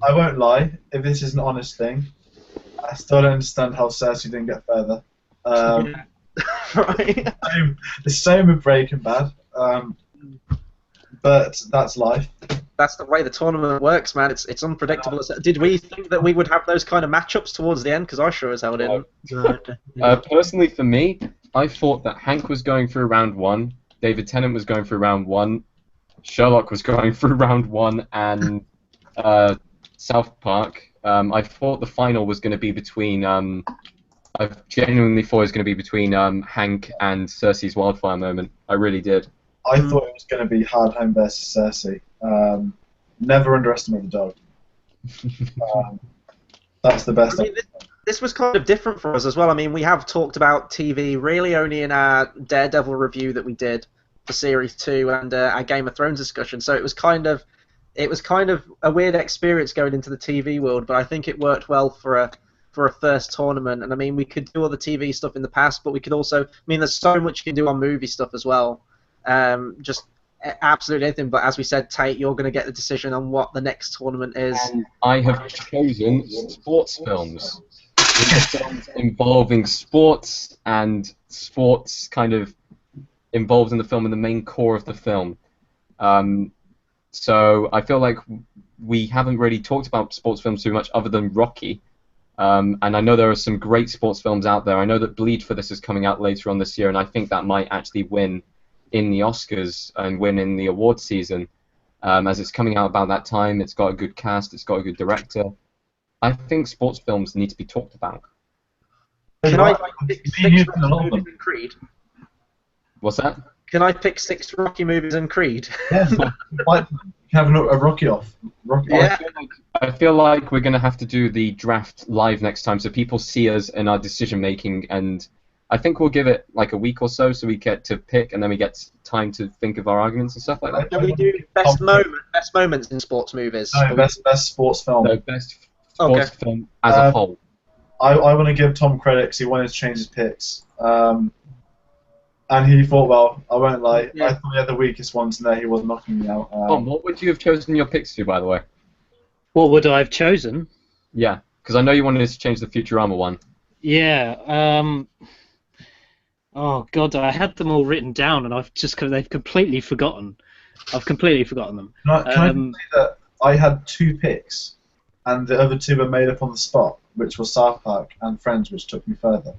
I won't lie. If this is an honest thing, I still don't understand how Cersei didn't get further. Right. The same with Breaking Bad. But that's life. That's the way the tournament works, man. It's unpredictable. Did we think that we would have those kind of matchups towards the end? Because I sure as hell didn't. Personally, for me, I thought that Hank was going through round 1, David Tennant was going through round 1, Sherlock was going through round 1, and South Park. I thought the final was going to be between. I genuinely thought it was going to be between Hank and Cersei's wildfire moment. I really did. I thought it was going to be Hardhome versus Cersei. Never underestimate the dog. That's the best. I mean, this was kind of different for us as well. I mean, we have talked about TV really only in our Daredevil review that we did for Series 2 and our Game of Thrones discussion. So it was kind of a weird experience going into the TV world, but I think it worked well for a first tournament. And I mean, we could do other TV stuff in the past, but we could also. I mean, there's so much you can do on movie stuff as well. Just absolutely anything. But as we said, Tate, you're going to get the decision on what the next tournament is. And I have chosen sports films. Films involving sports and sports kind of involved in the film and the main core of the film. So I feel like we haven't really talked about sports films too much other than Rocky. And I know there are some great sports films out there. I know that Bleed for this is coming out later on this year, and I think that might actually win in the Oscars and win in the award season. As it's coming out about that time, it's got a good cast, it's got a good director. I think sports films need to be talked about. Can I pick 6 Rocky movies and Creed? What's that? Can I pick 6 Rocky movies and Creed? Yes, like having a Rocky off. Yeah. I feel like we're going to have to do the draft live next time so people see us in our decision making, and I think we'll give it like a week or so we get to pick, and then we get time to think of our arguments and stuff like that. Can we do best moments in sports movies? No, best sports film. So best sports film as a whole. I want to give Tom credit because he wanted to change his picks. And he thought, well, I won't lie, I thought he had the weakest ones in there, he was knocking me out. Tom, what would you have chosen your picks to, by the way? What would I have chosen? Yeah, because I know you wanted to change the Futurama one. Yeah. Oh God, I had them all written down, and they've completely forgotten. I've completely forgotten them. Can I say that I had 2 picks, and the other 2 were made up on the spot, which was South Park and Friends, which took me further.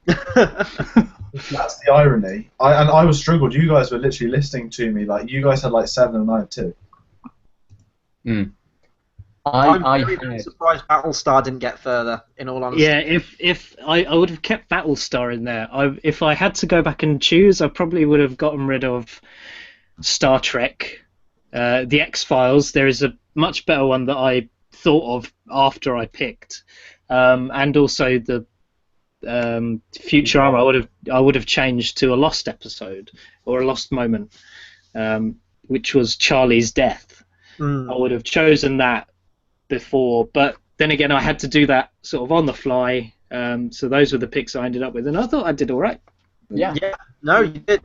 That's the irony. I was struggled. You guys were literally listening to me. Like you guys had like 7 and I had 2. I'm very surprised Battlestar didn't get further. In all honesty. Yeah, if I would have kept Battlestar in there. If I had to go back and choose, I probably would have gotten rid of Star Trek, the X-Files. There is a much better one that I thought of after I picked, and also the Futurama. I would have changed to a lost episode or a lost moment, which was Charlie's death. I would have chosen that before, but then again, I had to do that sort of on the fly. So those were the picks I ended up with, and I thought I did all right. Yeah. No, you did.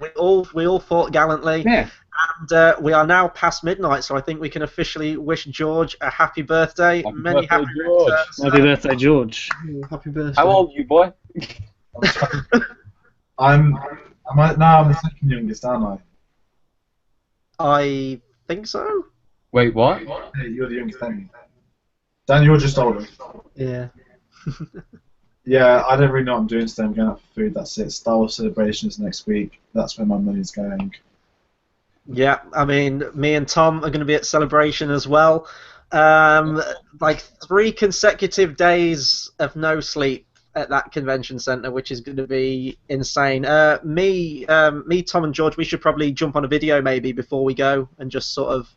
We all fought gallantly. Yeah. And we are now past midnight, so I think we can officially wish George a happy birthday. Many happy George. returns. Happy birthday, George. Happy birthday. How old are you, boy? I'm the second youngest, aren't I? I think so. Wait, what? Hey, you're the youngest, aren't you? Dan, you're just older. Yeah. Yeah, I don't really know what I'm doing today. I'm going out for food, that's it. Star Wars Celebration is next week. That's where my money's going. Yeah, I mean, me and Tom are going to be at Celebration as well. Like 3 consecutive days of no sleep at that convention center, which is going to be insane. Me, Tom, and George, we should probably jump on a video maybe before we go and just sort of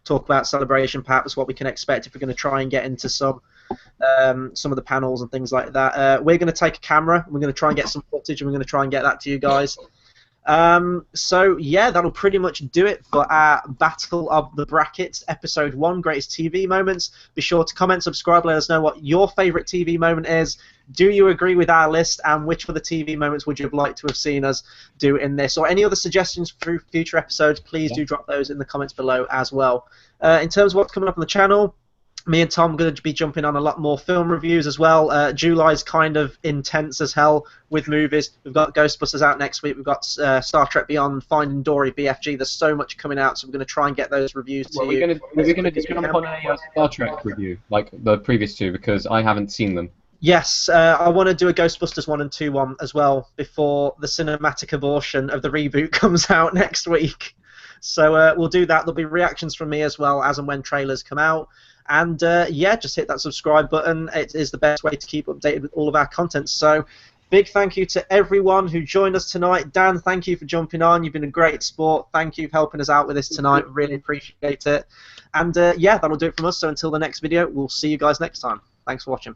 talk about Celebration, perhaps what we can expect if we're going to try and get into some of the panels and things like that. We're going to take a camera. We're going to try and get some footage, and we're going to try and get that to you guys. So yeah, that'll pretty much do it for our Battle of the Brackets Episode 1, Greatest TV Moments. Be sure to comment, subscribe, let us know what your favourite TV moment is. Do you agree with our list, and which other TV moments would you have liked to have seen us do in this? Or any other suggestions for future episodes, please do drop those in the comments below as well. In terms of what's coming up on the channel, me and Tom are going to be jumping on a lot more film reviews as well. July's kind of intense as hell with movies. We've got Ghostbusters out next week. We've got Star Trek Beyond, Finding Dory, BFG. There's so much coming out, so we're going to try and get those reviews to you. We're going to jump on a Star Trek review, like the previous two, because I haven't seen them. Yes, I want to do a Ghostbusters 1 and 2 one as well before the cinematic abortion of the reboot comes out next week. So we'll do that. There'll be reactions from me as well as and when trailers come out. And yeah, just hit that subscribe button. It is the best way to keep updated with all of our content. So big thank you to everyone who joined us tonight. Dan, thank you for jumping on. You've been a great sport. Thank you for helping us out with this tonight. Really appreciate it. And yeah, that'll do it from us. So until the next video, we'll see you guys next time. Thanks for watching.